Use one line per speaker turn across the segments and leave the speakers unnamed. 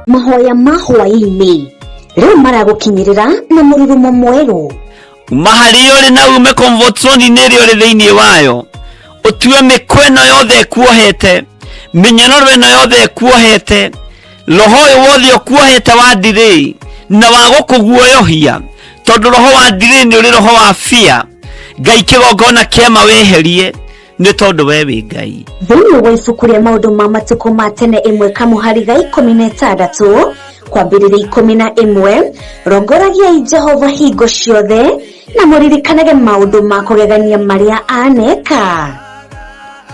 mahoya mahwaini rĩu maragukinyirira na mũrurumo mwerũ.
Mahari uri na ume comfort zone nĩrĩ uri thĩinĩ wayo, utue mĩkweno yothe ekuohete, mĩnyororo ĩno yothe ekuohete, roho wothe okuohete wa ndiri na wa gũkũguoyohia, tondũ roho wa ndiri nĩ uri roho wa fear. Ngai kĩgongona kĩama weherie nĩ tondũ we wĩ Ngai.
Thĩinĩ wa ibuku rĩa maũndũ ma matukũ ma tene 1 Kamuhari 16 kwambĩrĩria 11 rongoragiai Jehova hingo ciothe na mũririkanage maũndũ ma kũgegania marĩa aneka.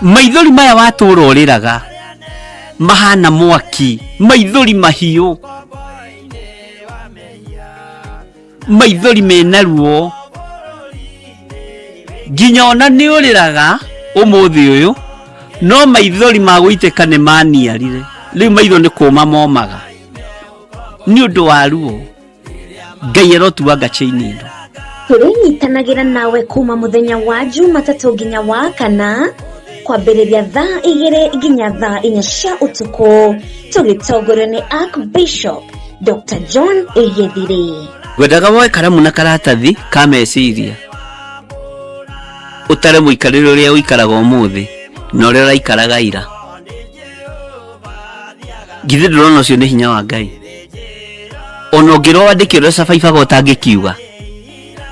Maithori maya watũũra ũrĩraga mahana mwaki, maithori mahiũ, maithori mena ruo, nginya ona nĩ ũrĩraga ũmũthĩ ũyũ no maithori magũitĩka nĩ maniarire, rĩu maitho nĩ kũma momaga nĩ ũndũ wa ruo. Ngai arotuanga chaini ĩno.
Tũrĩnyitanagĩra nawe kuma mũthenya wa Jumatatũ nginya wa Kana kwambĩrĩria thaa 2 nginya thaa 4 cia ũtukũ, tũgĩtongorio nĩ Archbishop Dr. John Gĩthiri.
Ngwendaga woe karamu na karatathi ka meciria utare mũikarĩre ũrĩa ũikaraga ũmũthĩ na ũrĩa ũraikaraga ira. Githĩ ndũrona ũcio nĩ hinya wa Ngai? Ona ũngĩrwo wandĩke ũrĩa Sabaibaga ũtangĩkiuga,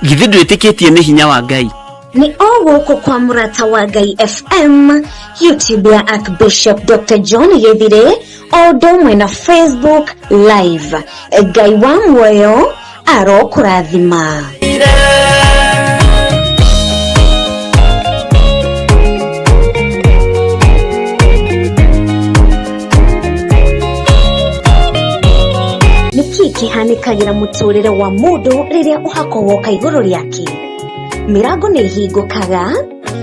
githĩ ndwĩtĩkĩtie nĩ hinya wa Ngai?
Ni ogũkũ kwa Mũrata wa Ngai FM, YouTube ya Archbishop Dr. John Gĩthiri, o ũndũ ũmwe na Facebook Live. Ngai wa muoyo arokũrathima. Niki kihanikagira mũtũrĩre wa mũndũ rĩrĩa ũhako woka igũrũ rĩake? Mirango nĩ ihingũkaga,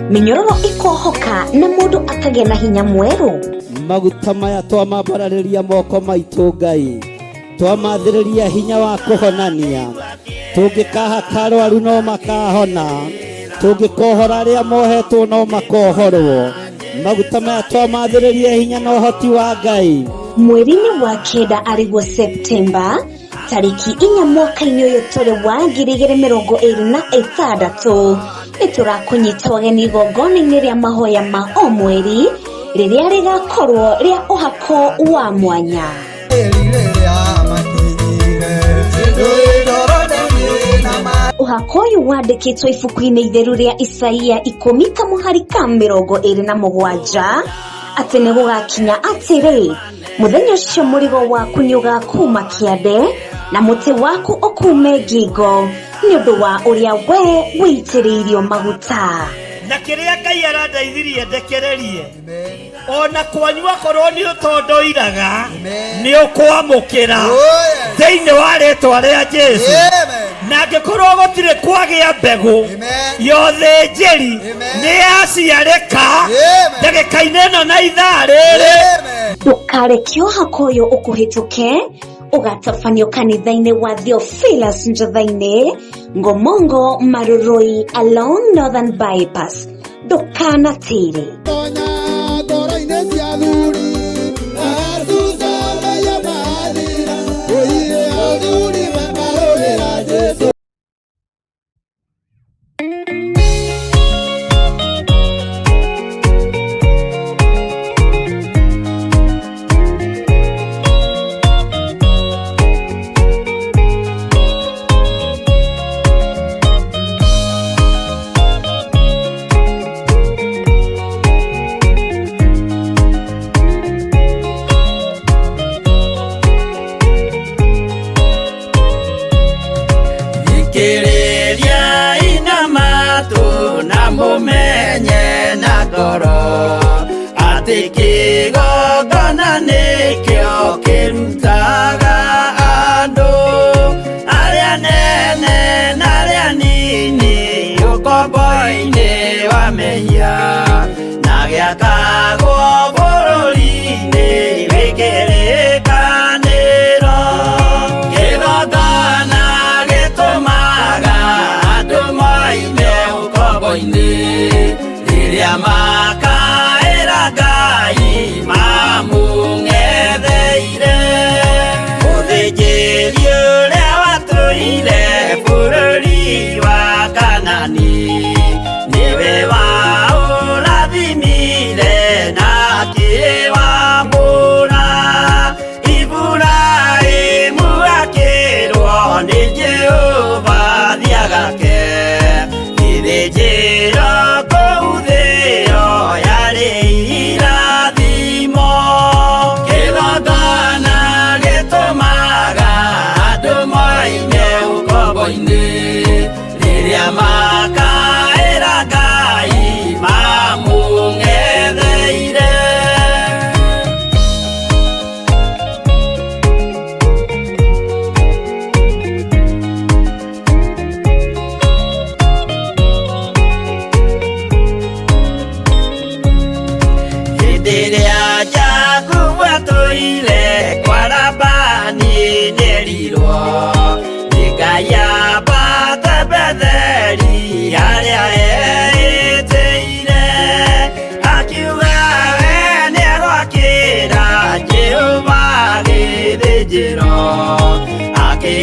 minyororo ikohoka na mũndũ akagĩa na hinya mwerũ.
Maguta maya twamambararĩria moko maitũ Ngai, twamathĩrĩria hinya wa kũhonania, tũngĩkahaka arwaru no makahona, tũngĩkohora arĩa mohetwo no makohorwo. Maguta maya twamathĩrĩria hinya na ũhoti wa Ngai.
Mweri-inĩ wa 9 arĩguo Septemba tariki 4 mwaka-inĩ ũyũ tũrĩ wa 2026 nĩtũrakũnyita ũgeni igongona-inĩ rĩa mahoya ma o mweri rĩrĩa rĩgakorwo rĩa ũhako wa mwanya. Ũhako ũyũ wandĩkĩtwo ibuku-inĩ itheru rĩa Isaia 10 Kamuhari 27 atĩ nĩ gũgakinya atĩrĩ, mũthenya ũcio mũrigo waku nĩ ũgakuma kĩande na mũtĩ waku ũkume ngingo nĩ ũndũ wa ũrĩa we wĩitĩrĩirio maguta.
Na kĩrĩa Ngai arandeithirie ndekererie, ona kwanyua korwo nĩ ũtondoiraga nĩ ũkwamũkĩra thĩinĩ wa rĩĩtwa rĩa Jesũ. Na angĩkorwo gũtirĩ kwagĩa mbegũ yothe njeri nĩ yaciarĩka ndagĩka-inĩ ĩno na ithaa rĩrĩ.
Ndũkareke ũhako ũyũ ũkũhĩtũke ũgatabanio kanitha-inĩ wa Theophilus Njatha-inĩ, Ngomongo Maruroi along Northern Bypass. Ndũkanatĩre.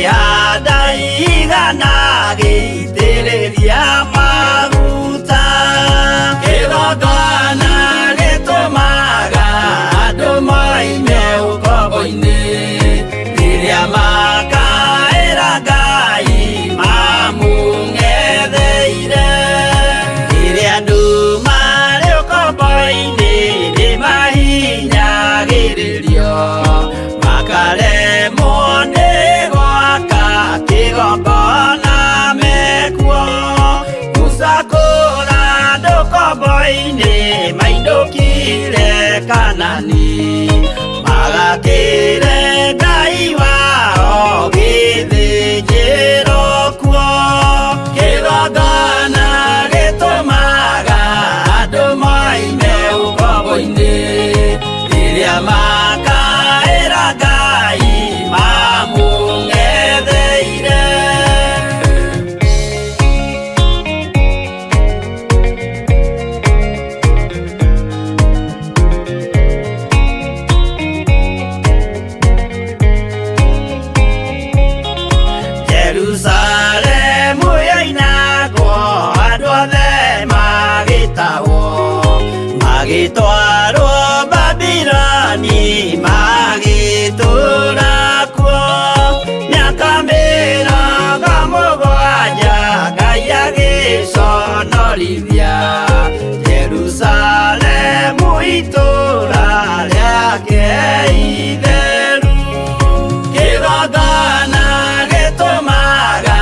kĩhanda igana gĩitĩrĩria maguta. Kĩgongona gĩtũmaga andũ moime ũkombo-inĩ rĩrĩa makaĩra Ngai mamũng'etheire. Rĩrĩa andũ marĩ ũkombo-inĩ nĩmahinyagĩrĩrio makaremwo nĩ gwaka kĩgongona mekuo. Gũcakũra andũ ũkombo-inĩ mainũkire Kanani magakĩre Ngai wao gĩthĩnjĩro kuo. Kĩgongona gĩtũmaga andũ moime ũkombo-inĩ rĩrĩa makaĩra Ngai mamũng'etheire. Jerusalemu yainagwo andũ othe magĩtahwo magĩtwarwo Babironi magĩtũũra kuo. Mĩaka mĩrongo mũgwanja Ngai agĩconorithia Jerusalemu itũũra rĩake itheru. Kĩgongona gĩtũmaga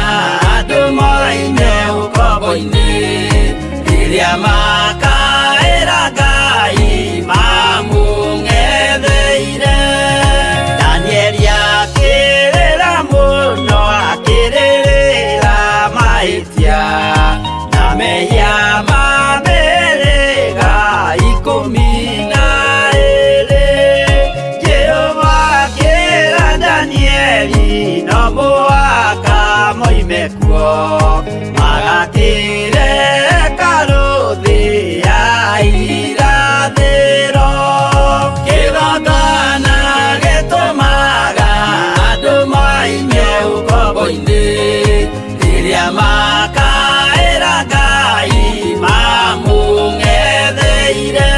andũ moime ũkombo-inĩ rĩrĩa makaĩra Ngai mamũng'etheire. Danieli akĩrĩra mũno akĩrĩrĩra mahĩtia na mehia ma mĩhĩrĩga 12. Jehova akĩra Danieli no mũhaka moime kuo magakĩre hekarũ ya irathĩro. Kĩgongona gĩtũmaga andũ moime ũkombo-inĩ rĩrĩa makaĩra Ngai mamũng'etheire.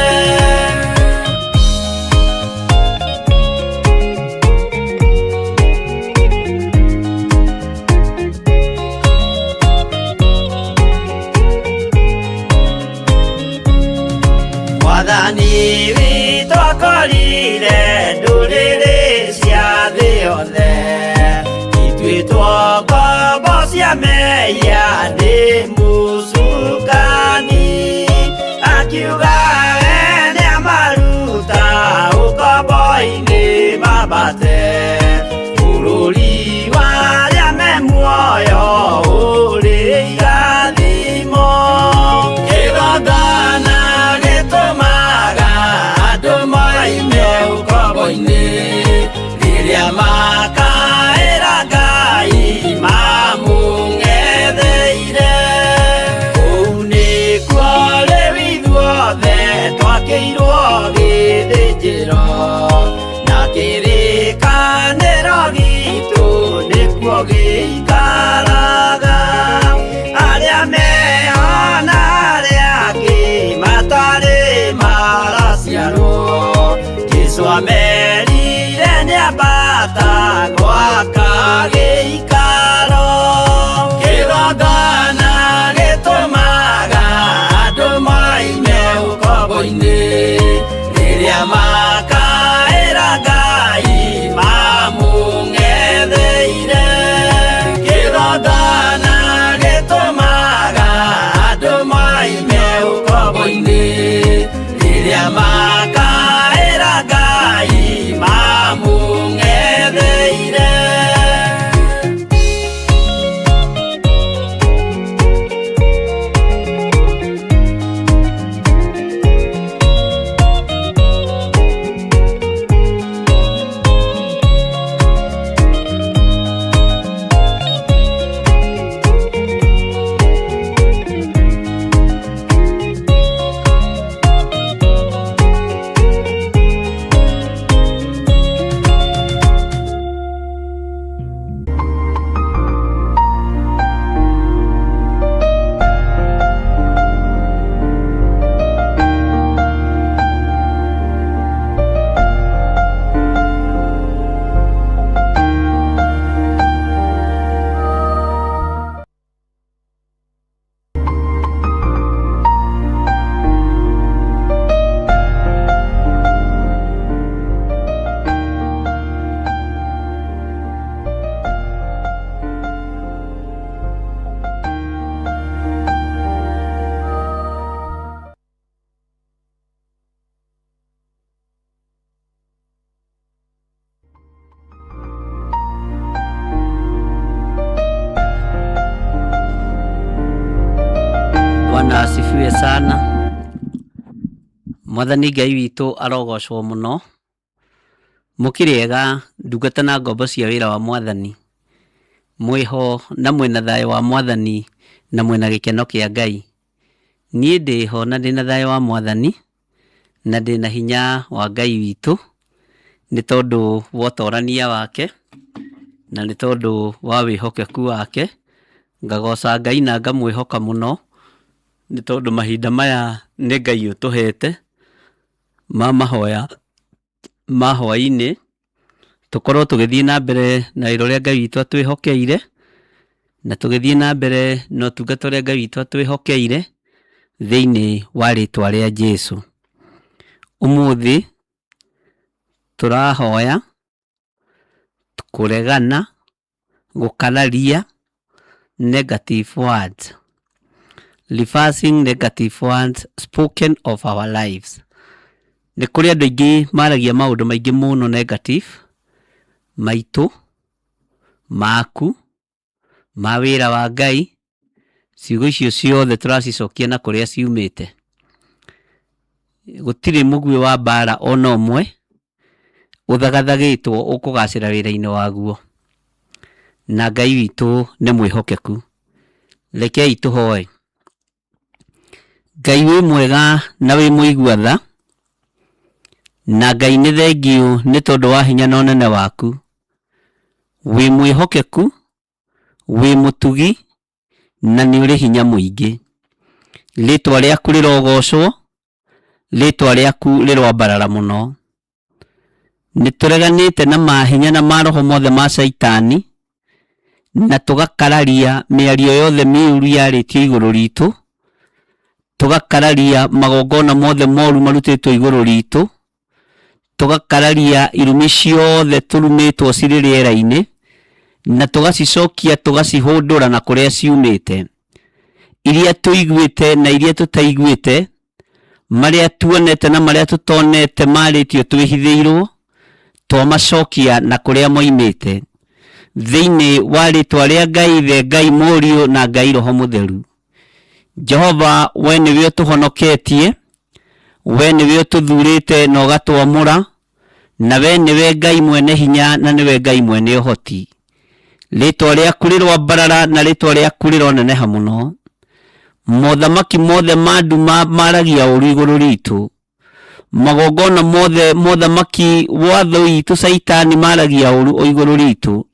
Mwathani witũ akorire ndũrĩrĩ cia thĩ yothe ituĩtwo ngombo cia mehia nĩ mũcukani. Akiuga nĩamaruta ũkombo-inĩ mambate bũrũri wa arĩa me muoyo ũrĩ irathimo. Kĩgongona gĩtũmaga andũ moime ũkombo-inĩ rĩrĩa makaĩra Ngai mamũng'etheire. Kũu nĩkuo rĩu ithuothe twakĩirwo gĩthĩnjĩro na kĩrĩka Bwana asifiwe sana. Mwathani Ngai witũ arogocwo mũno. Mũkĩrĩega ndungata na ngombo cia wĩra wa Mwathani. Mwĩho na mwĩna thayũ wa Mwathani na mwĩna gĩkeno kĩa Ngai. Niĩ ndĩho na ndĩna thayũ wa Mwathani na ndĩna hinya wa Ngai witũ, nĩ tondũ wa ũtorania wake na nĩ tondũ wa wĩhokeku wake. Ngagoca Ngai na ngamwĩhoka mũno nĩ tondũ mahinda maya nĩ Ngai ũtũhete ma mahoya ma hwaĩ-inĩ, tũkorwo tũgĩthiĩ na mbere na wĩra ũrĩa Ngai witũ atwĩhokeire, na tũgĩthiĩ na mbere na ũtungata ũrĩa Ngai witũ atwĩhokeire thĩinĩ wa rĩtwa rĩa Jesũ. Ũmũthĩ tũrahoya kũregana, gũkararia negative words, reversing negative words spoken of our lives. Nĩ kũrĩ andũ aingĩ maragia maũndũ maingĩ mũno negative maitũ, maku, ma wĩra wa Ngai. Ciugo icio ciothe tũracicokia na kũrĩa ciumĩte. Gũtirĩ mũguĩ wa mbara ona ũmwe ũthagathagĩtwo ũkũgacĩra wĩra-inĩ waguo, na Ngai witũ nĩ mwĩhokeku. Rekei tũhoe. Ngai wĩ mwega na wĩ mũigua tha, na Ngai nĩ thengiũ nĩ tondũ wa hinya na ũnene waku. Wĩ mwĩhokeku, wĩ mũtugi, na nĩ ũrĩ hinya mũingĩ. Rĩtwa rĩaku rĩrogocwo, rĩtwa rĩaku rĩrwambarara mũno. Nĩ tũreganĩte na mahinya na maroho mothe ma Saitani, na tũgakararia mĩario yothe mĩũru yarĩtio igũrũ ritũ, tũgakararia magongona mothe moru marutĩtwo igũrũ ritũ, tũgakararia irumi ciothe tũrumĩtwo cirĩ rĩera-inĩ, na tũgacicokia tũgacihũndũra na kũrĩa ciumĩte. Iria tũiguĩte na iria tũtaiguĩte, marĩa tuonete na marĩa tũtonete marĩtio twĩhithĩirwo, twamacokia na kũrĩa moimĩte, thĩinĩ wa rĩtwa rĩa Ngai Ithe, Ngai Mũriũ na Ngai Roho Mũtheru. Jehova, we nĩwe ũtũhonoketie, we nĩwe ũtũthurĩte na ũgatwamũra, na we nĩwe Ngai mwene hinya na nĩwe Ngai mwene ũhoti. Rĩtwa rĩaku rĩrwambarara na rĩtwa rĩaku rĩroneneha mũno. Mothamaki mothe ma nduma maragia ũru igũrũ ritũ. Magongona mothe, mothamaki wa thũ itũ Saitani maragia ũru o igũrũ ritũ.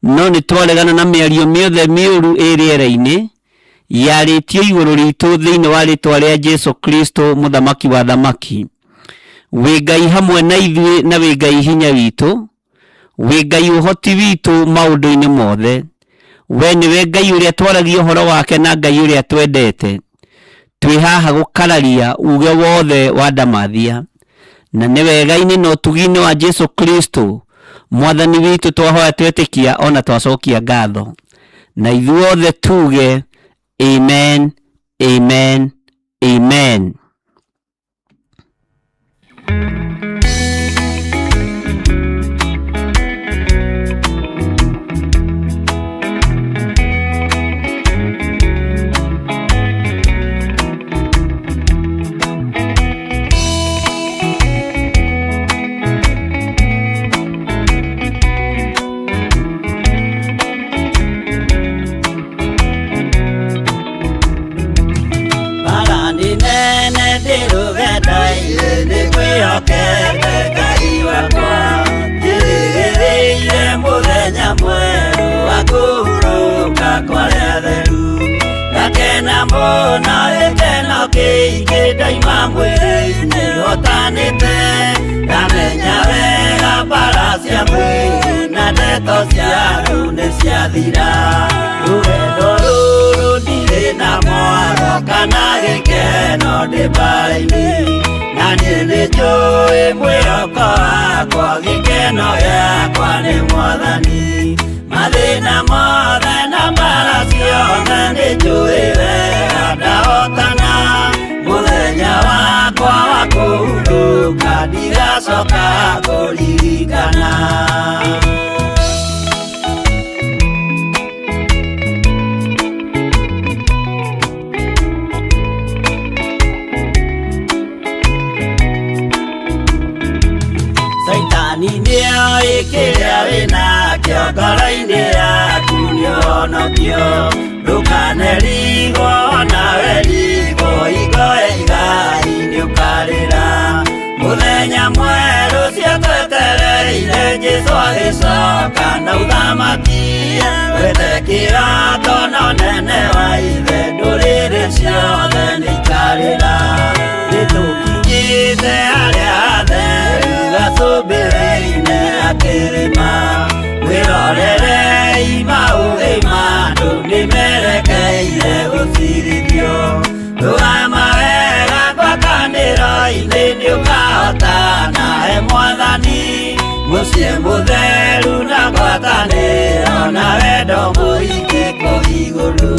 No nĩ twaregana na mĩario mĩothe mĩũru rĩera-inĩ yarĩtio igũrũ ritũ thĩinĩ wa rĩtwa rĩa Jesũ Kristo, mũthamaki wa thamaki. Wĩ Ngai hamwe na ithuĩ na wĩ Ngai hinya witũ, wĩ Ngai ũhoti witũ maũndũ-inĩ mothe. We nĩwe Ngai ũrĩa twaragia ũhoro wake na Ngai ũrĩa twendete. Twĩ haha gũkararia uge wothe wa ndamathia, na nĩ wega-inĩ na ũtugi-inĩ wa Jesũ Kristo Mwathani witũ twahoya twetĩkia ona twacokia ngatho, na ithuothe tuge amen, amen, amen.
ikiria wina kiongoro-ini yaku nionokio ndukanerigo nawe rigo igoe igai niukarira muthenya mweru cia twetereire Jesu agicoka na uthamaki wĩtĩkĩra tono nene wa ithe ndũrĩrĩ ciothe nĩikarĩra nĩtũkinyĩte harĩa hatheru gacũmbĩrĩ-inĩ akĩrĩma wĩrorerei maũthĩ ma andũ nĩmerekeire gũcirithio rũgama wega ngwatanĩro-inĩ nĩũkahotana he Mwathani mũciĩ mũtheru na ngwatanĩro na wendo mũingĩ kũu igũrũ.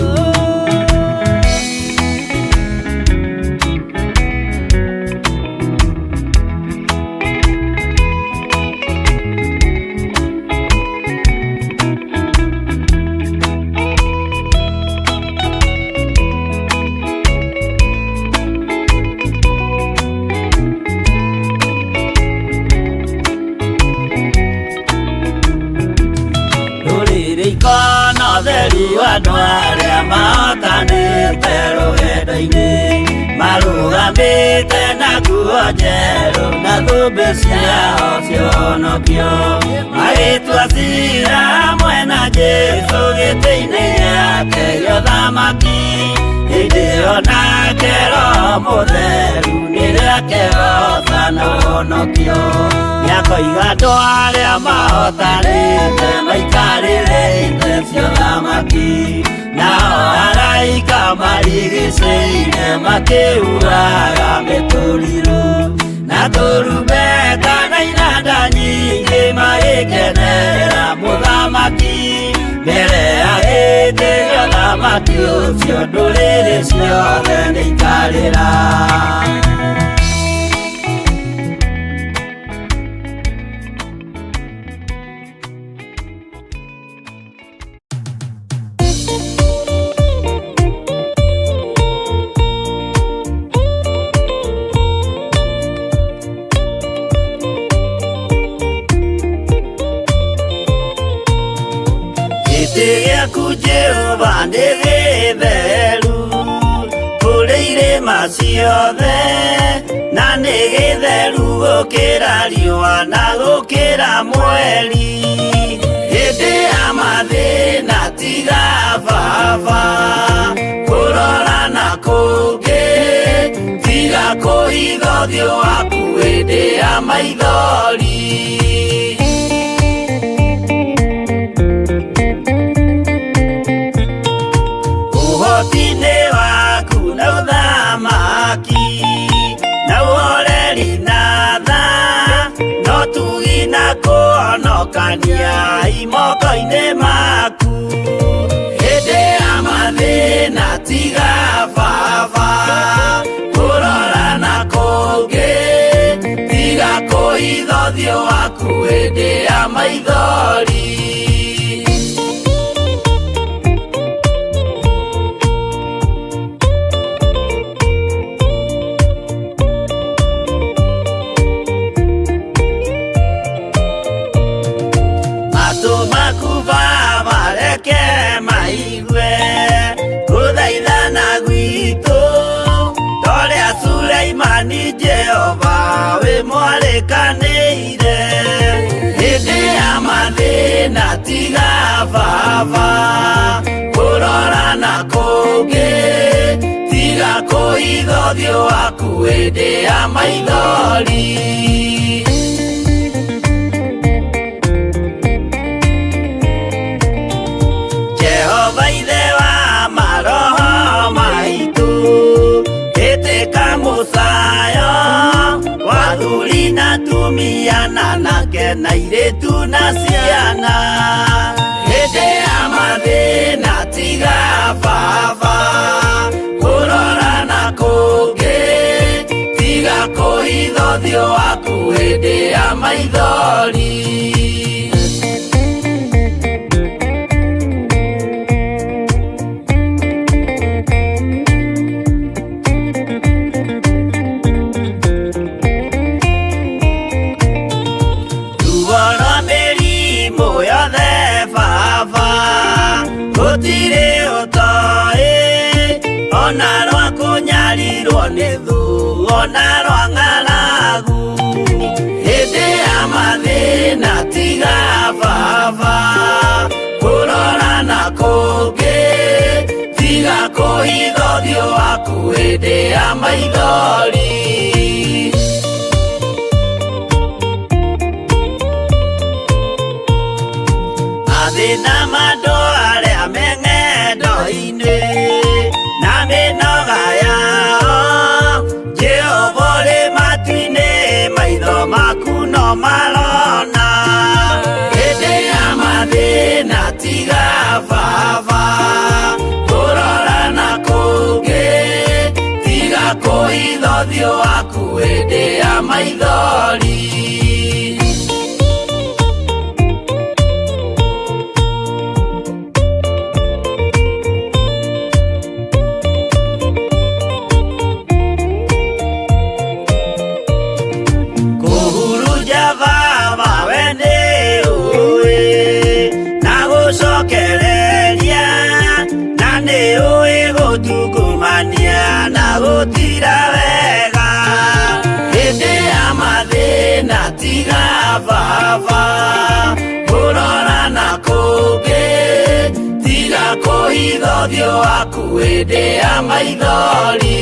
Andũ arĩa mahotanĩte rũgendo-inĩ marũgamĩte na nguo njerũ na thũmbĩ ciao cia ũhonokio magĩtua ciira hamwe na Jesũ gĩtĩ-inĩ gĩake gĩa ũthamaki hĩndĩ ĩyo nake Roho Mũtheru nĩrĩake goca na ũhonokio nĩakoiga andũ arĩa mahotanĩte maikarĩrĩte cia ũthamaki nao araika marigicĩire makĩuraga mĩtũrirũ na tũrumbeta na inanda nyingĩ magĩkenerera mũthamaki mbere ya gĩtĩ gĩa ũthamaki ũcio ndũrĩrĩ ciothe nĩikarĩra. Jehova nĩ gĩtheru kũrĩ irĩma ciothe na nĩ gĩtheru gũkĩra riũa na gũkĩra mweri hĩndĩ ya mathĩna tiga baba kũrora na kũngĩ tiga kũhitha ũthiũ waku hĩndĩ ya maithori kũhonokania imoko-inĩ maku hĩndĩ ya mathĩna tiga baba kũrora na kũngĩ tiga kũhitha ũthiũ waku hĩndĩ ya maithori Jehova wĩ mwarĩkanĩire hĩndĩ ya mathĩna tiga baba kũrora na kũngĩ tiga kũhitha ũthiũ waku hĩndĩ ya maithori Jehova ithe wa maroho maitũ ĩtĩka mũcayo wathuri na atumia na anake na airĩtu na ciana hĩndĩ ya mathĩna tiga baba kũrora na kũngĩ tiga kũhitha ũthiũ waku hĩndĩ ya maithori mĩrimũ yothe baba gũtirĩ ũtoĩ ona rwa kũnyarirwo nĩ thu ona rwa ng'aragu hĩndĩ ya mathĩna tiga baba kũrora na kũngĩ tiga kũhitha ũthiũ waku hĩndĩ ya maithori mathĩna mandũ arĩa me ng'endo-inĩ na mĩnoga yao Jehova ũrĩ matu-inĩ maitho maku no marona hĩndĩ ya mathĩna tiga baba kũrora na kũngĩ tiga kũhitha ũthiũ waku hĩndĩ ya maithori gũtira wega hĩndĩ ya mathĩna tiga baba kũrora na kũngĩ tiga kũhitha ũthiũ waku hĩndĩ ya maithori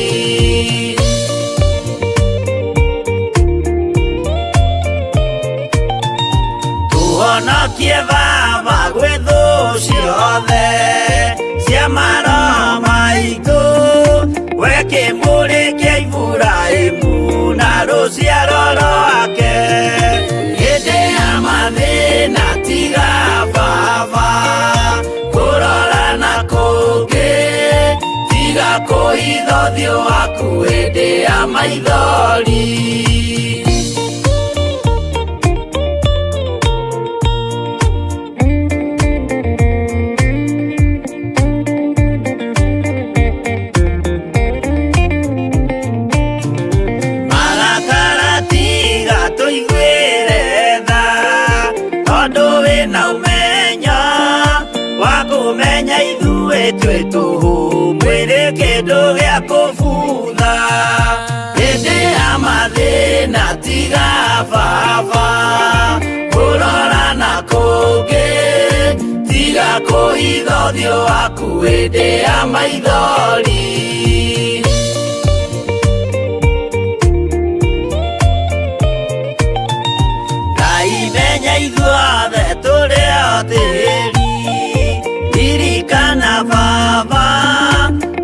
tuhonokie baba gwĩ thũ ciothe cia maroho maitũ we kĩmũrĩ kĩa Iburahĩmu na rũciaro rwake hĩndĩ ya mathĩna tiga baba kũrora na kũngĩ tiga kũhitha ũthiũ waku hĩndĩ ya maithori twĩ tũhũ mwĩrĩ kĩndũ gĩa kũbutha hĩndĩ ya mathĩna tiga baba kũrora na kũngĩ tiga kũhitha ũthiũ waku hĩndĩ ya maithori Ngai menya ithuothe tũrĩ o tĩri ririkana baba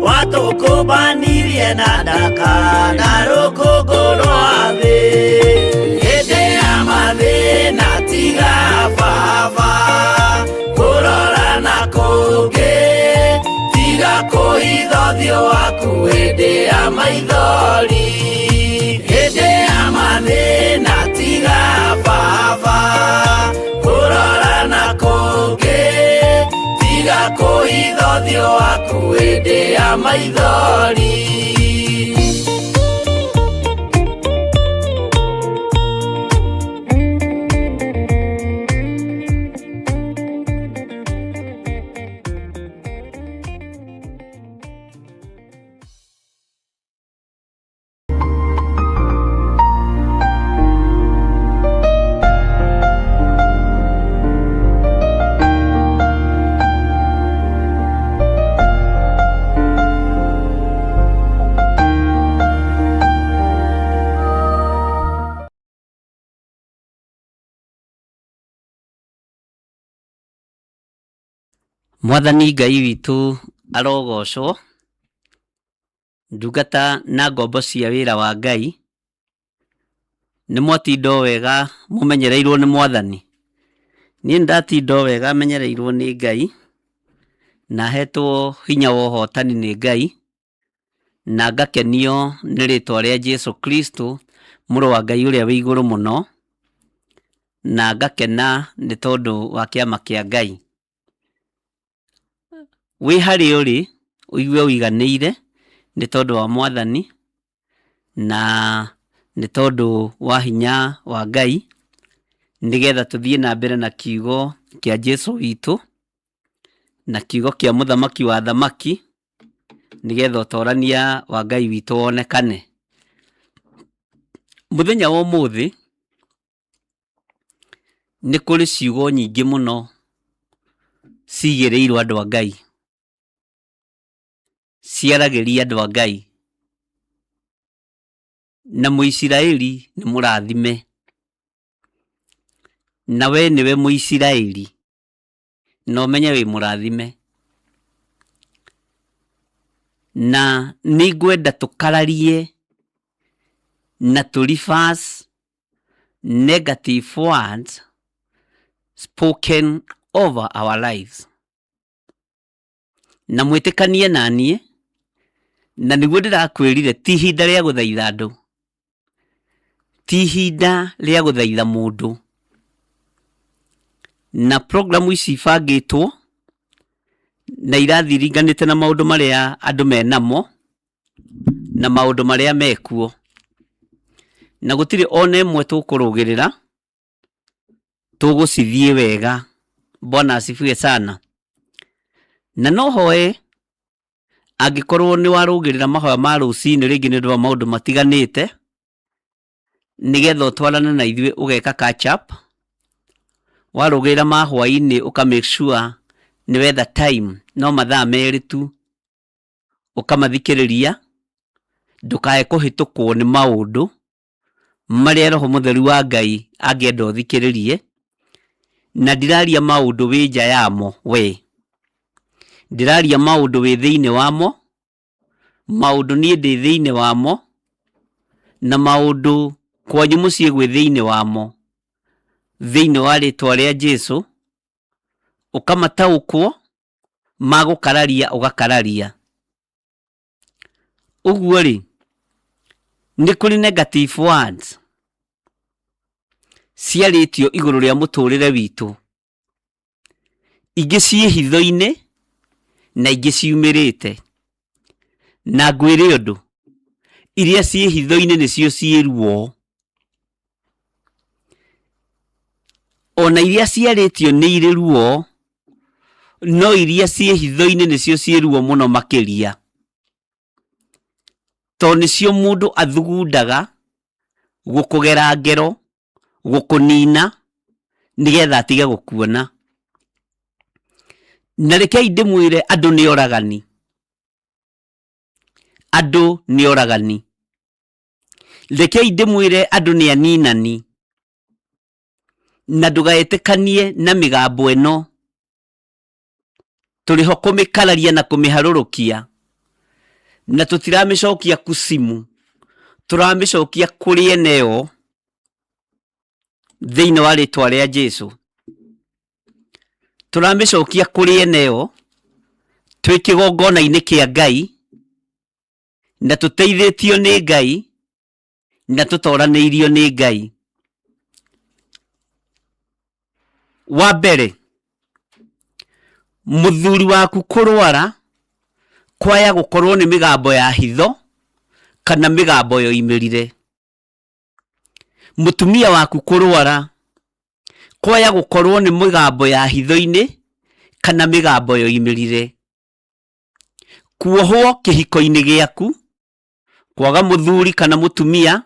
watũkũmbanirie na ndaka na rũkũngũ rwa thĩ hĩndĩ ya mathĩna tiga baba kũrora na kũngĩ tiga kũhitha ũthiũ waku hĩndĩ ya maithori hĩndĩ ya mathĩna tiga baba kũrora na kũngĩ tiga kũhitha ũthiũ waku hĩndĩ ya maithori Mwathani Ngai witũ arogocwo ndungata na ngombo cia wĩra wa Ngai nĩ mwatindo wega mũmenyereirwo nĩ Mwathani niĩ ndatindo wega menyereirwo nĩ Ngai na hetwo hinya wa ũhotani nĩ Ngai na ngakenio nĩ rĩtwa rĩa Jesu Kristo mũrũ wa Ngai ũrĩa wĩ igũrũ mũno na ngakena nĩ tondũ wa kĩama kĩa Ngai wĩ harĩ ũrĩ ũigue ũiganĩire nĩ tondũ wa Mwathani na nĩ tondũ wa hinya wa Ngai nigetha tuthie na mbere na kiugo kia Jesu witu na kiugo kia muthamaki wa thamaki nigetha utorania wa Ngai witu wonekane. Muthenya wa umuthi ni kuri ciugo nyingi muno cigereirwo andu a Ngai, ciaragiria andu a Ngai, na Muisiraeli ni murathime, na we niwe Muisiraeli no umenye wi murathime. Na ningwenda tukararie na reverse negative words spoken over our lives, na mwitikanie nanie, na niguo ndirakwirire ti ihinda ria guthaitha andu, ti ihinda ria guthaitha mundu. Na programu ici ibangitwo na irathiringanite na maundu maria andu menamo na maundu maria mekuo, na gutiri ona imwe tukurugirira tugucithie wega. Bwana asifiwe sana. Na no hoe angikorwo ni warugirira mahoya ma rucini ringi ni ndwa maundu matiganite nigetha utwarane na ithuĩ ugeka catch up, warugirira mahwa-ini uka make sure ni wetha time no mathaa meri tu ukamathikiriria, ndukae kuhitukwo ni maundu maria Roho Mutheru wa Ngai angienda uthikiririe. Na ndiraria maundu wi nja yamo, we ndiraria maundu wi thiini wamo, maundu nie ndi thiini wamo, na maundu kwanyu mucie gwi thiini wamo, thiini wa ritwa ria Jesu ukamataukwo magukararia ugakararia. Uguo ri ni kuri negative words ciaritio iguru ria muturire witu, ingi cie hitho-ini na ingi ciumirite. Na ngwire undu iria cie hitho-ini nicio cieruo, ona iria ciaritio ni iri ruo, no iria cie hitho-ini nicio cieruo muno makiria, to nicio mundu athugundaga gukugera ngero, gukunina nigetha atige gukuona. Na rekei ndimwire andu ni oragani, andu ni oragani. Rekei ndimwire andu ni aninani, na ndugaetikanie na migambo eno. Turiho kumikararia na kumiharurukia, na tutiramicokia kusimu, turamicokia kuri eneo thiini wa ritwa ria Jesu. Turamicokia kuri eneo twi kigongona-ini kia Ngai, na tuteithitio ni Ngai, na tutoraniirio ni Ngai. Wa mbere, muthuri waku kurwara kwaya gukorwo ni migambo ya hitho kana migambo yoimirire. Mutumia waku kurwara kwaya gukorwo ni migambo ya hitho-ini kana migambo yoimirire. Kuohwo kihiko-ini giaku kwaga muthuri kana mutumia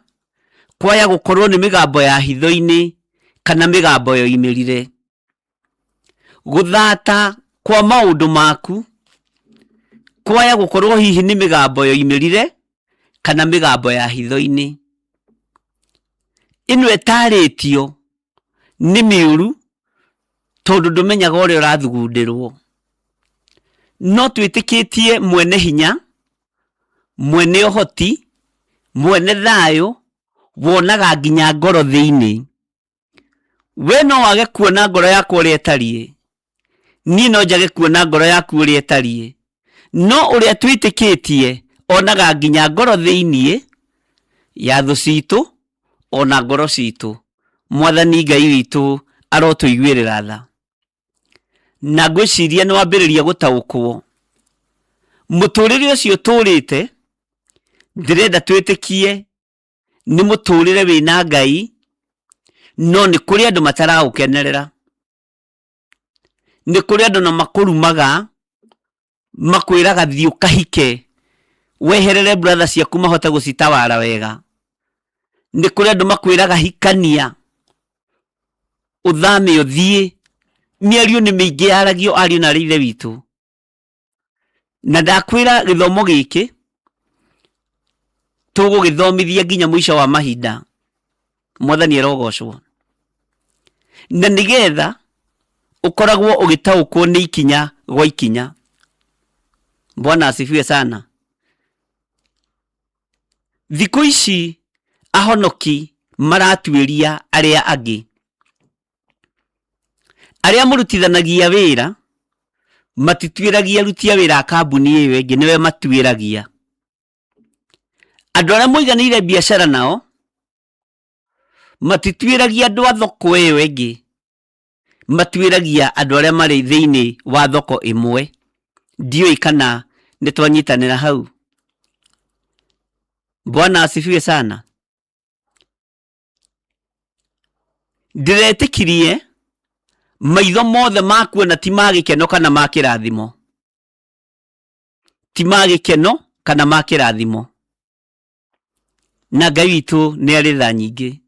kwaya gukorwo ni migambo ya hitho-ini kana migambo yoimirire. Guthata kwa maundu maku kwaya gukorwo hihi ni migambo yoimirire kana migambo ya hitho-ini. Ino etaritio ni miuru tondu ndumenyaga uria urathugundirwo. No twitikitie mwene hinya, mwene uhoti, mwene thayo, wonaga nginya ngoro thiini. We no wage kuona ngoro yaku uria etarie, ni no njage kuona ngoro yaku uria etarie. No uria twitikitie onaga nginya ngoro thiini ya thu citu, ona ngoro citu. Mwathani Ngai witu arotuiguirira tha. Na ngwiciria ni wambiriria gutaukwo muturire ucio turite. Ndirenda twitikie ni muturire wina Ngai, no nĩ kũrĩ andũ mataraũkenerera. Nĩ kũrĩ andũ na makũrumaga makwĩraga thiĩ ũkahike weherere brother ciaku mahote gũcitawara wega. Nĩ kũrĩ andũ makwĩraga hikania ũthame ũthiĩ. Mĩario nĩ mĩingĩ yaragio ariũ na ithe witũ, na ndakwĩra gĩthomo gĩkĩ tũgũgĩthomithia nginya mũico wa mahinda. Mwathani arogocwo. Na nĩgetha ũkoragwo ũgĩtaũkwo nĩ ikinya gwa ikinya. Bwana asifiwe sana. Thikũ ici ahonoki maratuĩria arĩa angĩ. Arĩa mũrutithanagia wĩra matituĩragia aruti a wĩra a kambuni ĩyo ĩngĩ, nĩwe matuĩragia. Andũ arĩa mũiganĩire biacara nao matituĩragia andũ a thoko ĩyo ĩngĩ, matuĩragia andũ arĩa marĩ thĩinĩ wa thoko ĩmwe. Ndiũĩ kana nĩ twanyitanĩra hau. Bwana asifiwe sana. Ndiretĩkirie maitho mothe makuona ti magĩkeno kana ma kĩrathimo. Ti magĩkeno kana ma kĩrathimo. Na Ngai witũ nĩ arĩ tha nyingĩ.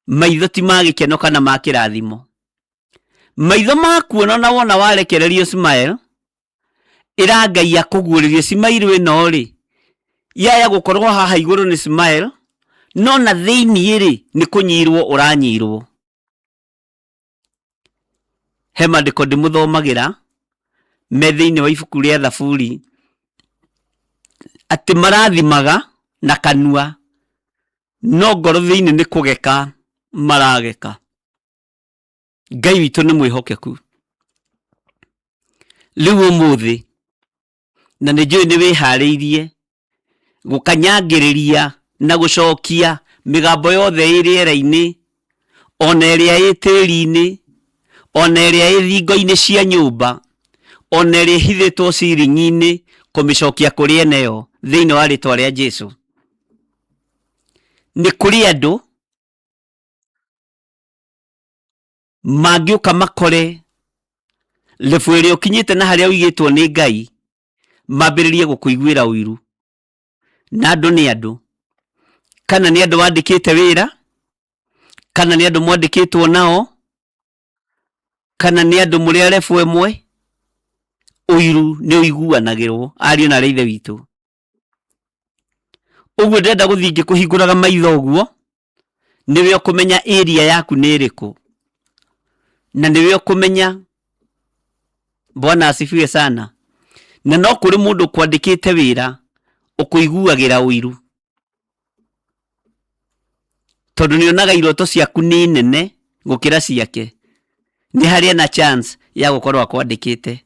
Maitho ti magĩkeno kana ma kĩrathimo. Maitho makuona na wona warekererio smile ĩra Ngai akũguũrĩrie smile ĩno rĩ, yaya gũkorwo haha igũrũ nĩ smile, no na thĩinĩ rĩ nĩ kũnyirwo ũranyirwo. He maandĩko ndĩmũthomagĩra me thĩinĩ wa ibuku rĩa Thaburi atĩ marathimaga na kanua, no ngoro thĩinĩ nĩ kũgeka marageka. Ngai witũ nĩ mwĩhokeku. Rĩu ũmũthĩ na nĩ njũĩ nĩ wĩharĩirie gũkanyangĩrĩria na gũcokia mĩgambo yothe ĩ rĩera-inĩ, ona ĩrĩa ĩ tĩri-inĩ, ona ĩrĩa ĩ thingo-inĩ cia nyũmba, ona ĩrĩa ĩhithĩtwo ciringi-inĩ, kũmĩcokia kũrĩ eneyo thĩinĩ wa rĩtwa rĩa Jesũ. Nĩ kũrĩ andũ mangĩũka makore level ĩrĩa ũkinyĩte na harĩa ũigĩtwo nĩ Ngai, mambĩrĩrie gũkũiguĩra ũiru. Na andũ nĩ andũ, kana nĩ andũ wandĩkĩte wĩra, kana nĩ andũ mwandĩkĩtwo nao, kana nĩ andũ mũrĩ level ĩmwe, ũiru nĩ ũiguanagĩrwo ariũ na ithe witũ. Ũguo ndenda gũthiĩ ngĩkũhingũraga maitho ũguo, nĩwe ũkũmenya area yaku nĩ ĩrĩkũ, na nĩwe ũkũmenya. Bwana asifiwe sana. Na no kũrĩ mũndũ kwandĩkĩte wĩra ũkũiguagĩra ũiru, tondũ nĩonaga iroto ciaku nĩ nene gũkĩra ciake, nĩ harĩ na chance ya gũkorwo akwandĩkĩte.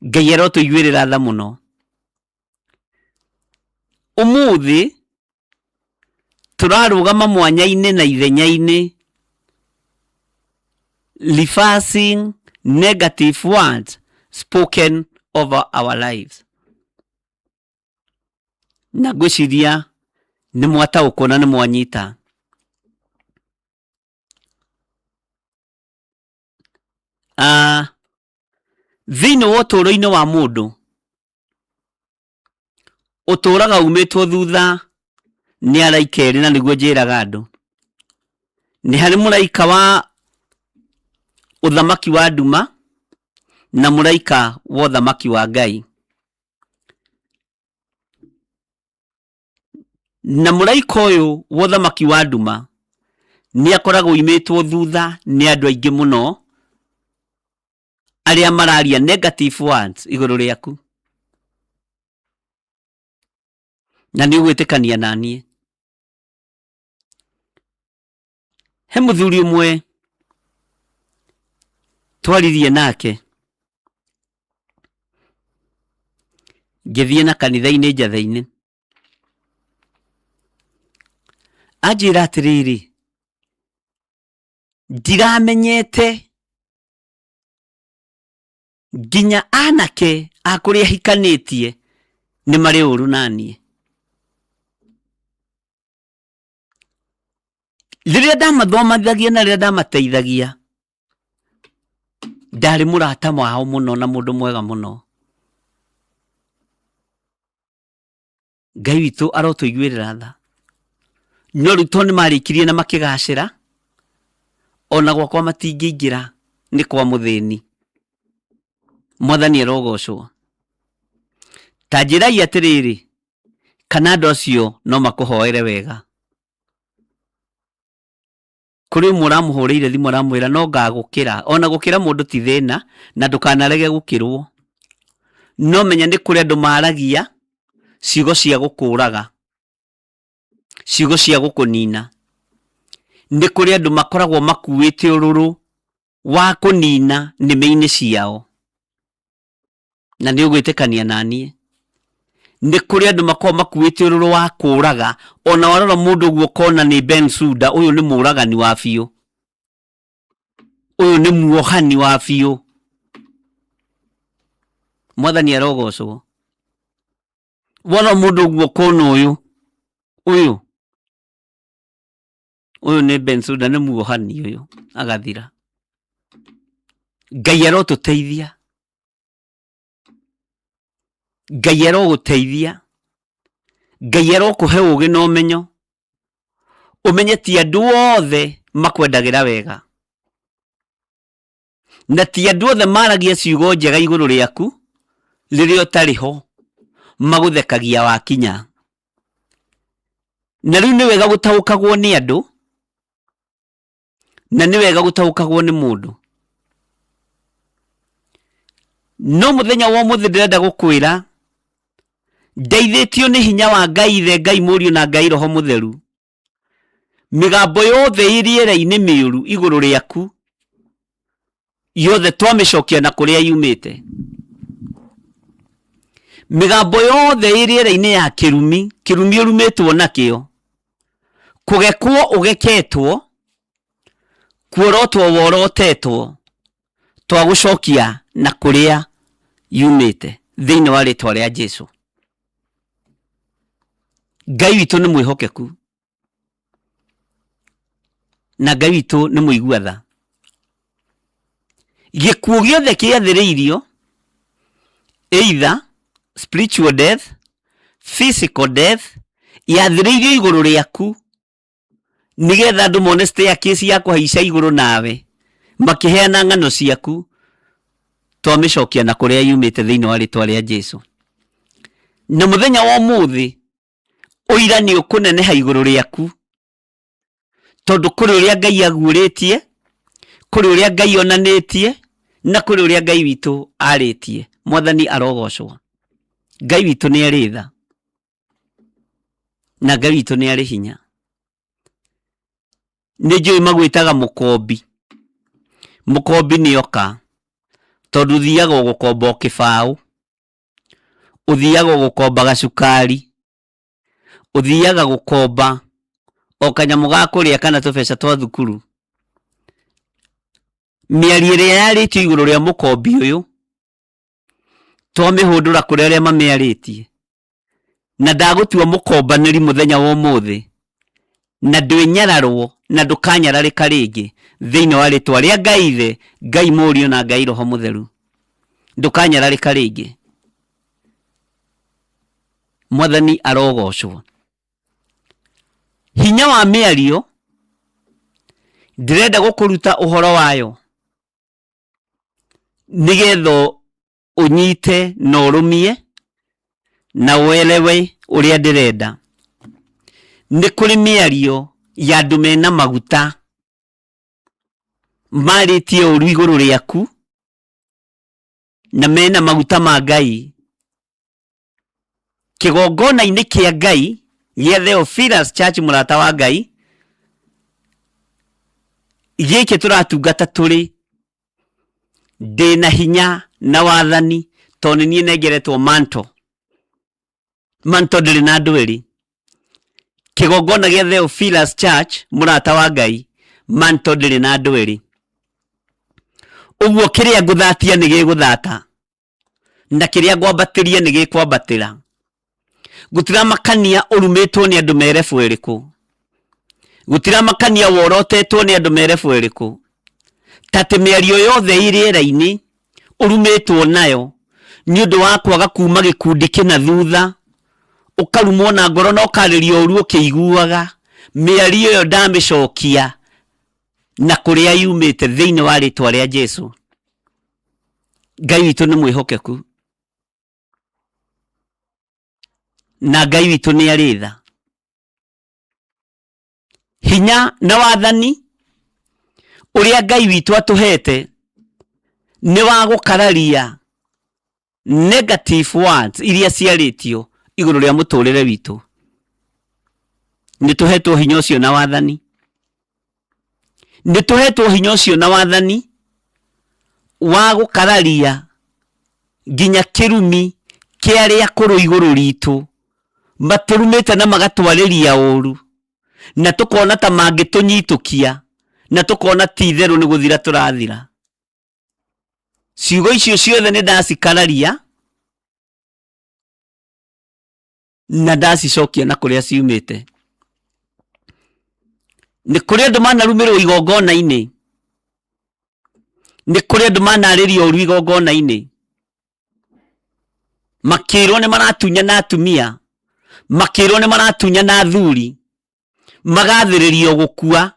Ngai arotũiguĩrĩra tha mũno. Ũmũthĩ tũrarũgama mwanya-inĩ na ithenya-inĩ, reversing negative words spoken over our lives. Na ngwĩciria nĩ mwataũkwo na nĩ mwanyita. Thĩinĩ wa ũtũũro-inĩ wa mũndũ ũtũũraga umĩtwo thutha nĩ araika erĩ, na nĩguo njĩraga andũ. Nĩ harĩ mũraika wa ũthamaki wa nduma na mũraika wa ũthamaki wa Ngai. Na mũraika ũyũ wa ũthamaki wa nduma nĩ akoragwo imĩtwo thutha nĩ andũ aingĩ mũno arĩa mararia negative words igũrũ rĩaku. Na nĩ ũgwĩtĩkania na niĩ. He mũthuri ũmwe twaririe nake, ngĩthiĩ na kanitha-inĩ njatha-inĩ, anjĩra atĩrĩrĩ, ndiramenyete nginya anake a kũrĩa hikanĩtie nĩ marĩ ũru na niĩ. Riria ndamathomithagia na riria ndamateithagia ndari murata wao muno na mundu mwega muno. Ngai witu arotuiguirira tha. No riu to ni marikirie na makigacira ona gwakwa matingĩingĩra ni kwa muthĩni. Mwathani arogocwo. Ta njĩrai atĩrĩrĩ, kana andũ acio no makũhoere wega. Kuri mũramũhũrĩire thimũ aramwĩra no ngagũkĩra, ona gũkĩra mũndũ ti thĩna na ndũkanarege gũkĩrwo. No menya nĩ kũrĩ andũ maragia ciugo cia gũkũraga, ciugo cia gũkũnina. Nĩ kũrĩ andũ makoragwo makuĩte ũrũrũ wa kũnina nĩmĩ-inĩ ciao, na nĩ ũgwĩtĩkania naniĩ. Nĩ kũrĩ andũ makoragwo makuĩte ũrũrũ wa kũraga, ona warora mũndũ ũguo kona nĩ Bensouda, ũyũ nĩ mũragani wa biũ, ũyũ nĩ muohani wa biũ. Mwathani arogocwo. Wona mũndũ ũguo kona ũyũ nĩ Bensouda, nĩ muohani ũyũ, agathira. Ngai arotũteithia. Ngai arogũteithia. Ngai arokũhe ũũgĩ na ũmenyo. Ũmenye ti andũ othe makwendagĩra wega, na ti andũ othe maragia ciugo njega igũrũ rĩaku rĩrĩa ũtarĩ ho, magũthekagia wakinya. Na rĩu nĩ wega gũtaũkagwo nĩ andũ, na nĩ wega gũtaũkagwo nĩ mũndũ. No mũthenya wa ũmũthĩ ndĩrenda gũkwĩra, ndeithĩtio nĩ hinya wa Ngai Ithe, Ngai Mũriũ na Ngai Roho Mũtheru, mĩgambo yothe ĩrĩera-inĩ mĩũru igũrũ rĩaku yothe twamĩcokia na kũrĩa yumĩte. Mĩgambo yothe ĩrĩera-inĩ ya kĩrumi ũrumĩtwo nakĩo, kũgekwo ũgeketwo, kuorotwo worotetwo, twagũcokia na kũrĩa yumĩte thĩinĩ wa rĩtwa rĩa Jesũ. Ngai witũ nĩ mwĩhokeku, na Ngai witũ nĩ mũigua tha. Gĩkuũ gĩothe kĩathĩrĩirio, either spiritual death, physical death, yathĩrĩirio igũrũ rĩaku nĩgetha andũ mone staircase ya kũhaica igũrũ nawe, makĩheana ng'ano ciaku, twamĩcokia na kũrĩa yumĩte thĩinĩ wa rĩtwa rĩa Jesũ. Na mũthenya wa ũmũthĩ ũira nĩ ũkũneneha igũrũ rĩaku, tondũ kũrĩ ũrĩa Ngai aguũrĩtie, kũrĩ ũrĩa Ngai onanĩtie, na kũrĩ ũrĩa Ngai witũ arĩtie. Mwathani arogocwo. Ngai witũ nĩ arĩ tha, na Ngai witũ nĩ arĩ hinya. Nĩ njũĩ magwĩtaga mũkombi. Mũkombi nĩ oka, tondũ ũthiaga gũkomba o kĩbaũ, ũthiaga gũkomba gacukari, ũthiaga gũkomba o kanyamũ ga kũrĩa kana tũbeca twa thukuru. Mĩario ĩrĩa yarĩtio igũrũ rĩa mũkombi ũyũ twamĩhũndũra kũrĩ arĩa mamĩarĩtie, na ndagũtua mũkombanĩri mũthenya wa ũmũthĩ, na ndwĩnyararwo na ndũkanyararĩka rĩngĩ thĩinĩ wa rĩtwa rĩa Ngai Ithe, Ngai Mũriũ na Ngai Roho Mũtheru. Ndũkanyararĩka rĩngĩ. Mwathani arogocwo. Hinya wa mĩario ndĩrenda gũkũruta ũhoro wayo nĩgetha ũnyite na ũrũmie na welewe ũrĩa ndĩrenda. Nĩ kũrĩ mĩario ya andũ mena maguta marĩtie ũru igũrũ rĩaku, na mena maguta ma Ngai. Kĩgongona-inĩ kĩa Ngai gĩa Theophilus Church, mũrata wa Ngai, gĩkĩ tũratungata tũrĩ, ndĩna hinya na wathani, tondũ niĩ nengeretwo manto ndĩrĩ na andũ erĩ. Kĩgongona gĩa Theophilus Church, mũrata wa Ngai, manto ndĩrĩ na andũ erĩ. Ũguo kĩrĩa ngũthatia nĩ gĩgũthata, na kĩrĩa ngwambatĩria nĩ gĩkwambatĩra. Gũtiramakania ũrumĩtwo nĩ andũ merebu ĩrĩkũ. gutira makania worotetwo ni andu merefu eriku tate miario yothe iriera-ini urumetwo nayo ni undu wa kwaga kuma gikundi kina thutha ukarumwo na ngoro no karirio uru ukiguaga miario yo ndamicokia na kuria yumite thiini wa ritwa ria Jesu. Ngai witu ni mwihokeku na Ngai witu ni aritha. Hinya na wathani uria Ngai witu atuhete ni wa gukararia negative words iria ciaritio iguru ria muturire witu. Ni tuhetwo hinya ucio na wathani. Ni tuhetwo hinya ucio na wathani wa gukararia nginya kirumi kiaria kuru iguru ritu maturumite na magatwariria uru na tukona ta mangitunyitukia na tukona ti theru ni guthira turathira. Ciugo icio ciothe ni ndacikararia na ndacicokia na kuria ciumite. Ni kuria andu manarumirwo igongona-ini, ni kuria andu manaririo uru igongona-ini, makirwo ni maratunya na atumia, makirwo ni maratunya na athuri, magathiririo gukua.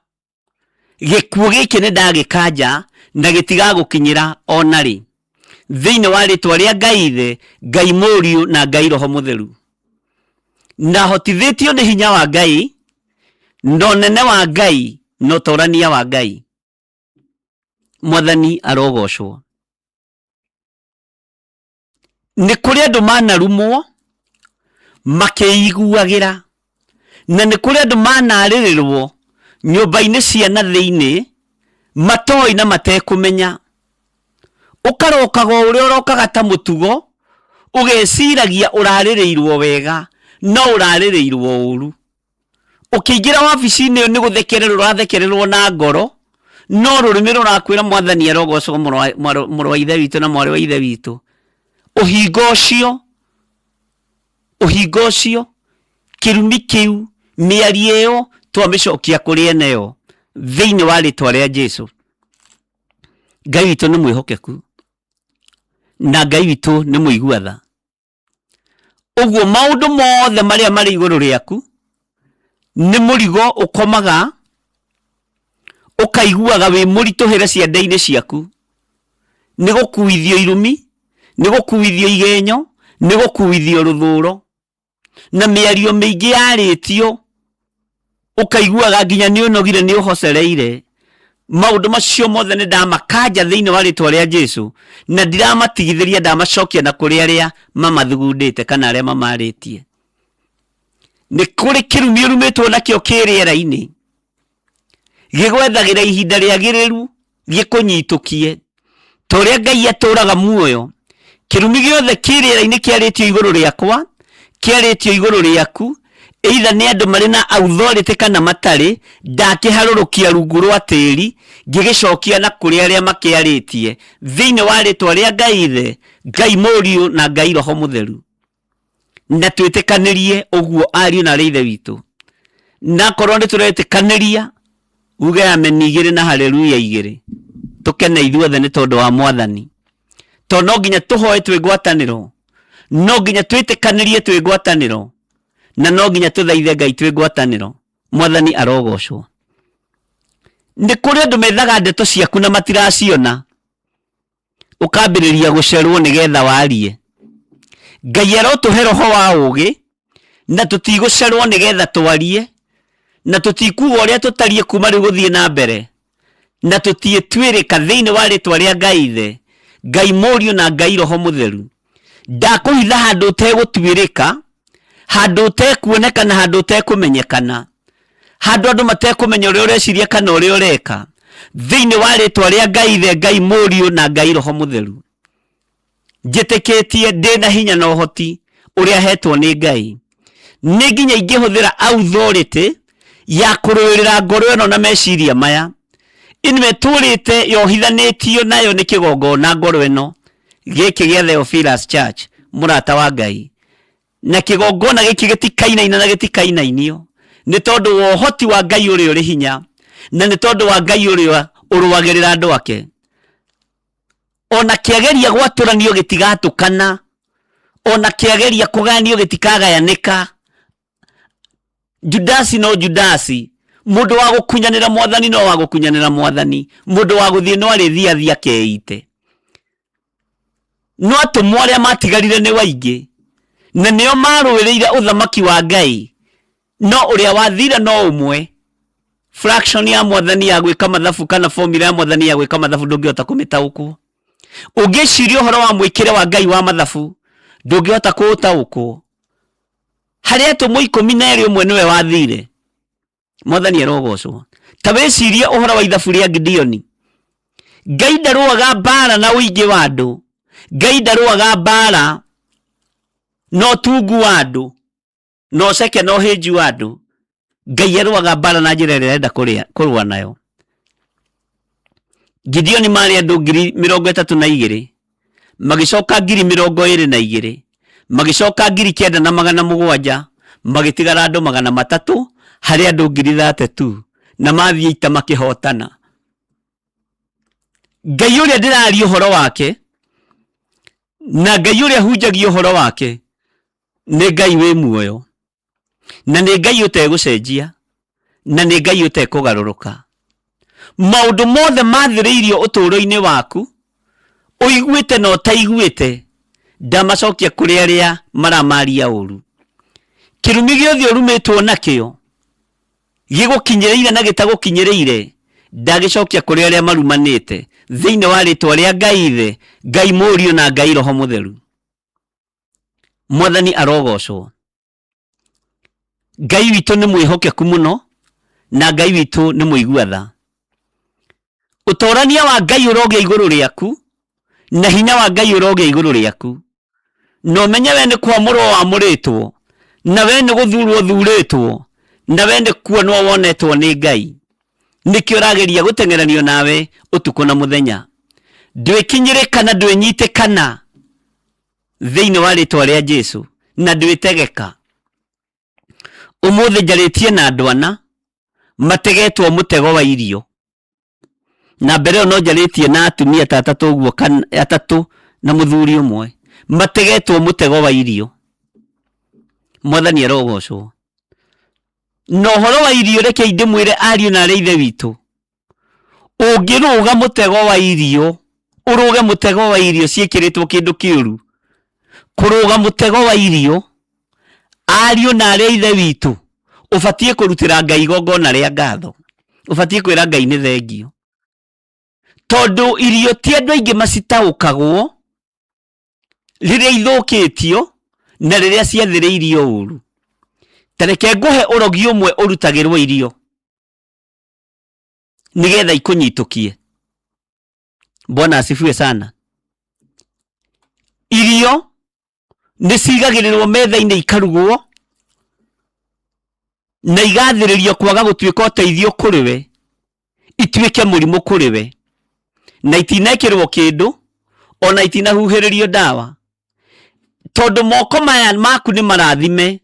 Gikuo giki ni ndagikanja na gitigagukinyira onari thiini wa ritwa ria Ngai Ithe, Ngai Muriu na Ngai Roho Mutheru. Na hotithitio ni hinya wa Ngai, no nene wa Ngai, no torania wa Ngai. Mwathani arogocwo. Ni kuri andu manarumwo makiiguagira na ni kuri andu manaririrwo nyumba-ini cia na thiini matoi na matekumenya. Ukarokaga uria urokaga ta mutugo ugeciragia uraririrwo wega no uraririrwo uru. Ukiingira wabici-ini ni guthekererwo urathekererwo na ngoro no rurimi rurakwira Mwathani arogocwo muru wa ithe witu na mwari wa ithe witu. Uhingo ucio kirumi kiu miario iyo twamicokia kuri eneyo thiini wa ritwa ria Jesu. Ngai witu ni mwihokeku na Ngai witu ni muiguatha. Uguo maundu mothe maria mari iguru riaku ni murigo ukomaga ukaiguaga wi murituhire ciande-ini ciaku, ni gukuithio irumi, ni gukuithio igenyo, ni gukuithio ruthuro na miario mingi yaritio ukaiguaga nginya ni unogire ni uhocereire. Maundu macio mothe ni ndamakanja thiini wa ritwa ria Jesu na ndiramatigithiria, ndamacokia na kuri aria mamathugundite kana aria mamaritie. Ni kuri kirumi urumitwo nakio kiriera-ini gigwethagira ihinda riagiriru gikunyitukie toria Ngai aturaga muoyo. Kirumi giothe kiriera-ini kiaritio iguru riakwa, kiaritio iguru riaku, either ni andu mari na authority kana matari, ndakiharurukia rungu rwa tiri ngigicokia na kuri aria makiaritie thiini wa ritwa ria Ngai Ithe, Ngai Muriu na Ngai Roho Mutheru. Na twitikanirie uguo ariu na rithe witu. Na korwo ni turetikaniria uge amen 2 na haleluya 2 tukene ithuothe ni tondu wa Mwathani. To no nginya tuhoe twi ngwataniro, no nginya twitikanirie twi ngwataniro, na no nginya tuthaithe Ngai twi ngwataniro. Mwathani arogocwo. Ni kuri andu methaga ndeto ciaku na matiraciona, ukambiriria gucerwo nigetha warie. Ngai arotuhe roho wa ugi na tutigucerwo nigetha twarie, na tutikuga uria tutarie kuma riu guthie na mbere, na tutietwirika thiini wa ritwa ria Ngai Ithe, Ngai Muriu na Ngai Roho Mutheru. Ndakuhitha handu utegutwirika, handu utekuoneka na handu utekumenyekana, handu andu matekumenya uria ureciria kana uria ureka, thiini wa ritwa ria Ngai Ithe, Ngai Muriu na Ngai Roho Mutheru. Njitikitie ndina hinya na uhoti uria hetwo ni Ngai. Ni nginya ingihuthira authority ya kuruirira ngoro ino na meciria maya. Inwe turite yohithanitio nayo ni kigongona ngoro ino giki gia Theophilus Church, murata wa Ngai. Na kigongona giki gitikainaina na gitikainainio
nĩ tondũ wa ũhoti wa Ngai ũrĩa ũrĩ hinya, na nĩ tondũ wa Ngai ũrĩa ũrũagĩrĩra andũ ake. Ona kĩageria gwatũranio gĩtigatũkana, ona kĩageria kũgayanio gĩtikagayanĩka. Judasi no Judasi, mũndũ wa gũkunyanĩra Mwathani no wa gũkunyanĩra Mwathani, mũndũ wa gũthiĩ no arĩthiĩ akeite. No atũmwo arĩa matigarire nĩ waingĩ, na nĩo marũĩrĩire ũthamaki wa Ngai, no ũrĩa wathire no ũmwe. Fraction ya Mwathani ya gwĩka mathabu kana formula ya Mwathani ya gwĩka mathabu ndũngĩhota kũmĩtaũkwo. Ũngĩciria ũhoro wa mwĩkĩre wa Ngai wa mathabu ndũngĩhota kũũtaũkwo. Harĩa atũmwo 12 ũmwe nĩwe wathire. Mwathani arogocwo. Ta wĩcirie ũhoro wa ithabu rĩa Gideoni. Ngai ndarũaga mbara na ũingĩ wa andũ. Ngai ndarũaga mbara no tungu wa andũ, no ceke no hĩnju wa andũ. Ngai arũaga mbara na njĩra ĩrĩa arenda kũrũa nayo. Gideoni marĩ andũ 32,000, magĩcoka 22,000, magĩcoka 9,700, magĩtigara andũ 300 harĩ andũ 30,000 na mathiĩ ita makĩhotana. Ngai ũrĩa ndĩraria ũhoro wake, na Ngai ũrĩa hunjagia ũhoro wake, nĩ Ngai wĩ muoyo, na nĩ Ngai ũtegũcenjia, na nĩ Ngai ũtekũgarũrũka. Maũndũ mothe mathĩrĩirio ũtũũro-inĩ waku, ũiguĩte na ũtaiguĩte, ndamacokia kũrĩ arĩa maramaria ũru. Kĩrumi gĩothe ũrumĩtwo nakĩo, gĩgũkinyĩrĩire na gĩtagũkinyĩrĩire, ndagĩcokia kũrĩ arĩa marumanĩte thĩinĩ wa rĩĩtwa rĩa Ngai Ithe, Ngai Mũriũ na Ngai Roho Mũtheru. Mwathani arogocwo. Ngai witũ nĩ mwĩhokeku mũno, na Ngai witũ nĩ mũigua tha. Ũtorania wa Ngai ũrogĩa igũrũ rĩaku, na hinya wa Ngai ũrogĩa igũrũ rĩaku. No menye we nĩ kwamũrwo wamũrĩtwo, na we nĩ gũthurwo thurĩtwo, na we nĩ kuonwo wonetwo nĩ Ngai. Nĩkĩo ũrageria gũteng'eranio nawe ũtukũ na mũthenya. Ndwĩkinyĩrĩka na ndwĩnyitĩkana thĩinĩ wa rĩĩtwa rĩa Jesũ, na ndwĩtegeka. Ũmũthĩ njarĩtie na andũ ana mategetwo mũtego wa irio, na mbere ĩyo no njarĩtie na atumia ta atatũ ũguo, atatũ na mũthuri ũmwe, mategetwo mũtego wa irio. Mwathani arogocwo. No ũhoro wa irio reke ndĩmwĩre ariũ na arĩa ithe witũ, ũngĩrũga mũtego wa irio, ũrũge mũtego wa irio ciĩkĩrĩtwo kĩndũ kĩũru. Kũrũga mũtego wa irio, ariũ na arĩa ithe witũ, ũbatiĩ kũrutĩra Ngai igongona rĩa ngatho. Ũbatiĩ kwĩra Ngai nĩ thengio. Tondũ irio ti andũ aingĩ macitaũkagwo rĩrĩa ithũkĩtio na rĩrĩa ciathĩrĩirio ũru. Tareke nguhe ũrogi ũmwe ũrutagĩrwo irio nĩgetha ikũnyitũkie. Bwana asifiwe sana. Irio nĩ cigagĩrĩrwo metha-inĩ ikarugwo na igathĩrĩrio kwaga gũtuĩka ũteithio kũrĩ we, ituĩke mũrimũ kũrĩ we, na itinekĩrwo kĩndũ, ona itinahuhĩrĩrio ndawa. Tondũ moko maya maku nĩ marathime,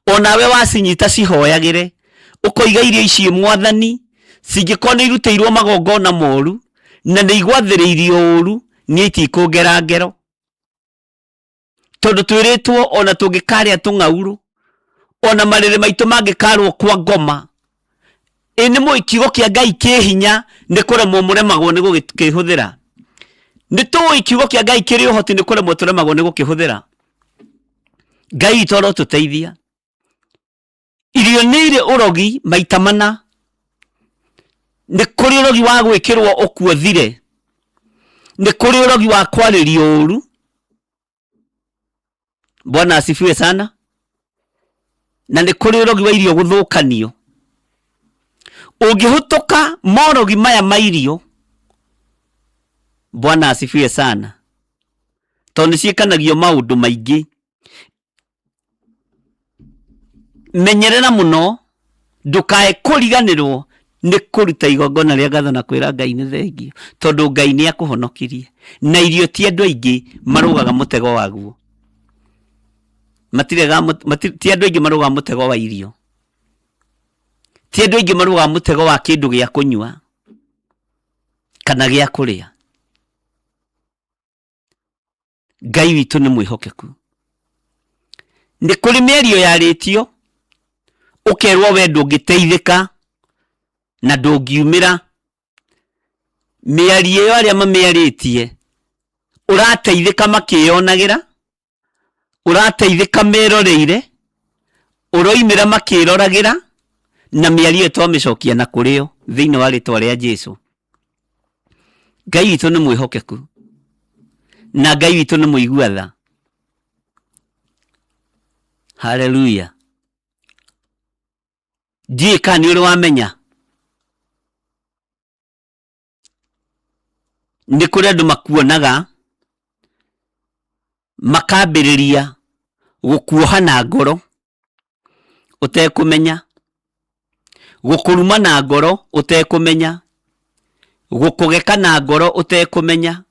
onawe wacinyita cihoyagĩre, ũkoiga irio icio Mwathani, cingĩkorwo nĩ irutĩirwo magongona moru, na nĩ igwathĩrĩirio ũru, niĩ itikũngera ngero. Tondũ twĩrĩtwo ona tũngĩkarĩa tũng'aurũ, ona marĩrĩ maitũ mangĩkarwo kwa ngoma, nĩ kiugo kĩa Ngai kĩ hinya, nĩ kũremwo mũremagwo nĩ gũkĩhũthĩra. Nĩ tũĩ kiugo kĩa Ngai kĩrĩ ũhoti, nĩ kũremwo tũremagwo nĩ gũkĩhũthĩra. Ngai witũ arotũteithia. Irio nĩ irĩ ũrogi maita mana. Nĩ kũrĩ ũrogi wa gwĩkĩrwo ũkuo thire, nĩ kũrĩ ũrogi wa kwarĩrio ũru. Bwana asifiwe sana. Na nĩ kũrĩ ũrogi wa irio gũthũkanio. Ũngĩhũtũka morogi maya ma irio, Bwana asifiwe sana, tondũ nĩ ciĩkanagio maũndũ maingĩ. Menyerera mũno ndũkae kũriganĩrwo nĩ kũruta igongona rĩa ngatho na kwĩra Ngai nĩ thengio, tondũ Ngai nĩ akũhonokirie. Na irio ti andũ aingĩ marũgaga mũtego waguo. Ti andũ aingĩ marũgaga mũtego wa irio.
ti andũ aingĩ marũgaga mũtego wa kĩndũ gĩa kũnyua kana gĩa kũrĩa. Ngai witũ nĩ mwĩhokeku. Nĩ kũrĩ mĩario yarĩtio ũkerwo we ndũngĩteithĩka na ndũngiumĩra. Mĩario ĩyo arĩa mamĩarĩtie ũrateithĩka makĩyonagĩra, ũrateithĩka meroreire, ũroimĩra makĩroragĩra, na mĩario twamĩcokia na kũrĩo thĩinĩ wa rĩtwa rĩa Jesũ. Ngai witũ nĩ mwĩhokeku na Ngai witũ nĩ mũigua tha. Haleluya. Ndiĩ kana nĩ ũrĩ wamenya nĩ kũrĩ andũ makuonaga makambĩrĩria gũkuoha na ngoro ũtekũmenya, gũkũruma na ngoro ũtekũmenya, gũkũgeka na ngoro ũtekũmenya,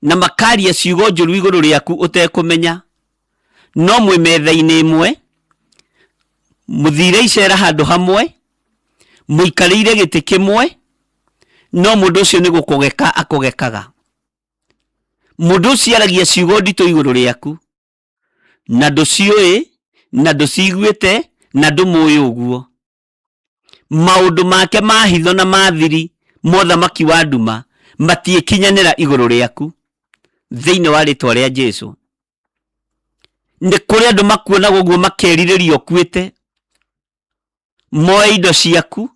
na makaria ciugo njũru igũrũ rĩaku ũtekũmenya. No mwĩ metha-inĩ ĩmwe, mũthire icera handũ hamwe, mũikarĩire gĩtĩ kĩmwe, no mũndũ ũcio nĩ gũkũgeka akũgekaga. Mũndũ ũcio aragia ciugo nditũ igũrũ rĩaku, na ndũciũĩ na ndũciguĩte na ndũmũĩ ũguo. Maũndũ make ma hitho na mathiri mothamaki wa nduma matiĩkinyanĩra igũrũ rĩaku thĩinĩ wa rĩtwa rĩa Jesũ. Nĩ kũrĩ andũ makuonaga ũguo makerirĩria ũkuĩte, moe indo ciaku,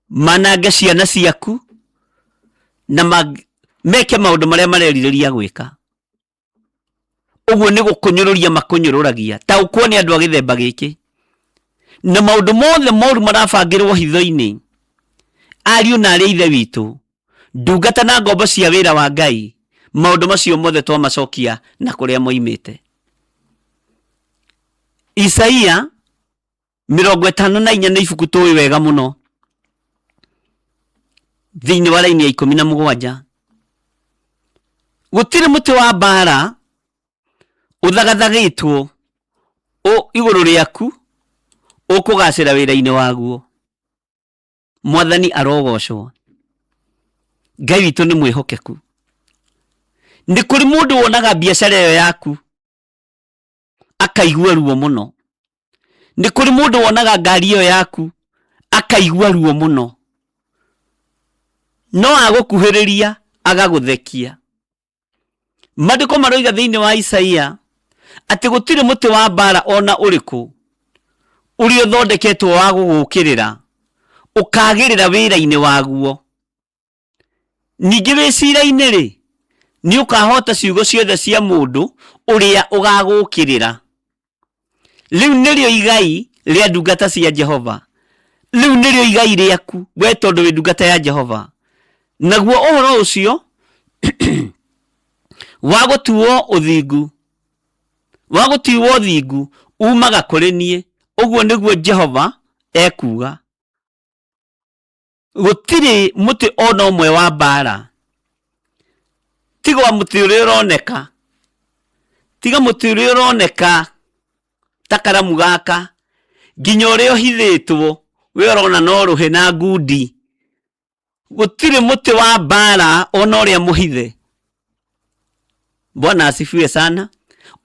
manange ciana ciaku, na meke maũndũ marĩa marerirĩria gwĩka. Ũguo nĩ gũkũnyũrũria makũnyũrũragia. Taũkwo nĩ andũ a gĩthemba gĩkĩ, na maũndũ mothe moru marabangĩrwo hitho-inĩ. Ariũ na arĩa ithe witũ, ndungata na ngombo cia wĩra wa Ngai, maũndũ macio mothe twamacokia na kũrĩa moimĩte. Isaia 54 nĩ ibuku tũĩ wega mũno thĩinĩ wa raini ya 17. Gũtirĩ mũtĩ wa mbara ũthagathagĩtwo igũrũ rĩaku ũkũgacĩra wĩra-inĩ waguo. Mwathani arogocwo. Ngai witũ nĩ mwĩhokeku. Nĩ kũrĩ mũndũ wonaga biacara ĩyo yaku akaigua ruo mũno. Nĩ kũrĩ mũndũ wonaga ngari ĩyo yaku akaigua ruo mũno, no agũkuhĩrĩria agagũthekia. Maandĩko maroiga thĩinĩ wa Isaia atĩ gũtirĩ mũtĩ wa mbara ona ũrĩkũ ũrĩa ũthondeketwo wa gũgũkĩrĩra ũkagĩrĩra wĩra-inĩ waguo. Ningĩ wĩcira-inĩ rĩ, nĩ ũkahota ciugo ciothe cia mũndũ ũrĩa ũgagũkĩrĩra. Rĩu nĩrĩo igai rĩa ndungata cia Jehova. Rĩu nĩrĩo igai rĩaku we tondũ wĩ ndungata ya Jehova. Naguo ũhoro ũcio wa gũtuo ũthingu, wa gũtuo ũthingu umaga kũrĩ niĩ. Ũguo nĩguo Jehova ekuga. Gũtirĩ mũtĩ ona ũmwe wa mbara, tiga mũtĩ ũrĩa ũroneka, tiga mũtĩ ũrĩa ũroneka ta karamu gaka, nginya ũrĩa ũhithĩtwo we ũrona no rũhĩ na ngundi. Gũtirĩ mũtĩ wa mbara ona ũrĩa mũhithe. Bwana asifiwe sana.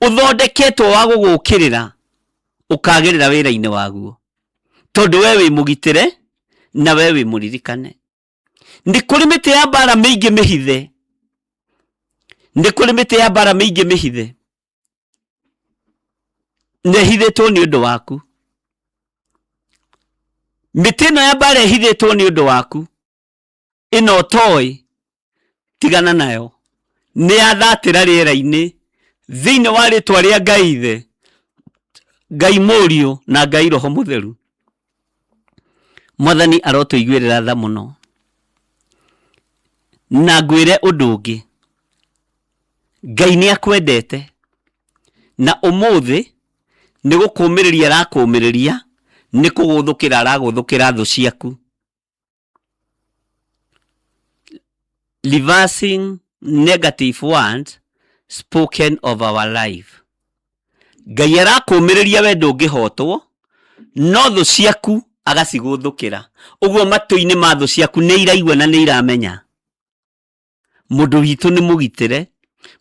Ũthondeketwo wa gũgũkĩrĩra ũkagĩrĩra wĩra-inĩ waguo, tondũ we wĩ mũgitĩre na we wĩ mũririkane. Nĩ kũrĩ mĩtĩ ya mbara mĩingĩ mĩhithe, nĩ kũrĩ mĩtĩ ya mbara mĩingĩ mĩhithe na ĩhithĩtwo nĩ ũndũ waku. Mĩtĩ ĩno ya mbara ĩhithĩtwo nĩ ũndũ waku, ĩno toĩ, tigana nayo. Nĩ yathatĩra rĩera-inĩ thĩinĩ wa rĩtwa rĩa Ngai Ithe, Ngai Mũriũ na Ngai Roho Mũtheru. Mwathani arotũiguĩrĩra tha mũno. Na ngwĩre ũndũ ũngĩ, Ngai nĩ akwendete, na ũmũthĩ nĩ gũkũũmĩrĩria arakũũmĩrĩria, nĩ kũgũthũkĩra aragũthũkĩra thũ ciaku. Reversing negative words spoken of our life. Ngai arakũũmĩrĩria we ndũngĩhotwo, no thũ ciaku agaciguthukira uguo matu-ini ma thu ciaku ni iraigua na ni iramenya mundu witu ni mugitire,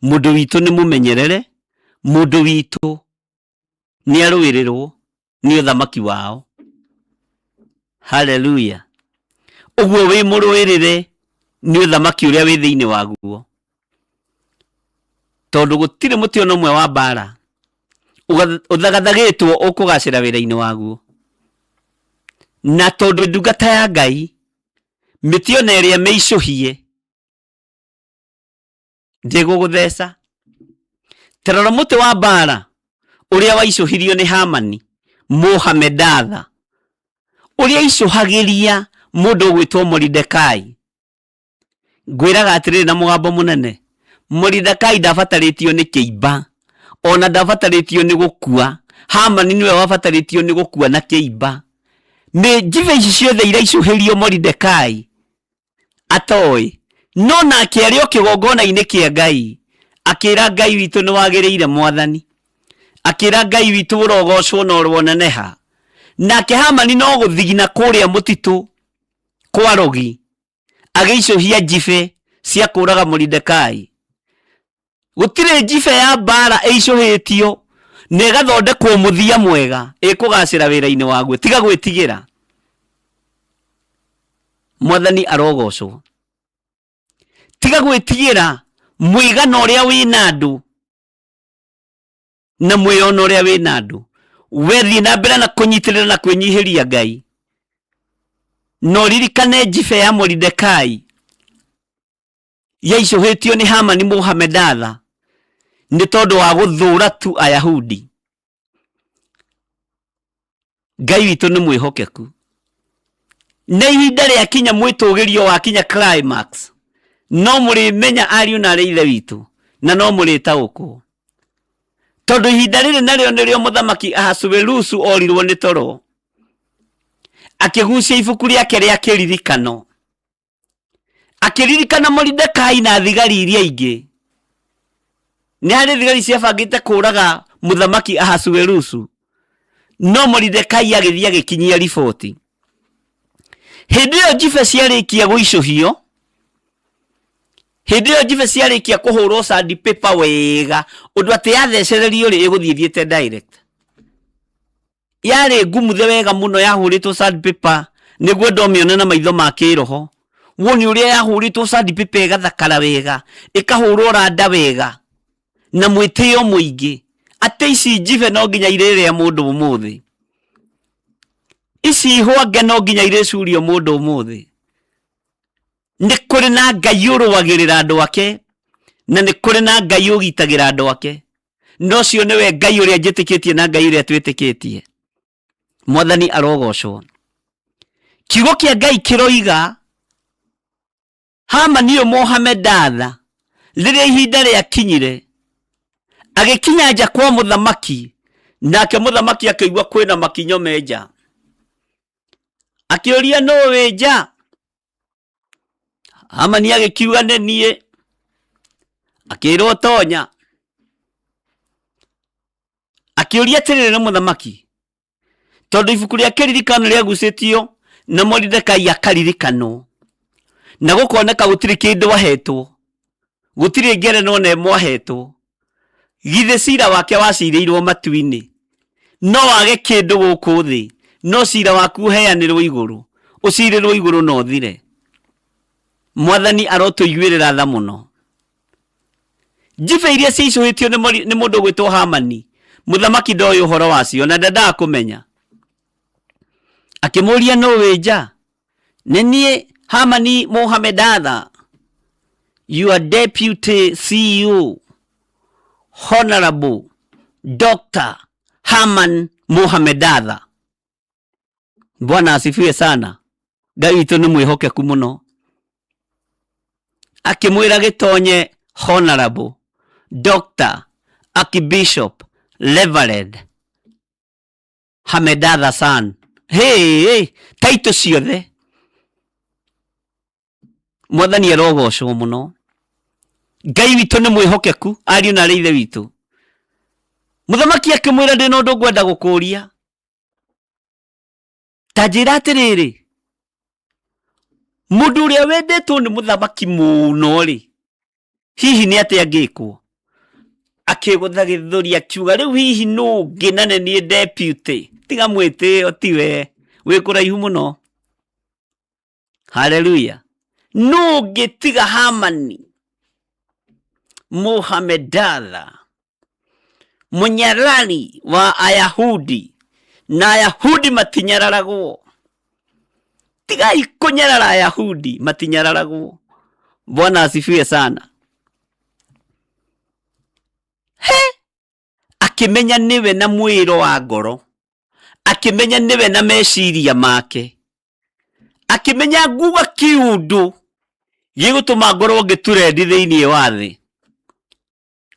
mundu witu ni mumenyerere, mundu witu ni aruirirwo ni uthamaki wao. Hallelujah. Uguo wi muruirire ni uthamaki uria wi thiini waguo, tondu gutire muti ono mwe wa mbara uthagathagitwo ukugacira wira-ini waguo. Na tondu ndungata ya Ngai miti ona iria meicuhie ndigugutheca. Terora muti wa mbara uria waicuhirio ni Hamani Mohamedatha, uria icuhagiria mundu gwitwo Mordekai. Ngwiraga atiriri na mugambo munene, Mordekai ndabataritio ni kiimba, ona ndabataritio ni gukua. Hamani niwe wabataritio ni gukua na kiimba. Ni njive ici ciothe iria icuhirio Mordekai atoi, no nake ari o kigongona-ini kia Ngai akira Ngai witu ni wagiriire Mwathani, akira Ngai witu urogocwo na urwoneneha. Nake Hamani no guthigina kuria mutitu kwa rogi agicuhia njibe cia kuraga Mordekai. Gutire njibe ya mbara eicuhitio na igathondekwo muthia mwega ikugacira wira-ini waguo, tiga gwitigira. Mwathani arogocwo. Tiga gwitigira mwigana uria wina andu na mwiyona uria wina andu. Wethi na mbere na kunyitirira na kwinyihiria Ngai. No ririkane njibe ya Mordekai yaicuhitio ni Hamani Mohamedatha ni tondu wa guthura tu Ayahudi. Ngai witu ni mwihokeku. Na ihinda ria kinya mwitugirio wa kinya climax, no murimenya ariu na ithe witu na no muritaukwo. Tondu ihinda riri nario nirio muthamaki Ahasuerusu orirwo ni toro, akigucia ibuku riake ria kiririkano, akiririkana Mordekai na thigari iria ingi. Ni hari thigari ciabangite kuraga muthamaki Ahasuerusu, no Mordekai agithia gikinyia riboti. Hindi iyo njibe ciarikia guicuhio, hindi iyo njibe ciarikia kuhurwo sandpaper wega undu ati yathecererio ri iguthiithiete direct. Yari ngumuthe wega muno yahuritwo sandpaper niguo ndomione na maitho ma kiroho. Woni uria yahuritwo sandpaper igathakara wega, ikahurwo randa wega na mwitio muingi. Ati ici njibe no nginya iriria mundu umuthi. Ici hwange no nginya iricurio mundu umuthi. Ni kuri na Ngai uruagirira andu ake, na ni kuri na Ngai ugitagira andu ake. No cio niwe Ngai uria njitikitie na Ngai uria twitikitie. Mwathani arogocwo. Kiugo kia Ngai kiroiga Hamani Mohamedatha riria ihinda ria kinyire agikinya nja kwa muthamaki, nake muthamaki akaigua kwina makinyo menja. Akiuria no wi nja? Hamani agikiuga ni nie. Akirwo tonya. Akiuria atiriri na muthamaki, tondu ibuku ria kiririkano riagucitio na Mordekai akaririkano, na gukoneka gutiri kindu ahetwo, gutiri ngerenwa na imwe ahetwo. Githe cira wake waciirirwo matu-ini, no wage kindu guku thi, no cira waku heanirwo iguru, ucirirwo iguru no thire. Mwathani arotuiguirira tha muno. Njibe iria ciicuhitio ni mundu gwitwo Hamani, muthamaki ndoĩ uhoro wacio na ndendaga kumenya. Akimuria no wi nja? Ni nie Hamani Mohamedatha, your deputy CEO, Honorable Dr. Haman Mohamedatha. Bwana asifiwe sana. Ngai witu ni mwihokeku muno. Akimwira gitonye Honorable Dr. Archbishop Reverend Hamedatha san. Hey, taito ciothe. Mwathani arogocwo muno. Ngai witu ni mwihokeku, ariu na ithe witu. Muthamaki akimwira ndi no ndu ngwenda gukuria.
Tajira atiriri mundu uria wendetwo ni muthamaki muno ri hihi ni atia ngikwo akigutha githuri akiuga riu hihi no nginane ni deputy tiga mwitio tiwe wi kuraihu muno. Haleluya. No ngitiga Hamani Muhammadala munyarari wa Ayahudi na Ayahudi matinyararagwo. Tiga ikunyarara Ayahudi matinyararagwo. Bwana asifiwe sana. Akimenya niwe na mwiro wa ngoro, akimenya niwe na meciria make, akimenya nguga kiundu gigutuma ngorwo ngiturendi thiini wa thi,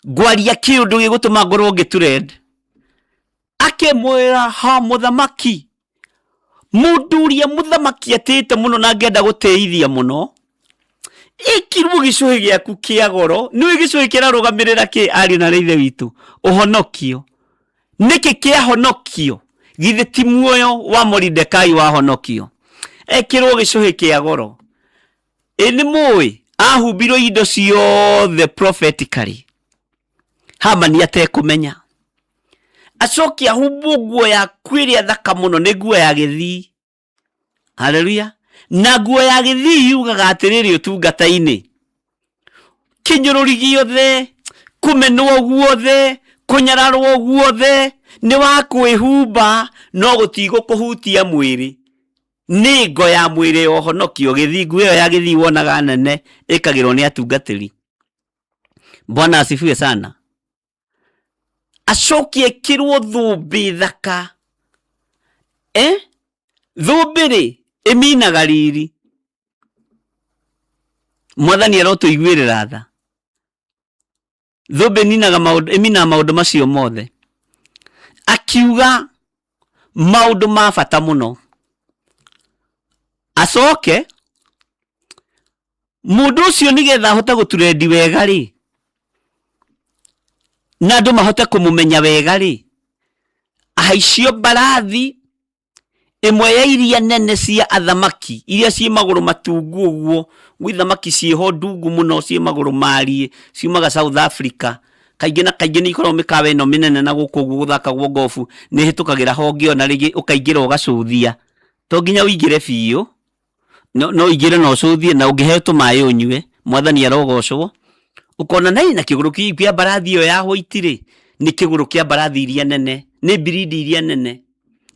ngwaria kiundu gigutuma ngorwo ngiturendi. Akimwira ha muthamaki, mundu uria muthamaki atite muno na ngenda guteithia muno, ikiruo gicuhi giaku kia goro ni gicuhi kirarugamirira ki ari na reithe witu uhonokio. Niki kia honokio githe ti muoyo wa Mordekai wa honokio, ekirwo gicuhi kia goro. Ni mui ahumbirwo indo ciothe prophetically, Hamani atekumenya, acoki ahumbwo nguo ya kwiria thaka muno ni nguo ya githii. Haleluya. Na nguo ya githii yugaga atiriri utungata-ini, kinyururi giothe, kumenwo guothe, kunyararwo guothe ni wa kwihumba no gutigo kuhutia mwiri. Ni ngo ya mwiri ohonokio githii, nguo ya githii wonaga nene ikagirwo ni atungatiri. Bwana asifiwe sana. Acoki ekirwo thumbi thaka, thumbi ri iminaga riri. Mwathani arotuiguirira tha. Thumbi ninaga maundu, imina maundu macio mothe. Akiuga maundu ma bata muno. Acoke mundu ucio nigetha ahote guturendi wega ri, na andu mahote kumumenya wega ri, ahaicio mbarathi imwe ya iria nene cia athamaki iria cie maguru matungu uguo, gwi thamaki cieho ndungu muno cie maguru marie ciumaga South Africa. Kaingi na kaingi ni ikorwo mikawa ino minene na guku uguo guthakagwo gofu ni hitukagira honge ona rigi ukaingira ugacuthia. To nginya uingire biu, no igire no ucuthie na ungihetwo mai unywe. Mwathani arogocwo. Ukona nai na kiguru kia mbarathi yo ya white ni kiguru kia mbarathi iria nene, ni breed iria nene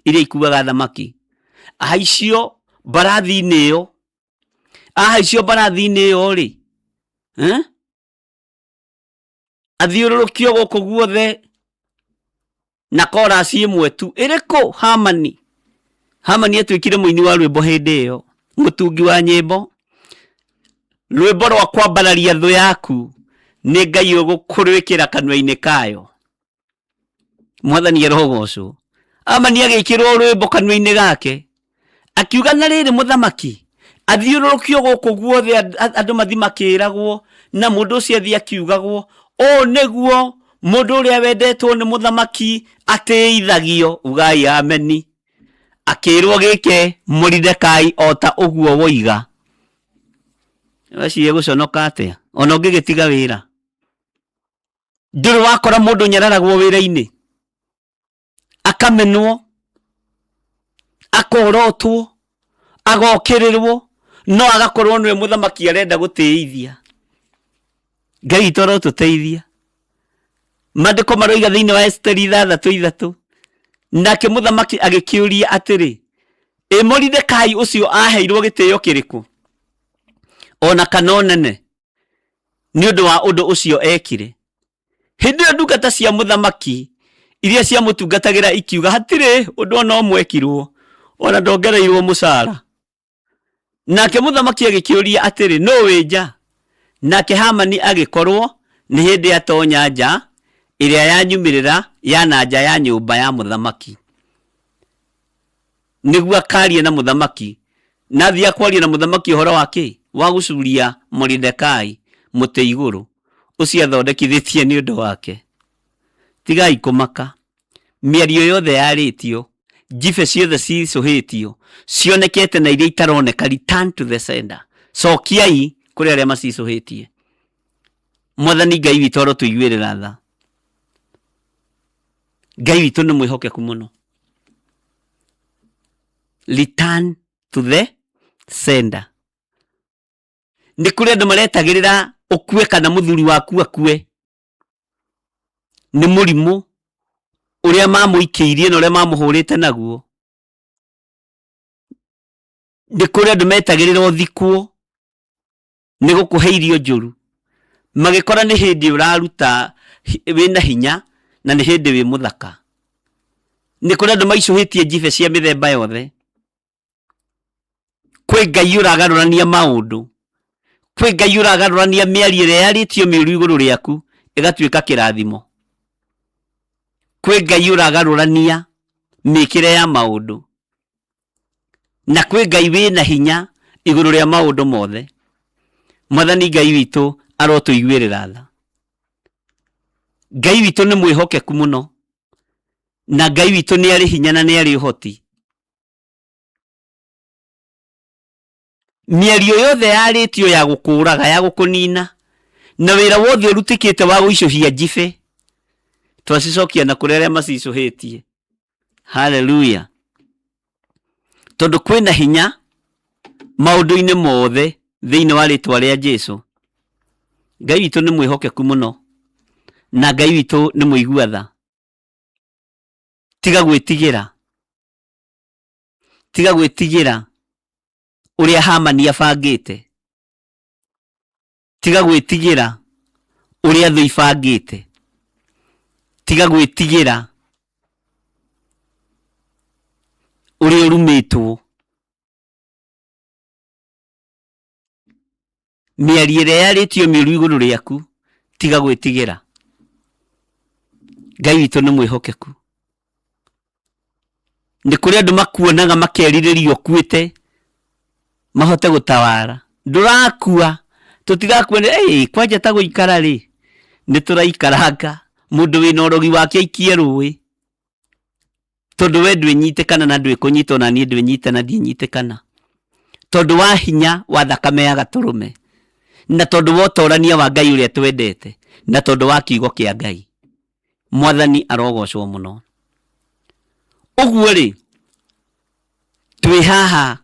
iria ikuaga thamaki. Ahaicio mbarathi-ini yo, ahaicio mbarathi-ini yo ri, athiururukio guku guothe na chorus imwe tu. Iriku Hamani? Hamani atwikire muini wa rwimbo hindi yo, mutungi wa nyimbo, rwimbo rwa kwambararia thu yaku ni Ngai ugukurwikira kanwa-ini kayo. Mwathani arogocwo. Hamani agikirwo rwimbo kanwa-ini gake, akiuga na riri muthamaki athiururukio guku guothe andu mathimakiragwo na mundu ucio athi akiugagwo o niguo mundu uria wendetwo ni muthamaki ateithagio. Ugai ameni. Akirwo gike Mordekai ota uguo woiga. Waciye guconoka atia ona ungigitiga wira. Nduri wakora mundu nyararagwo wira-ini akamenwo, akorotwo, agokirirwo, no agakorwo niwe muthamaki arenda guteithia. Ngai toro tuteithia. Mandiko maroiga thiini wa Esteri 3:3, nake muthamaki agikiuria atiri, Mordekai ucio aheirwo gitio kiriku ona kana nene ni undu wa undu ucio ekire. Hindi ndungata cia muthamaki iria cia mutungatagira ikiuga hatire undu ona omwekirwo ona ndongereirwo mucara. Nake muthamaki agikiuria atiri, no wija? Nake Hamani agikorwo ni hindi atonya nja iria yanyumirira ya na nja ya nyumba ya muthamaki, niguo akarie na muthamaki. Nathi akwaria na muthamaki uhoro wake wa gucuria Mordekai muti iguru ucio athondekithitie ni undu wake. Tigai kumaka, miario yothe yaritio jibe ciothe cicuhĩtio cionekete na iria itaroneka, return to the sender. Cokiai kũrĩ arĩa macicuhĩtie. Mwathani Ngai witũ arotũiguĩrĩra tha. Ngai witũ nĩ mwĩhokeku mũno. Return to the sender. Nĩ kũrĩ andũ maretagĩrĩra ũkue kana mũthuri waku akue nĩ mũrimũ ũrĩa mamũikĩirie na ũrĩa mamũhũrĩte naguo. Nĩ kũrĩ andũ metagĩrĩra ũthikwo nĩ gũkũhe irio njũru, magĩkora nĩ hĩndĩ ũraruta wĩna hinya na nĩ hĩndĩ wĩ mũthaka. Nĩ kũrĩ andũ maicũhĩtie jibe cia mĩthemba yothe. Kwĩ Ngai ũragarũrania maũndũ, kwĩ Ngai ũragarũrania mĩario ĩrĩa yarĩtio mĩũru igũrũ rĩaku ĩgatuĩka kĩrathimo. Kwĩ Ngai ũragarũrania mĩkĩre ya maũndũ, na kwĩ Ngai wĩna hinya igũrũ rĩa maũndũ mothe. Mwathani Ngai witũ arotũiguĩrĩra tha. Ngai witũ nĩ mwĩhokeku mũno, na Ngai witũ nĩ arĩ hinya na nĩ arĩ ũhoti. Mĩario yothe yarĩtio ya gũkũraga, ya gũkũnina, na wĩra wothe ũrutĩkĩte wa gũicũhia jibe, twacicokia na kũrĩ arĩa macicũhĩtie. Hallelujah. Tondũ kwĩna hinya maũndũ-inĩ mothe thĩinĩ wa rĩtwa rĩa Jesũ. Ngai witũ nĩ mwĩhokeku mũno, na Ngai witũ nĩ mũigua tha. Tiga gwĩtigĩra, tiga gwĩtigĩra ũrĩa Hamani abangĩte, tiga gwĩtigĩra ũrĩa thũ ibangĩte, tiga gwĩtigĩra ũrĩa ũrumĩtwo. Mĩario ĩrĩa yarĩtio mĩũru igũrũ rĩaku, tiga gwĩtigĩra. Ngai witũ nĩ mwĩhokeku. Nĩ kũrĩ andũ makuonaga makerirĩria ũkuĩte mahote gũtawara. Ndũrakua, tũtigakuone kwanja ta gũikara rĩ, nĩ tũraikaranga. Mũndũ wĩna ũrogi wake aikie rũĩ, tondũ we ndwĩnyitĩkana na ndwĩkũnyita, na niĩ ndwĩnyite na ndiĩnyitĩkana, tondũ wa hinya wa thakame ya Gatũrũme, na tondũ wa ũtorania wa Ngai ũrĩa twendete, na tondũ wa kiugo kĩa Ngai. Mwathani arogocwo mũno. Ũguo rĩ, twĩ haha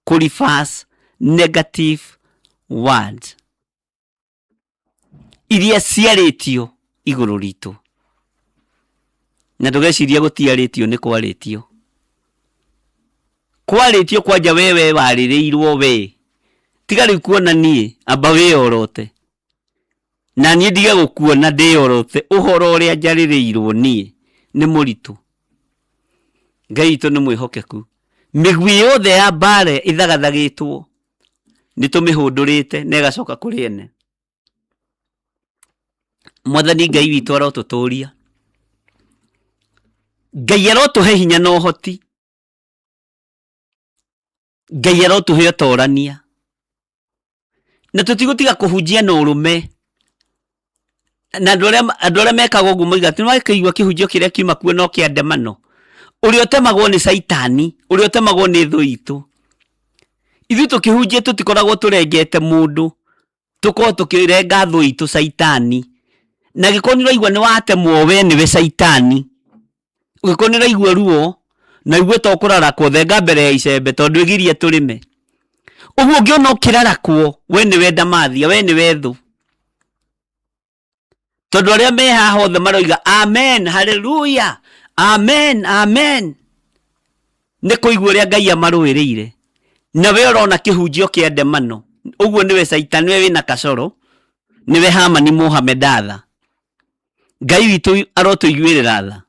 kũreverse negative words iria ciarĩtio igũrũ ritũ, na ndũgeciria gũtiarĩtio, nĩ kwarĩtio. Kwarĩtio kwanja wewe warĩrĩirwo we. Tiga rĩu kuona niĩ amba wĩyorote, na niĩ ndige gũkuona ndĩyorote. Ũhoro ũrĩa njarĩrĩirwo niĩ nĩ mũritũ. Ngai witũ nĩ mwĩhokeku. Mĩgwi yothe ya mbare ithagathagĩtwo nĩ tũmĩhũndũrĩte na ĩgacoka kũrĩ ene. Mwathani Ngai witũ arotũtũria. Ngai arotũhe hinya na ũhoti. Ngai arotũhe ũtorania, na tũtigũtiga kũhunjia na ũrũme. Na andũ arĩa mekaga ũguo moiga atĩ nĩwakĩigua kĩhunjio kĩrĩa kiuma kuo no kĩa ndemano. Ũrĩa ũtemagwo nĩ Saitani, ũrĩa ũtemagwo nĩ thũ itũ. Ithuĩ tũkĩhunjia tũtikoragwo tũrengete mũndũ, tũkorwo tũkĩrenga thũ itũ Saitani. Na gĩkorwo nĩũraigua nĩwatemwo we nĩwe Saitani, ũgĩkorwo nĩũraigua ruo na igue ta ũkũrarakwo, thenga mbere ya icembe, tondũ ĩgirie tũrĩme. Ũguo ũngĩona ũkĩrarakwo, we nĩwe ndamathia, we nĩwe thũ. Tondũ arĩa me haha othe maroiga amen, hallelujah, amen, amen. Nĩ kũigua ũrĩa Ngai amarũĩrĩire. Na we ũrona kĩhunjio kĩa ndemano, ũguo nĩwe Saitani, we wĩna kacoro, nĩwe Hamani Mohamedatha. Ngai witũ arotũiguĩrĩra tha,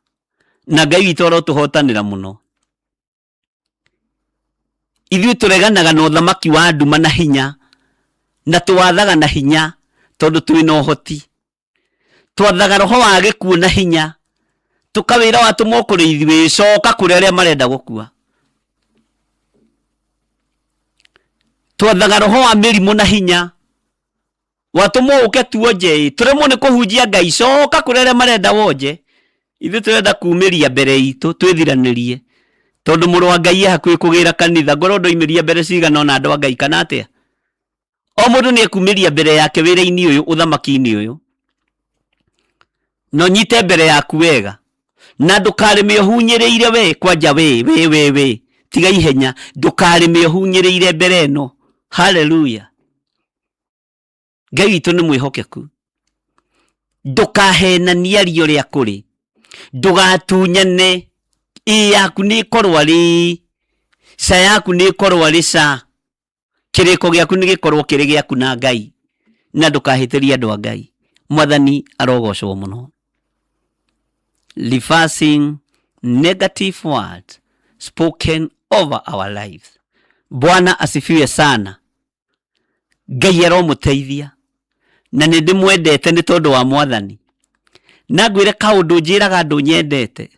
na Ngai witũ arotũhotanĩra mũno. Ithuĩ tũreganaga na ũthamaki wa nduma na hinya, na tũwathaga na hinya tondũ twĩna ũhoti. Twathaga roho wa gĩkuũ na hinya, tũkawĩra watũmwo kũrĩ ithuĩ, coka kũrĩ arĩa marenda gũkua. Twathaga roho wa mĩrimũ na hinya, watũmwo ũke tuonje, tũremwo nĩ kũhunjia Ngai, coka kũrĩ arĩa marenda wonje. Ithuĩ tũrenda kumĩria mbere itũ, twĩthiranĩrie,
tondu mũrũ wa Ngai hakuhĩ kũgĩra kanitha ngoro ndoimĩria mbere cigana na andũ a Ngai kana atĩa. O mũndũ nĩ ekumĩria mbere yake wĩra-inĩ ũyũ ũthamaki-inĩ ũyũ, no nyite mbere yaku wega na ndũkarĩme ũhunyĩrĩire we kwanja we tiga ihenya, ndũkarĩme ũhunyĩrĩire mbere ĩno. Haleluya. Ngai witũ nĩ mwĩhokeku. Ndũkahenania rio rĩa kũrĩ, ndũgatunyane. Yaku nĩ ĩkorwo arĩ ca, yaku nĩ ĩkorwo arĩ ca, kĩrĩko gĩaku nĩ gĩkorwo kĩrĩ gĩaku na Ngai, na ndũkahĩtĩrie andũ a Ngai. Mwathani arogocwo mũno. Reversing negative words spoken over our lives. Bwana asifiwe sana. Ngai aromũteithia na nĩ ndĩmwendete nĩ tondũ wa Mwathani. Na ngwĩre kaũndũ njĩraga andũ nyendete,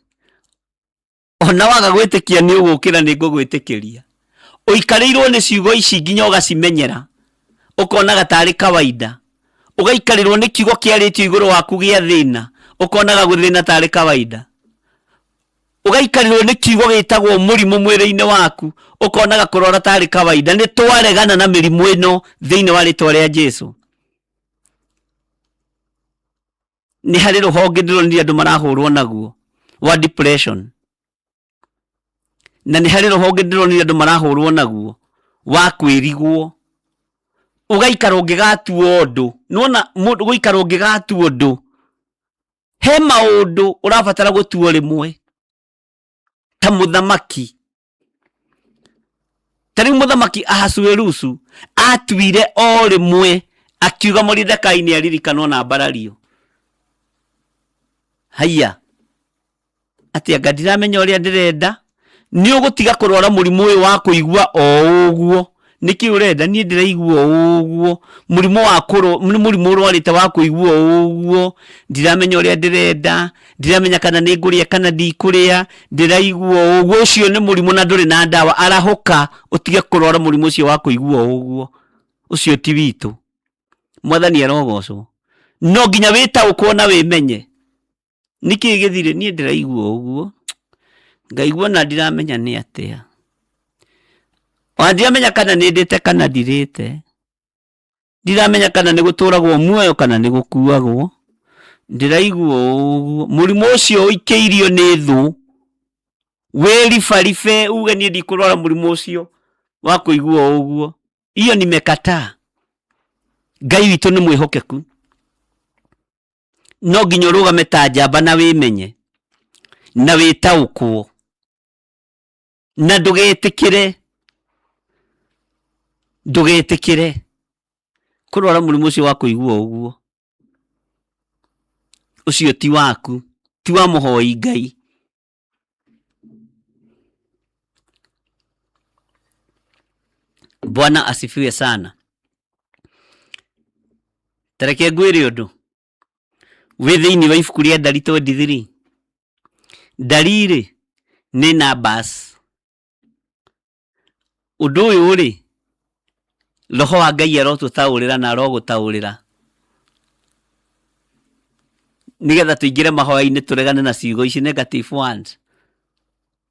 ona waga gwĩtĩkia nĩ ũgũkĩra nĩ ngũgwĩtĩkĩria. Ũikarĩirwo nĩ ciugo ici nginya ũgacimenyera, ũkonaga tarĩ kawaida. Ũgaikarĩrwo nĩ kiugo kĩarĩtio igũrũ waku gĩa thĩna, ũkonaga gũthĩna tarĩ kawaida. Ũgaikarĩrwo nĩ kiugo gĩtagwo mũrimũ mwĩrĩ-inĩ waku, ũkonaga kũrora tarĩ kawaida. Nĩ twaregana na mĩrimũ ĩno thĩinĩ wa rĩtwa rĩa Jesũ. Nĩ harĩ rũhonge ndĩronire andũ marahũrwo naguo wa depression, na nĩ harĩ rũhonge ndĩronire andũ marahũrwo naguo wa kwĩrigwo. Ũgaikara ũngĩgatuo ũndũ, nona mũndũ gũikara ũngĩgatuo ũndũ, he maũndũ ũrabatara gũtuo rĩmwe ta mũthamaki. Ta rĩu mũthamaki Ahasuerusu atuire o rĩmwe akiuga Moridekai nĩ aririkanwo na mbarario. Haiya, atĩ anga ndiramenya ũrĩa ndĩrenda, nĩ ũgũtiga kũrwara mũrimũ ũyũ wa kũigua o ũguo. Nĩkĩ ũrenda? Niĩ ndĩraigua ũguo. Mũrimũ wa mũrimũ ũrwarĩte wa kũigua ũguo. Ndiramenya ũrĩa ndĩrenda, ndiramenya kana nĩ ngũrĩa kana ndikũrĩa, ndĩraigua ũguo. Ũcio nĩ mũrimũ na ndũrĩ na ndawa. Arahũka ũtige kũrwara mũrimũ ũcio wa kũigua ũguo. Ũcio ti witũ. Mwathani arogocwo. No nginya wĩtaũkwo na wĩmenye. Nĩkĩ gĩthire? Niĩ ndĩraigua ũguo, ngaigua na ndiramenya nĩ atĩa. Ndiramenya kana nĩ ndĩte kana ndirĩte, ndiramenya kana nĩ gũtũragwo muoyo kana nĩ gũkuagwo. Ndĩraigua ũguo. Mũrimũ ũcio ũikĩirio nĩ thũ, wĩribaribe uge niĩ ndikũrwara mũrimũ ũcio wa kũigua ũguo. Iyo nimekataa. Ngai witũ nĩ mwĩhokeku. No nginya ũrũgame ta njamba na wĩmenye na wĩtaũkwo, na ndũgetĩkĩre kũrwara mũrimũ ũcio wa kũigua ũguo. Ũcio ti waku, ti wa mũhoi Ngai. Bwana asifiwe sana. Tareke ngwĩre ũndũ wĩ thĩinĩ wa ibuku rĩa Ndari 23. Ndari-rĩ nĩ numbers. Ũndũ ũyũ-rĩ, Roho wa Ngai arotũtaũrĩra na arogũtaũrĩra nĩgetha tũingĩre mahoya-inĩ tũregane na ciugo ici negative words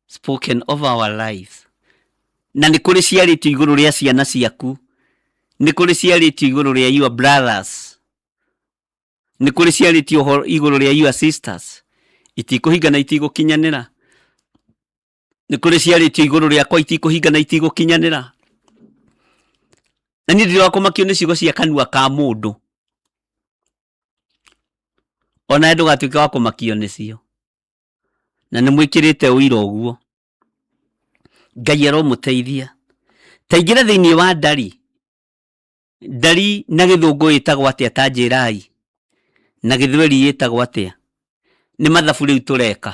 spoken over our lives. Na nĩ kũrĩ ciarĩtio igũrũ rĩa ciana ciaku, nĩ kũrĩ ciarĩtio igũrũ rĩa your brothers, nĩ kũrĩ ciarĩtio igũrũ rĩa your sisters. Itikũhinga na itigũkinyanĩra. Nĩ kũrĩ ciarĩtio igũrũ rĩakwa itikũhinga na itigũkinyanĩra. Na niĩ ndĩrakũmakio nĩ ciugo cia kanua ka mũndũ, ona ndũgatuĩke wa kũmakio nĩcio. Na nĩ mwĩkĩrĩte ũira ũguo. Ngai aromũteithia. Ta ingĩra thĩinĩ wa Ndari. Ndari na gĩthũngũ ĩtagwo atĩa ta njĩrai, na gĩthweri ĩtagwo atĩa? Nĩ mathabu rĩu tũreka.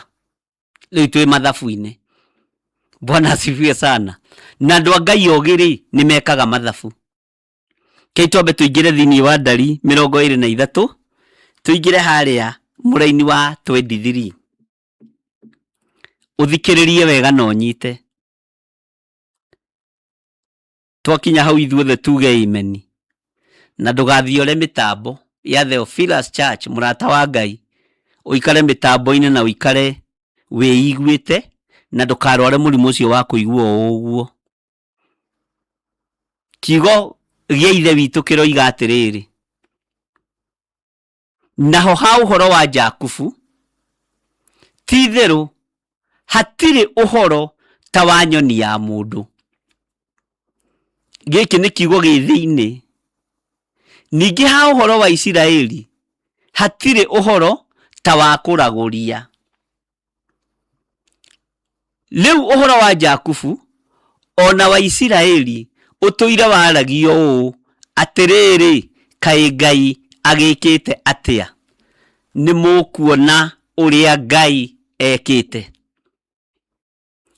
Rĩu twĩ mathabu-inĩ. Bwana asifiwe sana. Na andũ a Ngai ogĩ-rĩ nĩ mekaga mathabu. Kei twambe tũingĩre thĩinĩ wa Ndari 23, tũingĩre harĩa mũraini wa 23. Ũthikĩrĩrie wega na ũnyite. Twakinya hau ithuothe tuge amen. Na ndũgathiore mĩtambo ya Theophilus Church, mũrata wa Ngai. Ũikare mĩtambo-inĩ na ũikare wĩiguĩte na ndukarware murimu ucio wa kuigua uguo. Kiugo gia ithe witũ kĩroiga atĩrĩrĩ, naho ha ũhoro wa Jakubu, ti itherũ hatirĩ ũhoro ta wa nyoni ya mũndũ. Gĩkĩ nĩ kiugo gĩ thĩinĩ. Ningĩ ha ũhoro wa Isiraeli, hatirĩ ũhoro ta wa kũragũria. Rĩu ũhoro wa Jakubu ona wa Isiraeli ũtũire waragio ũũ atĩrĩrĩ, kaĩ Ngai agĩkĩte atĩa? Nĩ mũkuona ũrĩa Ngai ekĩte.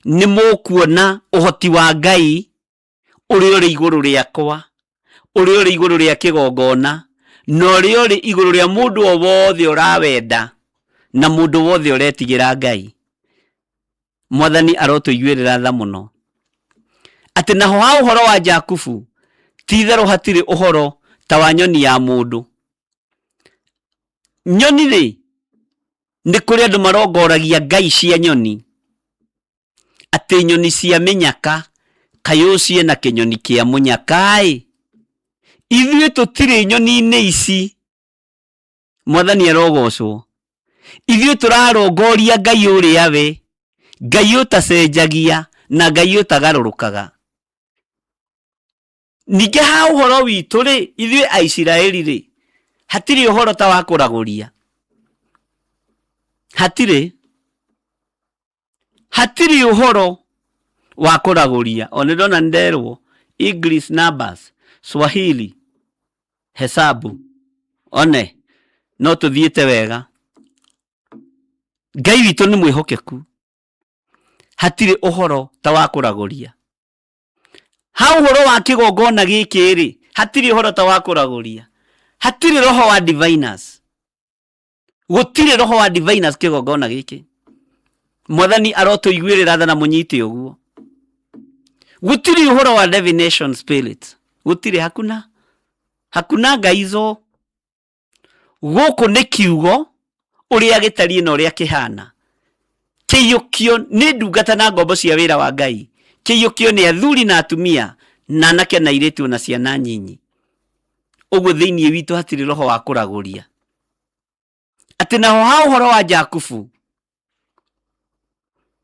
Nĩ mũkuona ũhoti wa Ngai ũrĩa ũrĩ igũrũ rĩakwa, ũrĩa ũrĩ igũrũ rĩa kĩgongona, na ũrĩa ũrĩ igũrũ rĩa mũndũ o wothe ũrawenda na mũndũ wothe ũretigĩra Ngai. Mwathani arotũiguĩrĩra tha mũno. Atĩ naho ha ũhoro wa Jakubu, ti itherũ hatirĩ ũhoro ta wa nyoni ya mũndũ. Nyoni rĩ, nĩ kũrĩ andũ marongoragia ngai cia nyoni, atĩ nyoni cia mĩnyaka, kaĩ ũciĩ na kĩnyoni kĩa mũnyaka-ĩ. Ithuĩ tũtirĩ nyoni-inĩ ici. Mwathani arogocwo. Ithuĩ tũrarongoria Ngai ũrĩa we, Ngai ũtacenjagia na Ngai ũtagarũrũkaga. Ningĩ ha ũhoro witũ rĩ, ithuĩ Aisiraeli rĩ, hatirĩ ũhoro ta wa kũragũria. Hatirĩ ũhoro wa kũragũria. Ona ndona nderwo English numbers, Swahili hesabu, one no tũthiĩte wega. Ngai witũ nĩ mwĩhokeku. Hatirĩ ũhoro ta wa kũragũria. Ha ũhoro wa kĩgongona gĩkĩ rĩ, hatirĩ ũhoro ta wa kũragũria. Hatirĩ roho wa diviners. Gũtirĩ roho wa diviners kĩgongona gĩkĩ. Mwathani arotũiguĩrĩra tha na mũnyite ũguo. Gũtirĩ ũhoro wa divination spirit. Gũtirĩ, hakuna ngaizo. Gũkũ nĩ kiugo ũrĩa gĩtariĩ na ũrĩa kĩhana. Kĩiyũkio nĩ ndungata na ngombo cia wĩra wa Ngai. Kĩiyũkio nĩ athuri na atumia na anake na airĩtu na ciana nyinyi. Ũguo thĩinĩ witũ hatirĩ roho wa kũragũria. Atĩ naho ha ũhoro wa Jakubu,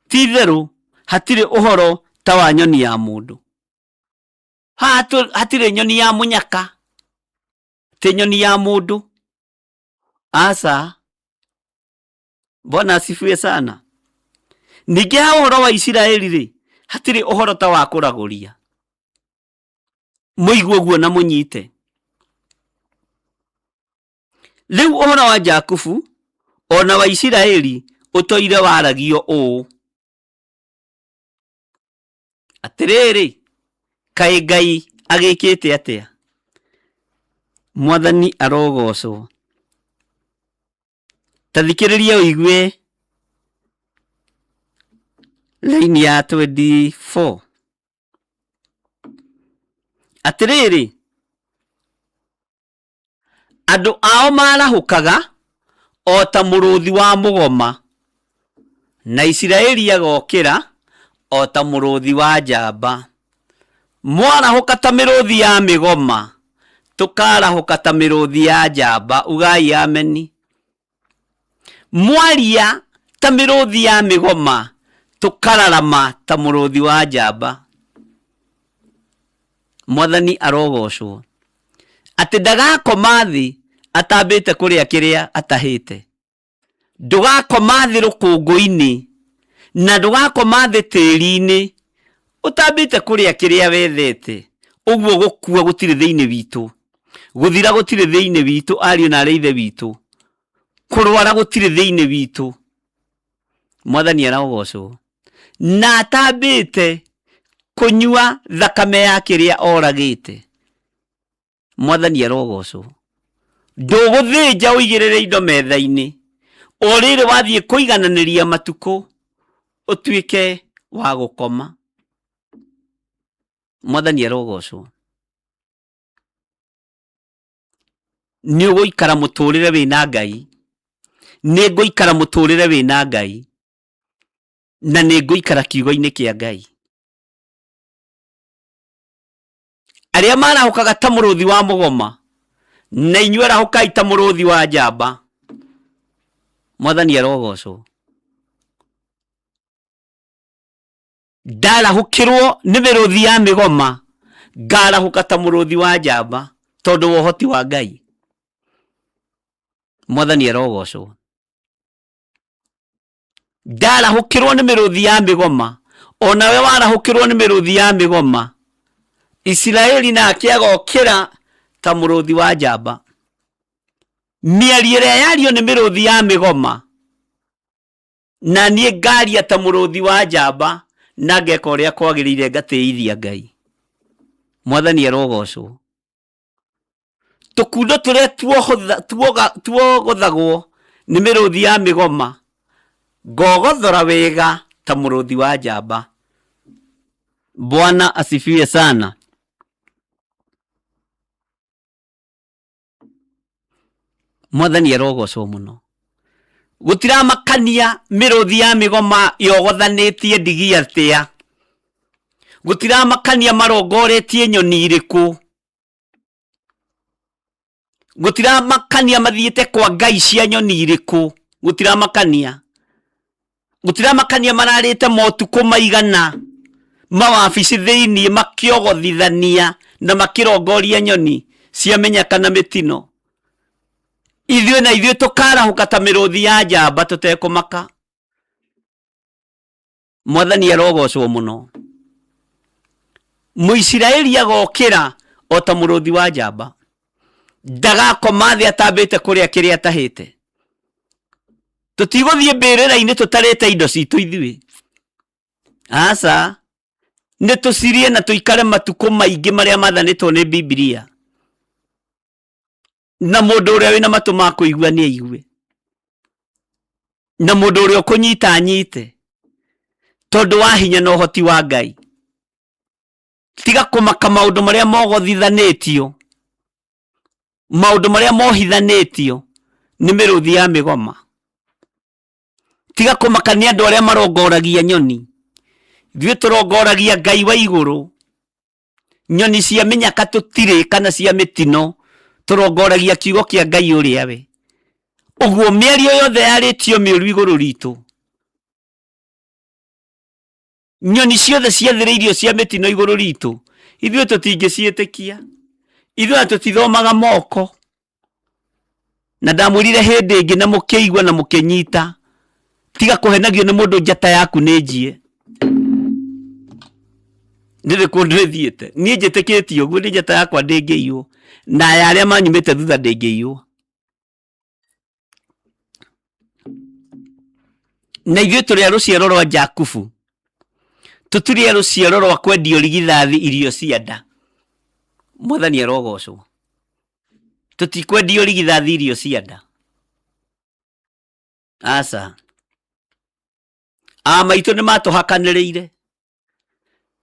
ti itherũ hatirĩ ũhoro ta wa nyoni ya mũndũ. Hatirĩ nyoni ya mũnyaka, ti nyoni ya mũndũ. Asa, Bwana asifiwe sana. Ningĩ ha ũhoro wa Isiraeli rĩ, hatirĩ ũhoro ta wa kũragũria. Mũigue ũguo na mũnyite. Rĩu ũhoro wa Jakubu ona wa Isiraeli ũtũire waragio ũũ atĩrĩrĩ, kaĩ Ngai agĩkĩte atĩa? Mwathani arogocwo. Ta thikĩrĩria ũigue laini ya 24. Atĩrĩrĩ, andũ ao marahũkaga o ta mũrũthi wa mũgoma, na Isiraeli agokĩra o ta mũrũthi wa njamba. Mwarahũka ta mĩrũthi ya mĩgoma, tũkarahũka ta mĩrũthi ya njamba. Ugai ameni. Mwaria ta mĩrũthi ya mĩgoma, tũkararama ta mũrũthi wa njamba. Mwathani arogocwo. Atĩ ndagakoma thĩ atambĩte kũrĩa kĩrĩa atahĩte. Ndũgakoma thĩ rũkũngũ-inĩ na ndũgakoma thĩ tĩri-inĩ ũtambĩte kũrĩa kĩrĩa wethete. Ũguo gũkua gũtirĩ thĩinĩ witũ, gũthira gũtirĩ thĩinĩ witũ, ariũ na arĩ ithe witũ, kũrwara gũtirĩ thĩinĩ witũ. Mwathani arogocwo. Na atambĩte kũnyua thakame ya kĩrĩa oragĩte. Mwathani arogocwo. Ndũgũthĩnja ũigĩrĩre indo metha-inĩ, o rĩrĩ wathiĩ kũigananĩria matukũ ũtuĩke wa gũkoma. Mwathani arogocwo. Nĩ ũgũikara mũtũrĩre wĩna Ngai. Nĩ ngũikara mũtũrĩre wĩna Ngai.
na nĩ ngũikara kiugo-inĩ kĩa Ngai. Arĩa marahũkaga ta mũrũthi wa mũgoma, na inyuĩ arahũkai ta mũrũthi wa njamba. Mwathani arogocwo. Ndarahũkĩrwo nĩ mĩrũthi ya mĩgoma, ngarahũka ta mũrũthi wa njamba tondũ wa ũhoti wa Ngai. Mwathani arogocwo. Ndarahũkĩrwo nĩ mĩrũthi ya mĩgoma, onawe warahũkĩrwo nĩ mĩrũthi ya mĩgoma. Isiraeli nake agokĩra ta mũrũthi wa njamba. Mĩario ĩrĩa yario nĩ mĩrũthi ya mĩgoma, na niĩ ngaria ta mũrũthi wa njamba, na ngeka ũrĩa kwagĩrĩire, ngatĩithia Ngai. Mwathani arogocwo. Tũkundo tũrĩa tuogothagwo nĩ mĩrũthi ya mĩgoma, ngogothora wega ta mũrũthi wa njamba. Bwana asifiwe sana. Mwathani arogocwo mũno. Gũtiramakania mĩrũthi ya mĩgoma yogothanĩtie ndigi atĩa. Gũtiramakania marongoretie nyoni irĩkũ. Gũtiramakania mathiĩte kwa ngai cia nyoni irĩkũ. Gũtiramakania. Gũtiramakania mararĩte motukũ maigana mawabici thĩinĩ makĩogothithania na makĩrongoria nyoni cia mĩnyaka na mĩtino. Ithuĩ na ithuĩ tũkarahũka ta mĩrũthi ya njamba tũtekũmaka. Mwathani arogocwo mũno. Mũisiraeli agokĩra o ta mũrũthi wa njamba. Ndagakoma thĩ atambĩte kũrĩa kĩrĩa atahĩte. Tũtigũthiĩ mbĩrĩra-inĩ tũtarĩte indo citũ ithuĩ. Aca, nĩ tũcirie na tũikare matukũ maingĩ marĩa mathanĩtwo nĩ Biblia. Na mũndũ ũrĩa wĩna matũ ma kũigua nĩ aigue. Na mũndũ ũrĩa ũkũnyita anyite. Tondũ wa hinya na ũhoti wa Ngai. Tiga kũmaka maũndũ marĩa mogothithanĩtio. Maũndũ marĩa mohithanĩtio nĩ mĩrũthi ya mĩgoma. Tiga kũmaka nĩ andũ arĩa marongoragia nyoni. Ithuĩ tũrongoragia Ngai wa igũrũ. Nyoni cia mĩnyaka tũtirĩ kana cia mĩtino. Tũrongoragia kiugo kĩa Ngai ũrĩa we. Ũguo mĩario yothe yarĩtio mĩũru igũrũ ritũ. Nyoni ciothe ciathĩrĩirio cia mĩtino igũrũ ritũ. Ithuĩ tũtingĩciĩtĩkia. Ithuĩ tũtithomaga moko. Na ndamwĩrire hĩndĩ ĩngĩ na mũkĩigua na mũkĩnyita. Tiga kũhenagio nĩ mũndũ njata yaku nĩ njie. Ndĩrĩ kũndũ ĩthiĩte. Niĩ njĩtĩkĩtie ũguo, nĩ njata yakwa ndĩngĩiywo. Na ya arĩa manyumĩte thutha ndĩngĩiywo. Na ithuĩ tũrĩ a rũciaro rwa Jakubu. Tũtirĩ a rũciaro rwa kwendio rigithathi irio cia nda. Mwathani arogocwo. Tũtikwendio rigithathi irio cia nda. Aca. Maitũ nĩ matũhakanĩrĩire.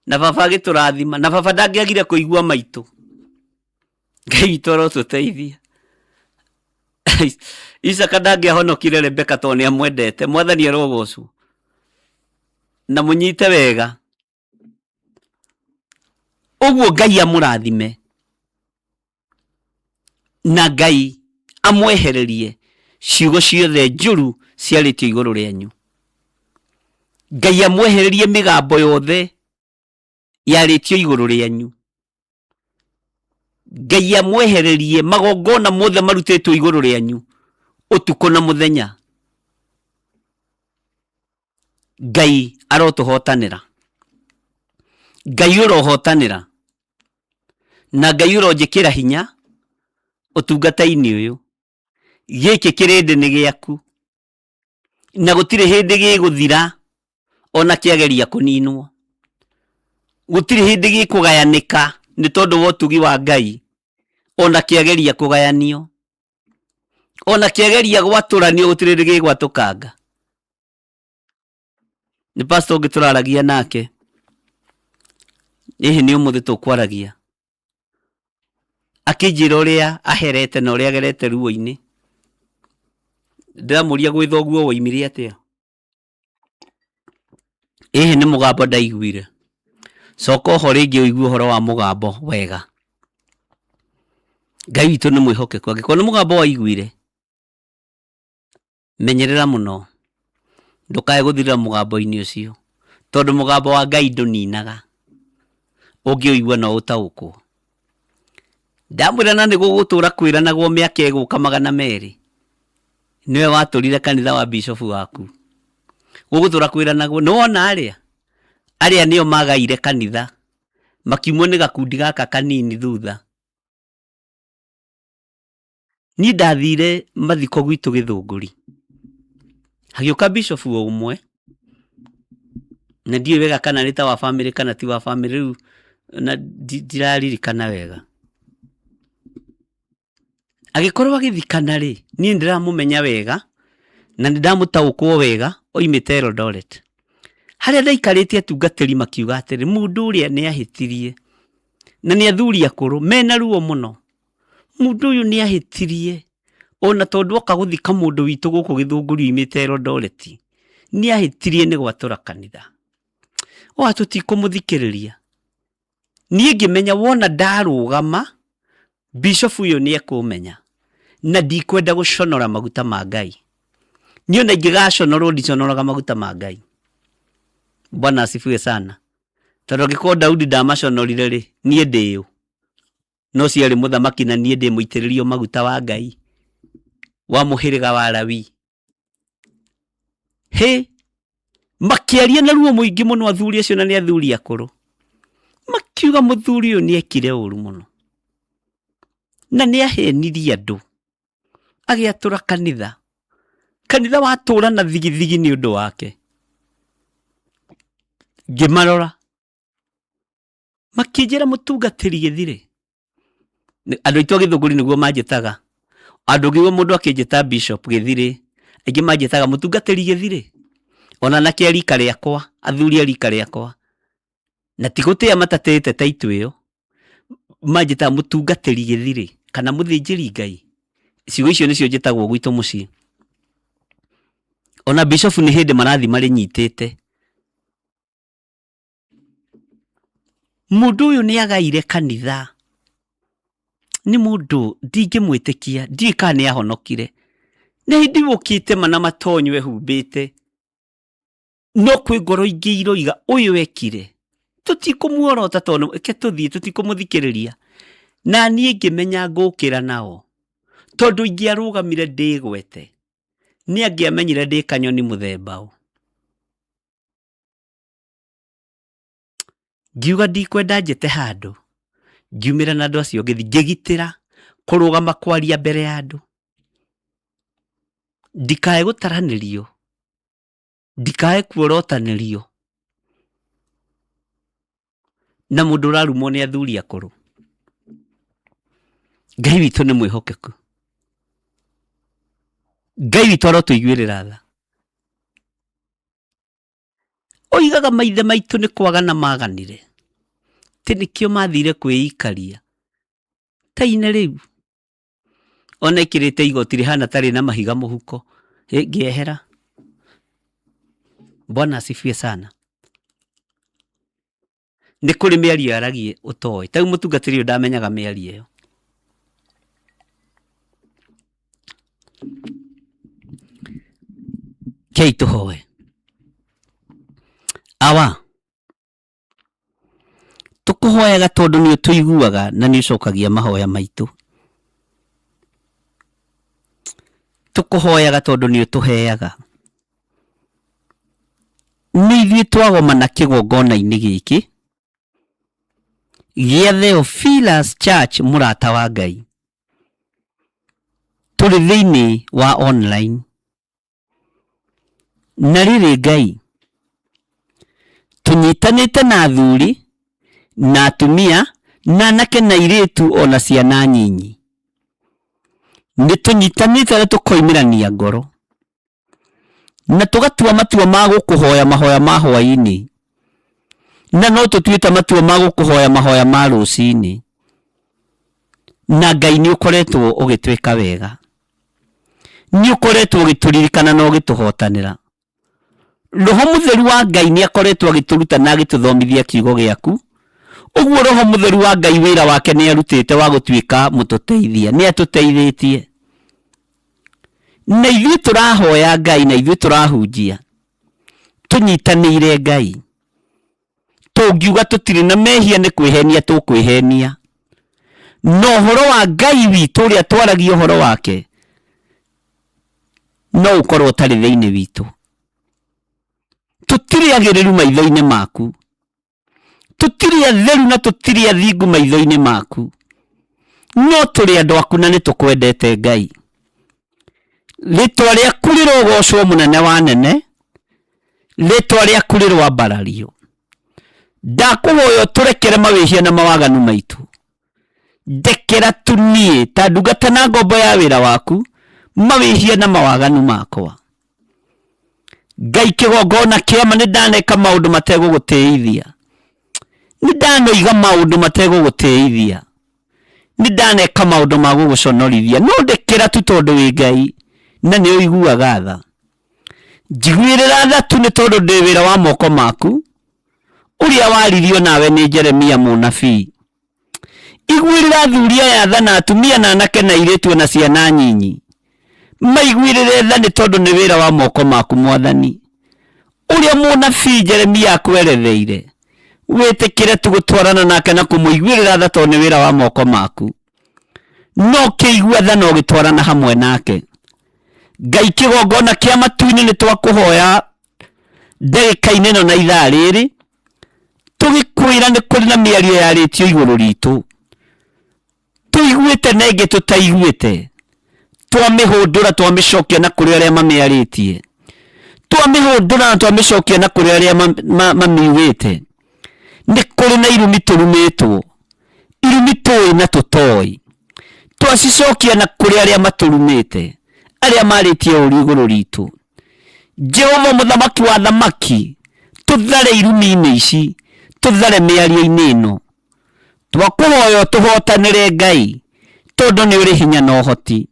Na baba agĩtũrathima. Na baba ndangĩagire kũigua maitũ. Ngai witũ arotũteithia. Isaka ndangĩahonokire Rebeka tondũ nĩ amwendete. Mwathani arogocwo. Na mũnyite wega. Ũguo Ngai amũrathime. Na Ngai amwehererie ciugo ciothe njũru ciarĩtio igũrũ rĩanyu. Ngai amwehererie mĩgambo yothe yarĩtio igũrũ rĩanyu. Ngai amwehererie magongona mothe marutĩtwo igũrũ rĩanyu ũtukũ na mũthenya. Ngai arotũhotanĩra. Ngai ũrohotanĩra. Na Ngai ũronjĩkĩra hinya ũtungata-inĩ ũyũ. Gĩkĩ kĩrĩndĩ nĩ gĩaku. Na gũtirĩ hĩndĩ gĩgũthira ona kĩageria kũninwo. Gũtirĩ hĩndĩ gĩkũgayanĩka nĩ tondũ wa ũtugi wa Ngai. Ona kĩageria kũgayanio. Ona kĩageria gwatũranio gũtirĩ hĩndĩ gĩgwatũkanga. Nĩ pastor ũngĩ tũraragia nake. Hihi nĩ ũmũthĩ tũkwaragia. Akĩnjĩra ũrĩa aherete na ũrĩa agerete ruo-inĩ. Ndĩramũria gwĩ thoguo woimire atĩa.
nĩ mũgambo ndaiguire. Coka ho rĩngĩ ũigue ũhoro wa mũgambo wega. Ngai witũ nĩ mwĩhokeku. Angĩkorwo nĩ mũgambo waiguire, menyerera mũno ndũkae gũthirĩra mũgambo-inĩ ũcio, tondũ mũgambo wa Ngai ndũninaga. Ũngĩũigua no ũtaũkwo. Ndamwĩra na nĩ gũgũtũra kwĩranagwo mĩaka ĩgũka 200. Nĩwe watũrire kanitha wa bishop waku. Gũgũtũra kwĩranagwo nĩ wona arĩa nĩo magaire kanitha, makiumwo nĩ gakundi gaka kanini thutha. Niĩ ndathire mathiko gwitũ Gĩthũngũri, hagĩũka bishop ũmwe, na ndiũĩ wega kana nĩ ta wa family kana ti wa family, rĩu na ndiraririkana wega. Agĩkorwo agĩthikana niĩ ndiramũmenya wega na nĩndamũtaũkwo wega, oimĩte Eldoret. Harĩa ndaikarĩte atungatĩri makiuga atĩrĩ, mũndũ ũrĩa nĩahĩtirie na nĩ athuri akũrũ mena ruo mũno. Mũndũ ũyũ nĩahĩtirie, ona tondũ oka gũthika mũndũ witũ gũkũ Gĩthũngũri oimĩte Eldoret, nĩahĩtirie nĩ gwatũra kanitha. Tũtikũmũthikĩrĩria. Niĩ ngĩmenya wona ndarũgama bishop ũyũ nĩekũmenya, na ndikwenda gũconora maguta ma Ngai. Niĩ ona ingĩgaconorwo ndiconoraga maguta ma Ngai. Bwana asifiwe sana. Tondũ angĩkorwo Daudi ndamaconorire niĩ ndĩyo, no ciarĩ mũthamaki na niĩ ndĩmũitĩrĩrio maguta wa Ngai wa mũhĩrĩga wa Lawi. Makĩaria na ruo mũingĩ mũno athuri acio, na nĩ athuri akũrũ, makiuga mũthuri ũyũ nĩekire ũru mũno na nĩahenirie andũ, agĩatũra kanitha watũra na thigithigi nĩ ũndũ wake. Ngĩmarora makĩnjĩra mũtungatĩri Gĩthire. Andũ aitũ a Gĩthũngũri nĩguo manjĩtaga. Andũ ngĩigua mũndũ akĩnjĩta bishop Gĩthire, aingĩ manjĩtaga mũtungatĩri Gĩthire. Ona nake rika rĩakwa, athuri a rika rĩakwa, na tigũtĩa matatĩte taitũ ĩyo, manjĩtaga mũtungatĩri Gĩthire kana mũthĩnjĩri Ngai. Ciugo icio nĩcio njĩtagwo gwitũ mũciĩ. Ona bishop nĩ hĩndĩ marathi marĩ nyitĩte. Mũndũ ũyũ nĩagaire kanitha. Nĩ mũndũ ndingĩmwĩtĩkia, ndiũĩ kana nĩahonokire. Na hĩndĩ yũkĩte mana matonyo ehumbĩte, no kwĩ ngoro ingĩ iroiga ũyũ ekire. Tũtikũmuorota tondũ reke tũthiĩ, tũtikũmũthikĩrĩria. Na niĩ ngĩmenya ngũkĩra nao, tondũ ingĩarũgamire ndĩgwete, nĩangĩamenyire ndĩ kanyoni mũthemba ũũ. Ngiuga ndikwenda njete handũ, ngiumĩra na andũ acio ngĩgitĩra kũrũgama kwaria mbere ya andũ, ndikae gũtaranĩrio, ndikae kuorotanĩrio na mũndũ ũrarumwo nĩ athuri akũrũ. Ngai witũ nĩ mwĩhokeku. Ngai witũ arotũiguĩrĩra tha. Oigaga maithe maitũ nĩ kwagana maganire, tĩ nĩkĩo mathire kwĩikaria ta ine rĩu. Ona ikĩrĩte igoti rĩhana tarĩ na mahiga mũhuko, ngĩehera. Bwana asifiwe sana. Nĩ kũrĩ mĩario yaragie ũtoĩ, ta mũtungatĩri ũyũ ndamenyaga mĩario ĩyo. Kei tũhoe. Tũkũhoyaga tondũ nĩ ũtũiguaga na nĩ ũcokagia mahoya maitũ. Tũkũhoyaga tondũ nĩ ũtũheaga. Nĩ ithuĩ twagoma na kĩgongona-inĩ gĩkĩ gĩa Theophilus Church mũrata wa Ngai. Tũrĩ thĩinĩ wa online. Na rĩrĩ Ngai, tũnyitanĩte na athuri na atumia na anake na airĩtu ona ciana nyinyi. Nĩ tũnyitanĩte na tũkoimĩrania ngoro, na tũgatua matua ma gũkũhoya mahoya ma hwaĩ-inĩ, na no tũtuĩte matua ma gũkũhoya mahoya ma rũciinĩ. Na Ngai nĩ ũkoretwo ũgĩtwĩka wega, nĩ ũkoretwo ũgĩtũririkana na ũgĩtũhotanĩra.
Roho Mutheru wa Ngai ni akoretwo agituruta na agituthomithia kiugo giaku. Uguo Roho Mutheru wa Ngai wira wake ni arutite wa gutuika mututeithia, ni atuteithitie. Na ithuĩ tũrahoya Ngai, na ithuĩ tũrahunjia, tũnyitanĩire Ngai. Tũngiuga tũtirĩ na mehia nĩ kwĩhenia tũkwĩhenia. No ũhoro wa Ngai witũ ũrĩa twaragia ũhoro wake no ũkorwo ũtarĩ thĩinĩ witũ. Tũtirĩ agĩrĩru maitho-inĩ maku, tũtirĩ atheru na tũtirĩ athingu maitho-inĩ maku, no tũrĩ andũ aku na nĩ tũkwendete Ngai. Rĩtwa rĩaku rĩrogocwo mũnene wa nene, rĩtwa rĩaku rĩrwambarario. Ndakũhoya tũrekere mawĩhia na mawaganu maitũ. Ndekera tunie ta ndungata na ngombo ya wĩra waku mawĩhia na mawaganu makwa. Ngai kĩgongona kĩama nĩ ndaneka maũndũ mategũgũtĩithia, nĩ ndanoiga maũndũ mategũgũtĩithia, nĩ ndaneka maũndũ ma gũgũconorithia. No ndekera tu tondũ wĩ Ngai na nĩ ũiguaga tha. Njiguĩrĩra tha tu nĩ tondũ ndĩ wĩra wa moko maku ũrĩa waririo nawe nĩ Jeremia mũnabii. Iguĩrĩra athuri aya tha na atumia na anake na airĩtu na ciana nyinyi. Maiguĩrĩre tha nĩ tondũ nĩ wĩra wa moko maku Mwathani ũrĩa mũnabii Jeremia akweretheire. Wĩtĩkĩre tũgũtwarana nake na kũmũiguĩrĩra tha tondũ nĩ wĩra wa moko maku. No kĩigua tha no gĩtwarana hamwe nake. Ngai kĩgongona kĩa matu-inĩ nĩ twakũhoya ndagĩka-inĩ ĩno na ithaa rĩrĩ, tũgĩkwĩra nĩ kũrĩ na mĩario yarĩtio igũrũ ritũ. Tũiguĩte na ĩngĩ tũtaiguĩte, twamĩhũndũra twamĩcokia na kũrĩ arĩa mamĩarĩtie, twamĩhũndũra na twamĩcokia na kũrĩ arĩa mamiugĩte. Nĩ kũrĩ na irumi tũrumĩtwo, irumi tũĩ na tũtoĩ, twacicokia na kũrĩ arĩa matũrumĩte, arĩa marĩtie ũũru igũrũ ritũ. Jehova mũthamaki wa thamaki, tũthare irumi-inĩ ici, tũthare mĩario-inĩ ĩno. Twakũhoya tũhotanĩre Ngai tondũ nĩ ũrĩ hinya na ũhoti.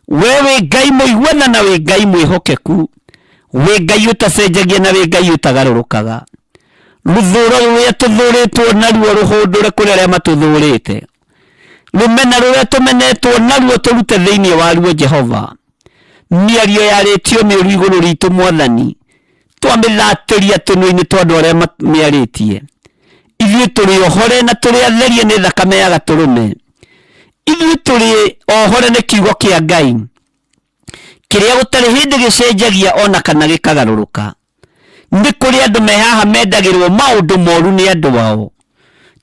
We wĩ Ngai mũigua na wĩ Ngai mwĩhokeku, wĩ Ngai ũtacenjagia na wĩ Ngai ũtagarũrũkaga. Rũthũũro rũrĩa tũthũrĩtwo naruo rũhũndũre kũrĩ arĩa matũthũrĩte. Rũmena rũrĩa tũmenetwo naruo tũrute thĩinĩ waruo Jehova. Mĩario yarĩtio mĩũru igũrũ ritũ Mwathani, twamĩthatĩria tũnua-inĩ twa andũ arĩa mĩarĩtie. Ithuĩ tũrĩ ohore na tũrĩ atherie nĩ thakame ya Gatũrũme. Ithuĩ tũrĩ ohore nĩ kiugo kĩa Ngai kĩrĩa gũtarĩ hĩndĩ gĩcenjagia ona kana gĩkagarũrũka. Nĩ kũrĩ andũ me haha mendagĩrwo maũndũ moru nĩ andũ ao.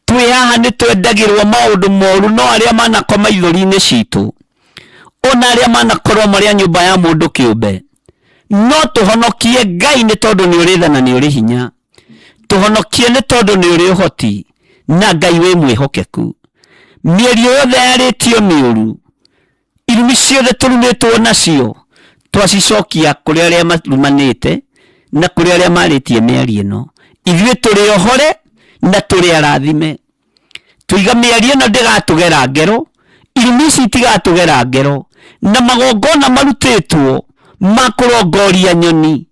Twĩ haha nĩ twendagĩrwo maũndũ moru no arĩa manakoma ithũri-inĩ citũ, ona arĩa manakorwo marĩ a nyũmba ya mũndũ kĩũmbe. No tũhonokie Ngai nĩ tondũ nĩ ũrĩ tha na nĩ ũrĩ hinya. Tũhonokie nĩ tondũ nĩ ũrĩ ũhoti na Ngai wĩ mwĩhokeku. Mĩario yothe yarĩtio mĩũru, irumi ciothe tũrumĩtwo nacio, twacicokia kũrĩ arĩa marumanĩte na kũrĩ arĩa marĩtie mĩario ĩno. Ithuĩ tũrĩ ohore na tũrĩ arathime. Tũiga mĩario ĩno ndĩgatũgera ngero, irumi ici itigatũgera ngero, na magongona marutĩtwo ma kũrongoria nyoni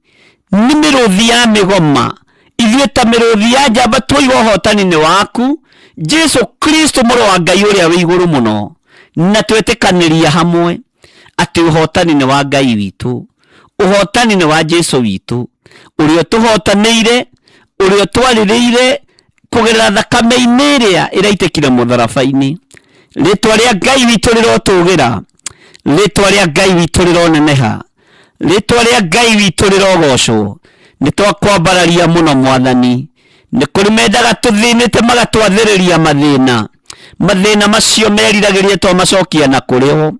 nĩ mĩrũthi ya mĩgoma. Ithuĩ ta mĩrũthi ya njamba tuoiga ũhotani nĩ waku Jesu Kristo mũrũ wa Ngai ũrĩa wĩ igũrũ mũno, na twetĩkanĩria hamwe atĩ ũhotani nĩ wa Ngai witũ, ũhotani nĩ wa Jesu witũ ũrĩa tũhotanĩire, ũrĩa twarĩrĩire kũgerera thakame-inĩ ĩrĩa ĩraitĩkire mũtharaba-inĩ. Rĩtwa rĩa Ngai witũ rĩrotũgĩra, rĩtwa rĩa Ngai witũ rĩroneneha, rĩtwa rĩa Ngai witũ rĩrogocwo. Nĩ twakwambararia mũno Mwathani. Nĩ kũrĩ mendaga tũthĩnĩte magatwathĩrĩria mathĩna macio meriragĩria twamacokia na kũrĩo.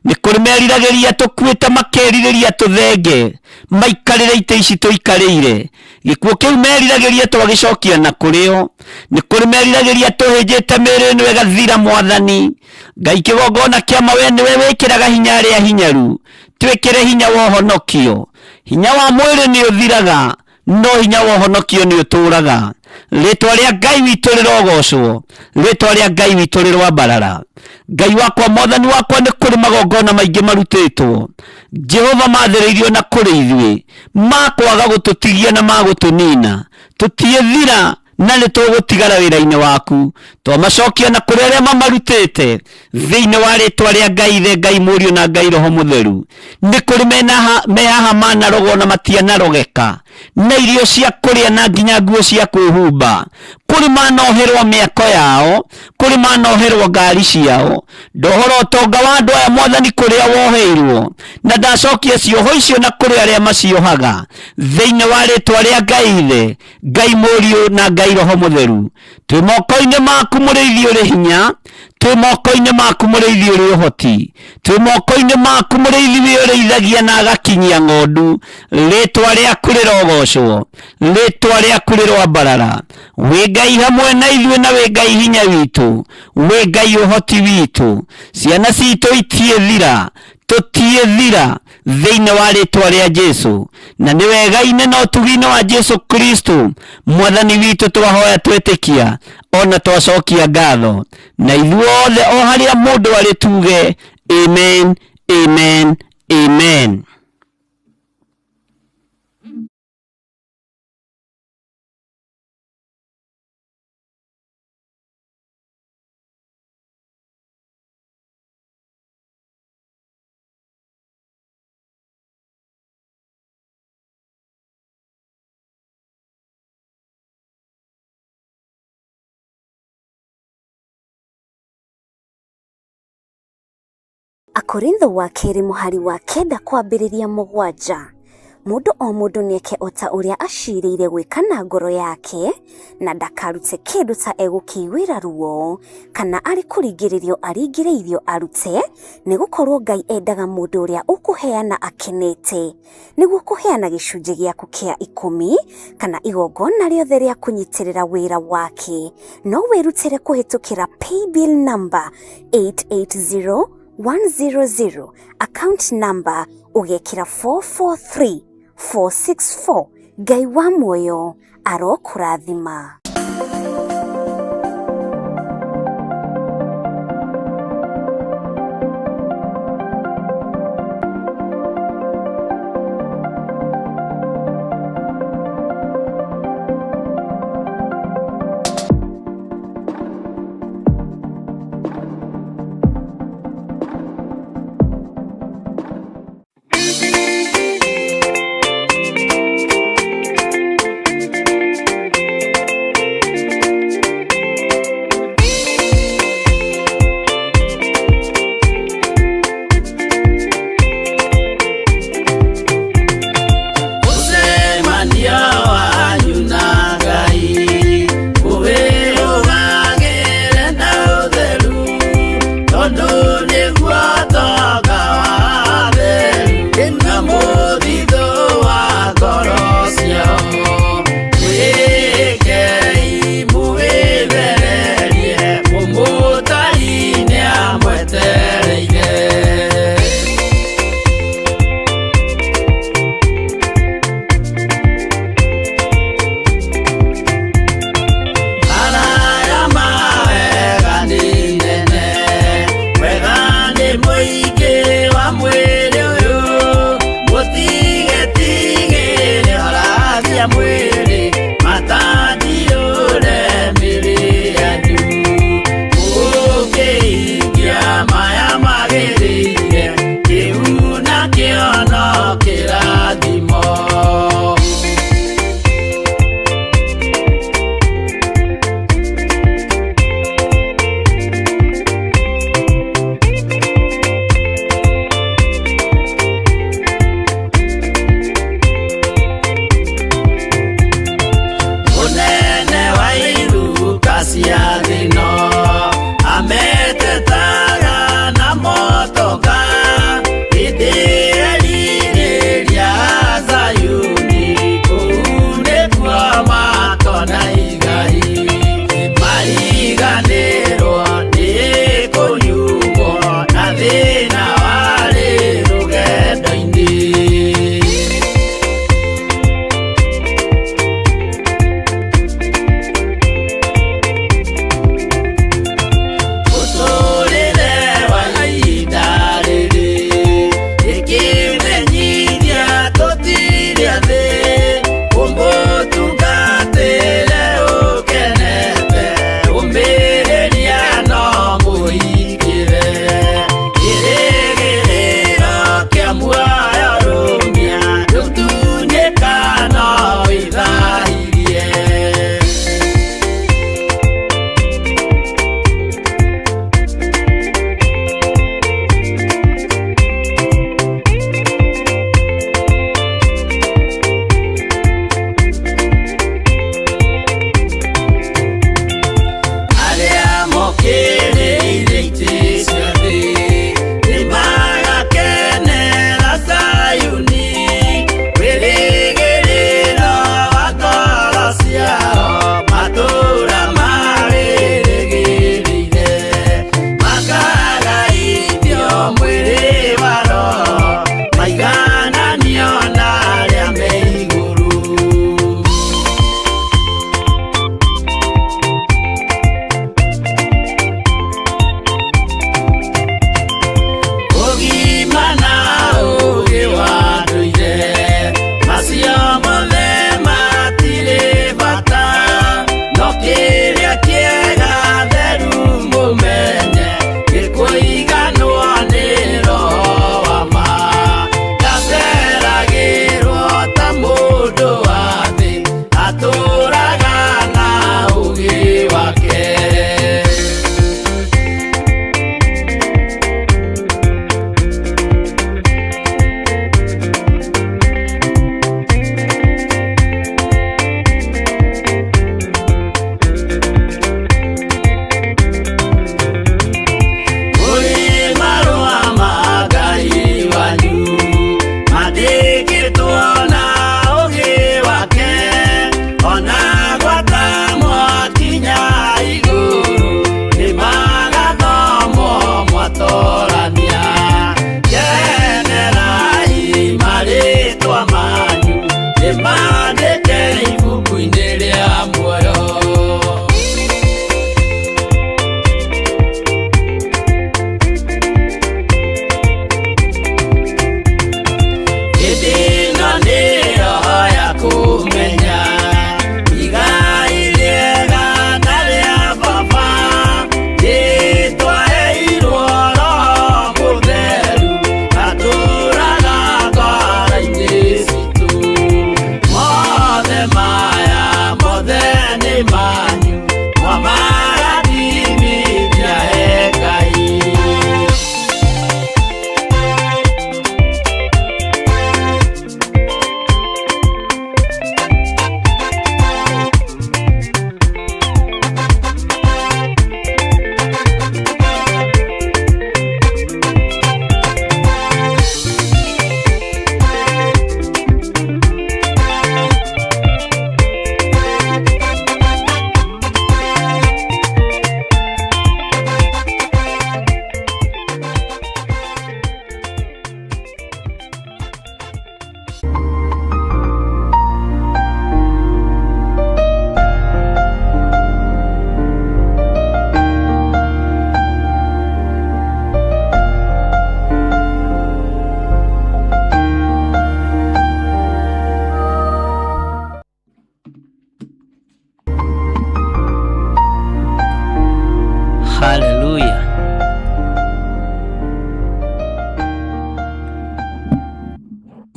Nĩ kũrĩ meriragĩria tũkuĩte makerirĩria tũthenge maikarĩre itĩ ici tũikarĩire. Gĩkuũ kĩu meriragĩria twagĩcokia na kũrĩo. Nĩ kũrĩ meriragĩria tũhĩnjĩte mĩĩrĩ ĩno ĩgathira Mwathani. Ngai kĩgongona kĩama we nĩwe wĩkĩraga hinya arĩa hinyaru, twĩkĩre hinya wa ũhonokio. Hinya wa mwĩrĩ nĩ ũthiraga, no hinya wa ũhonokio nĩ ũtũũraga. Rĩtwa rĩa Ngai witũ rĩrogocwo, rĩtwa rĩa Ngai witũ rĩrwambarara. Ngai wakwa mwathani wakwa nĩ kũrĩ magongona maingĩ marutĩtwo Jehova mathereirio na kũrĩ ithuĩ makwaga gũtũtigia na magũtũnina tũtiethira na nĩ tũgũtigara wĩra-inĩ waku twamacokia na kũrĩ arĩa mamarutĩte thĩinĩ wa rĩtwa rĩa Ngai Ithe Ngai Mũriũ na Ngai Roho Mũtheru nĩ kũrĩ mehaha manarogwo na matianarogeka na irio cia kũrĩa na nginya nguo cia kwĩhumba kũrĩ manoherwo mĩako yao kũrĩ manoherwo ngari ciao ndohoro ũtonga wa andũ aya mwathani kũrĩa woheirwo na ndacokia cioho icio na kũrĩ arĩa maciohaga thĩinĩ wa rĩtwa rĩa Ngai Ithe Ngai Mũriũ na Ngai Roho Mũtheru twĩ moko-inĩ maku mũrĩithi ũrĩ hinya twĩ moko-inĩ maku mũrĩithi ũrĩ ũhoti twĩ moko-inĩ maku mũrĩithi wĩũrĩithagia na agakinyia ng'ondu rĩtwa rĩaku rĩrogocwo rĩtwa rĩaku rĩrwambarara wĩ Ngai hamwe na ithuĩ na wĩ Ngai hinya witũ wĩ Ngai ũhoti witũ ciana citũ itiethira tũtiethira thĩinĩ wa rĩtwa rĩa Jesũ na nĩ wega-inĩ na ũtugi-inĩ wa Jesũ Kristo mwathani witũ twahoya twĩtĩkia ona twacokia ngatho na ithuothe o harĩa mũndũ arĩ tuge amen amen amen.
Akorintho wa kerĩ mũhari wa 9 kwambĩrĩria 7 mũndũ o mũndũ nĩeke o ta ũrĩa acirĩire gwĩka na ngoro yake na ndakarute kĩndũ ta egũkĩiguĩra ruo kana arĩ kũringĩrĩrio aringĩrĩirio arute nĩgũkorwo Ngai endaga mũndũ ũrĩa ũkũheana akenete nĩguo kũheana gĩcunjĩ gĩaku kĩa 10 kana igongona rĩothe rĩa kũnyitĩrĩra wĩra wake no wĩrutĩre kũhĩtũkĩra paybill number 880100 account number ugekĩra 443464 Ngai wa muoyo arokũrathima.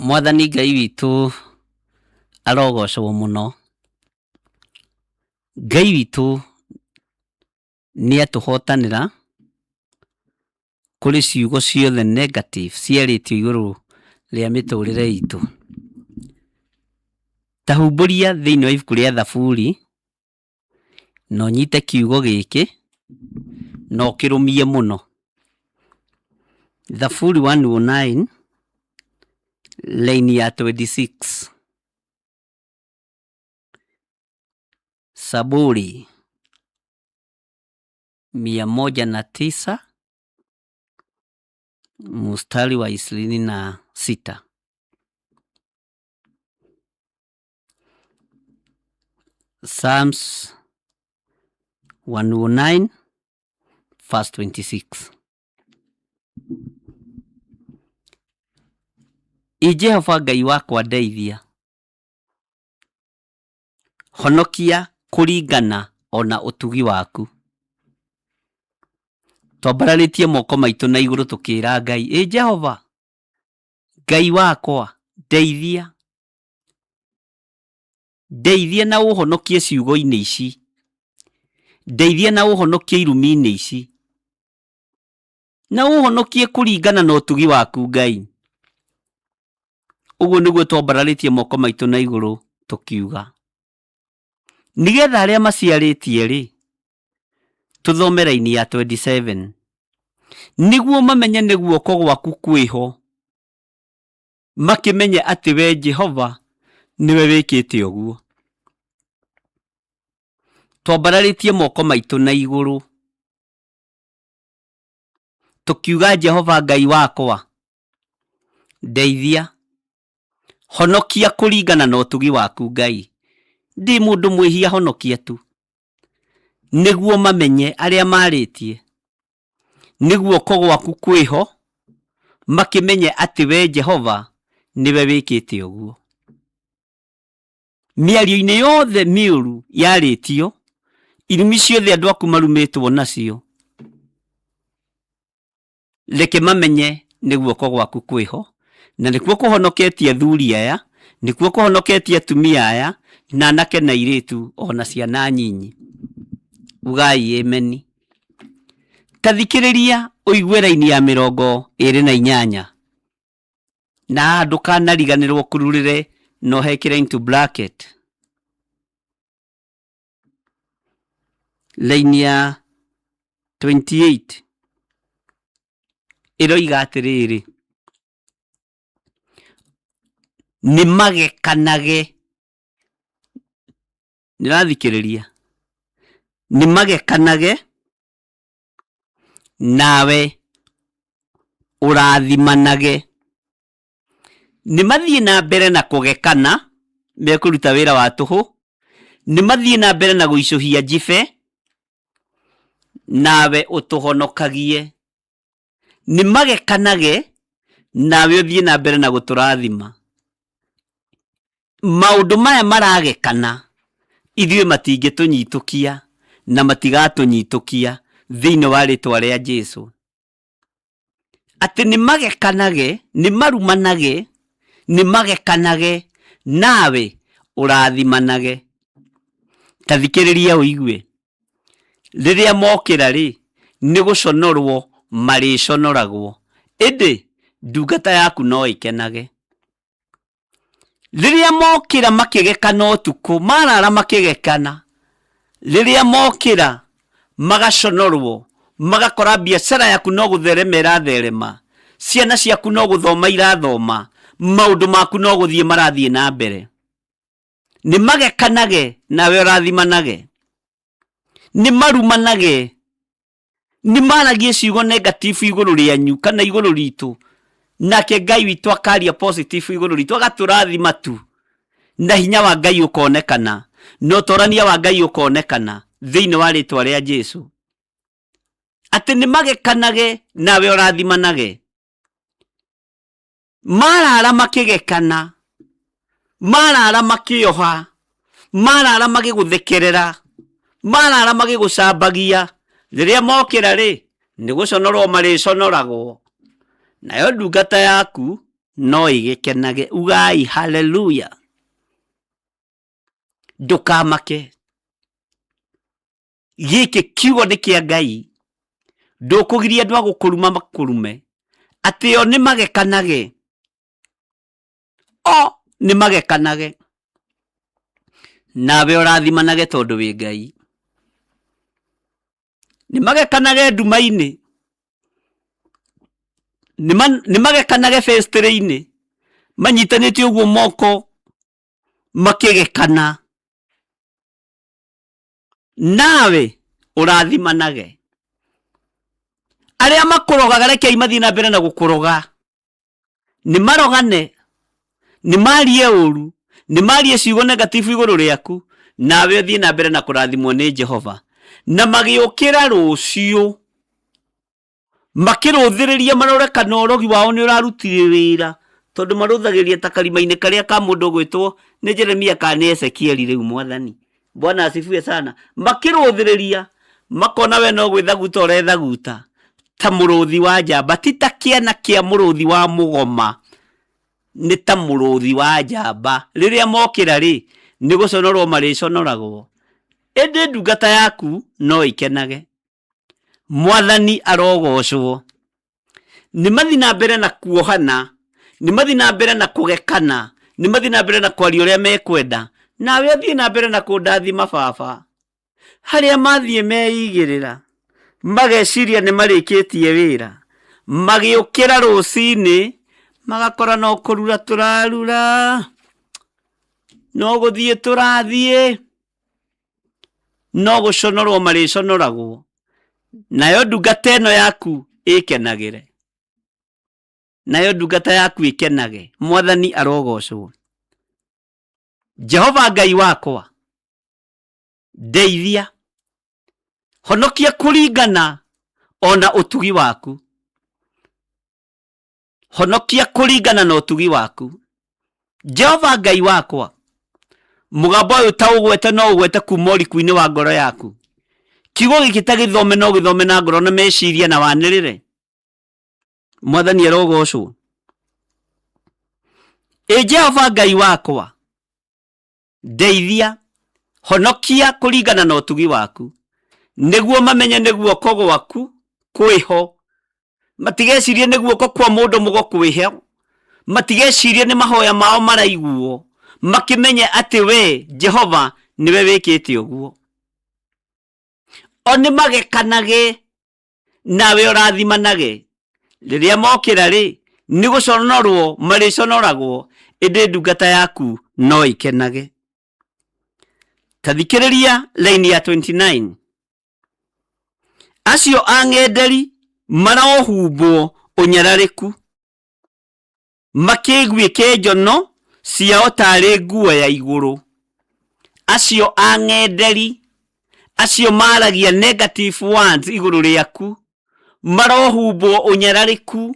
Mwathani Ngai witũ arogocwo mũno. Ngai witũ nĩ atũhotanĩra kũrĩ ciugo ciothe negative ciarĩtio igũrũ rĩa mĩtũrĩre itũ. Tahumbũria thĩinĩ wa ibuku rĩa Thaburi na ũnyite kiugo gĩkĩ na ũkĩrũmie mũno. Thaburi 109 line ya 26. Saburi 109 mstari wa 26. Psalms 109 verse 26. Jehova Ngai wakwa ndeithia, honokia kũringana ona ũtugi waku. Twambararĩtie moko maitũ na igũrũ tũkĩra Ngai, Jehova Ngai wakwa ndeithia, ndeithia na ũhonokie ciugo-inĩ ici, ndeithia na ũhonokie irumi-inĩ ici, na ũhonokie kũringana na ũtugi waku Ngai. Ũguo nĩguo twambararĩtie moko maitũ na igũrũ tũkiuga, nĩgetha arĩa maciarĩtie rĩ, tũthome raini ya 27, nĩguo mamenye nĩ guoko gwaku kwĩho, makĩmenye atĩ we Jehova nĩwe wĩkĩte ũguo. Twambararĩtie moko maitũ na igũrũ tũkiuga, Jehova Ngai wakwa ndeithia, honokia kũringana na ũtugi waku Ngai. Ndi mũndũ mwĩhia, honokia tu, nĩguo mamenye arĩa marĩtie nĩ guoko gwaku kwĩho, makĩmenye atĩ we Jehova nĩwe wĩkĩte ũguo. Mĩario-inĩ yothe mĩũru yarĩtio, irumi ciothe andũ aku marumĩtwo nacio, reke mamenye nĩ guoko gwaku kwĩho, na nĩkuo kũhonoketie athuri aya, nĩkuo kũhonoketie atumia aya, na anake na airĩtu ona ciana nyinyi. Ugai ameni. Tathikĩrĩria ũigue raini ya 28 na ndũkanariganĩrwo kũrurĩre na ũhekĩre into bracket. Raini ya 28 ĩroiga atĩrĩrĩ, nĩ magekanage. Nĩrathikĩrĩria, nĩ magekanage nawe ũrathimanage. Nĩ mathiĩ na mbere na kũgekana, mekũruta wĩra wa tũhũ, nĩ mathiĩ na mbere na gũicũhia njibe, nawe ũtũhonokagie. Nĩ magekanage nawe ũthiĩ na mbere na gũtũrathima. Maũndũ maya maragekana, ithuĩ matingĩtũnyitũkia na matigatũnyitũkia thĩinĩ wa rĩtwa rĩa Jesũ. Atĩ nĩ magekanage, nĩ marumanage, nĩ magekanage, nawe ũrathimanage. Tathikĩrĩria ũigue, rĩrĩa mokĩra rĩ, nĩ gũconorwo marĩconoragwo, ĩndĩ ndungata yaku no ĩkenage. Rĩrĩa mokĩra makĩgekana ũtukũ, marara makĩgekana, rĩrĩa mokĩra magaconorwo, magakora biacara yaku no gũtherema ĩratherema, ciana ciaku no gũthoma irathoma, maũndũ maku no gũthiĩ marathiĩ na mbere. Nĩ magekanage nawe ũrathimanage, nĩ marumanage, nĩ maragie ciugo negative igũrũ rĩanyu kana igũrũ ritũ, nake Ngai witũ akaria positive igũrũ ritũ, agatũrathima tu, na hinya wa Ngai ũkonekana, na ũtorania wa Ngai ũkonekana thĩinĩ wa rĩtwa rĩa Jesũ. Atĩ nĩ magekanage nawe ũrathimanage. Marara makĩgekana, marara makĩoha, marara magĩgũthekerera, marara magĩgũcambagia, rĩrĩa mokĩra rĩ, nĩ gũconorwo marĩconoragwo. Nayo ndungata yaku no igekenage. Ugai haleluya. Ndukamake. Giki kiugo ni kia Ngai. Ndukugiria andu agukuruma makurume. Ati o ni magekanage. O ni magekanage. Nawe urathimanage tondu wi Ngai. Ni magekanage nduma-ini. Ni magekanage festere-ini. Manyitanĩtie ũguo moko makĩgekana. Nawe ũrathimanage. Arĩa makũrogaga rekei mathiĩ na mbere na gũkũroga. Nĩ marogane. Nĩ marie ũru. Nĩ marie ciugo negatifu igũrũ rĩaku. Nawe ũthiĩ na mbere na kũrathimwo nĩ Jehova. Na magĩũkĩra rũciũ. Makĩrũthĩrĩria marore kana ũrogi wao nĩ ũrarutire wĩra. Tondũ marũthagĩria ta karima-inĩ karĩa ka mũndũ gwĩtwo nĩ Jeremia kana nĩ Ezekieli rĩu Mwathani. Bwana asifiwe sana. Makĩrũthĩrĩria makona we no gwĩthaguta ũrethaguta ta mũrũthi wa njamba. Ti ta kĩana kĩa mũrũthi wa mũgoma. Nĩ ta mũrũthi wa njamba. Rĩrĩa mokĩra rĩ nĩ gũconorwo marĩconoragwo. Ĩndĩ ndungata yaku no ikenage. Mwathani arogocwo. Nĩ mathi na mbere na kuohana. Nĩ mathi na mbere na kũgekana. Nĩ mathi na mbere na kwaria ũrĩa mekwenda. Nawe ũthiĩ na mbere na kũndathima baba. Harĩa mathiĩ meigĩrĩra. Mageciria nĩ marĩkĩtie wĩra. Magĩũkĩra rũcinĩ. Magakora no kũrura tũrarura. No gũthiĩ tũrathiĩ. No gũconorwo marĩconoragwo. Nayo ndungata ĩno yaku ĩkenagĩre. Nayo ndungata yaku ĩkenage. Mwathani arogocwo. Jehova Ngai wakwa. Ndeithia. Honokia kũringana ona ũtugi waku. Honokia kũringana na ũtugi waku. Jehova Ngai wakwa. Mũgambo ũyũ ta ũgwete no ũgwete kuma ũriku-inĩ wa ngoro yaku. Kiugo gĩkĩ ta gĩthome no gĩthome na ngoro na meciria na wanĩrĩre. Mwathani arogocwo. Jehova Ngai wakwa. Ndeithia. Honokia kũringana na ũtugi waku. Nĩguo mamenye nĩ guoko gwaku kwĩho. Matigecirie nĩ guoko kwa mũndũ mũgo kwĩho. Matigecirie nĩ mahoya mao maraiguo. Makĩmenye atĩ we Jehova niwe wĩkĩte ũguo. O nĩ magekanage. Nawe ũrathimanage. Rĩrĩa mokĩra rĩ nĩ gũconorwo marĩconoragwo. Ĩndĩ ndungata yaku no ikenage. Tathikĩrĩria laini ya 29. Acio ang'enderi marohumbwo ũnyararĩku. Makĩiguĩke njono ciao tarĩ nguo ya igũrũ. Acio ang'enderi. Acio maragia negative words igũrũ rĩaku. Marohumbwo ũnyararĩku.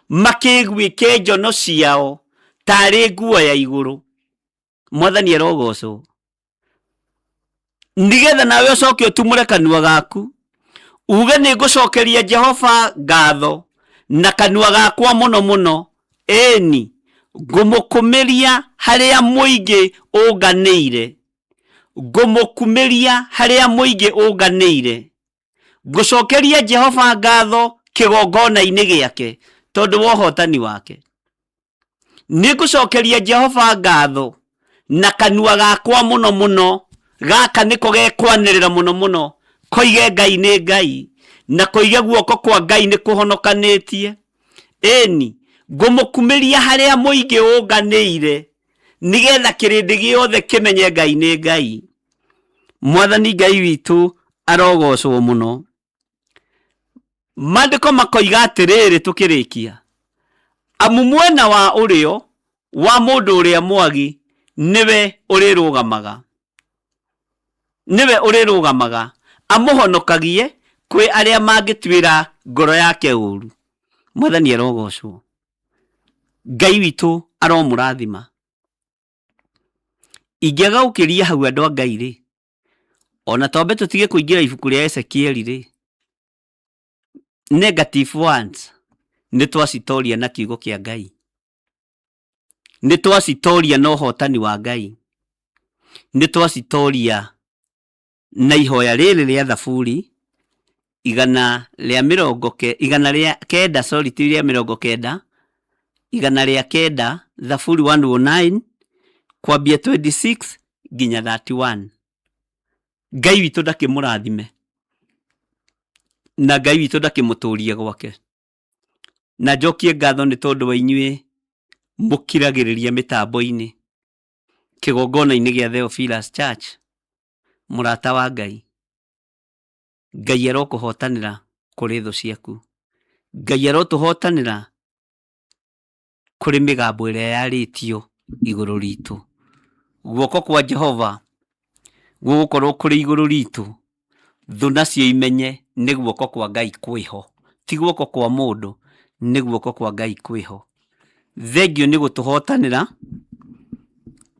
Makĩiguĩke njono ciao tarĩ nguo ya igũrũ. Mwathani arogocwo. Nigetha nawe ũcoke ũtumũre kanua gaku. Uge nĩ ngũcokeria Jehova ngatho na kanua gakwa mũno mũno. Ĩni ngũmũkumĩria harĩa mũingĩ ũnganĩire. Ngũmũkumĩria harĩa mũingĩ ũnganĩire. Ngũcokeria Jehova ngatho kĩgongona-inĩ gĩake tondũ wa ũhotani wake. Nĩ ngũcokeria Jehova ngatho na kanua gakwa mũno mũno. Gaka nĩko gekwanĩrĩra mũno mũno. Koige Ngai nĩ Ngai. Na koige guoko kwa Ngai nĩ kũhonokanĩtie. Ĩni ngũmũkumĩria harĩa mũingĩ ũnganĩire. Nigetha kĩrĩndĩ gĩothe kĩmenye Ngai nĩ Ngai. Mwathani Ngai witũ arogocwo mũno. Maandĩko makoiga atĩrĩrĩ tũkĩrĩkia. Amu mwena wa ũrĩo wa mũndũ ũrĩa mwagi niwe ũrĩrũgamaga. Niwe ũrĩrũgamaga. Amũhonokagie kwĩ arĩa mangĩtuĩra ngoro yake ũru. Mwathani arogocwo. Ngai witũ aromũrathima. Ingĩaga gũkĩria hau andũ a Ngai rĩ. Ona twambe tũtige kũingĩra ibuku rĩa Ezekieli rĩ. Negative words nĩ twacitoria na kiugo kĩa Ngai. nĩ twacitoria na ũhotani wa Ngai, nĩ twacitoria na ihoya rĩrĩ rĩa Thaburi 109 sorry ti rĩa 90 109 Thaburi 109 kwambia 26 nginya 31. Ngai witũ ndakĩmũrathime na Ngai witũ ndakĩmũtũrie gwake. Na njokie ngatho nĩ tondũ wa inyuĩ mũkiragĩrĩria mĩtambo-inĩ kĩgongona-inĩ gĩa Theophilus Church. Mũrata wa Ngai, Ngai arokũhotanĩra kũrĩ thũ ciaku. Ngai arotũhotanĩra kũrĩ mĩgambo ĩrĩa yarĩtio igũrũ ritũ. Guoko kwa Jehova gũgũkorwo kũrĩ igũrũ ritũ, thũ nacio imenye nĩ guoko kwa Ngai kwĩho, ti guoko kwa mũndũ, nĩ guoko kwa Ngai kwĩho. Thengio nĩ gũtũhotanĩra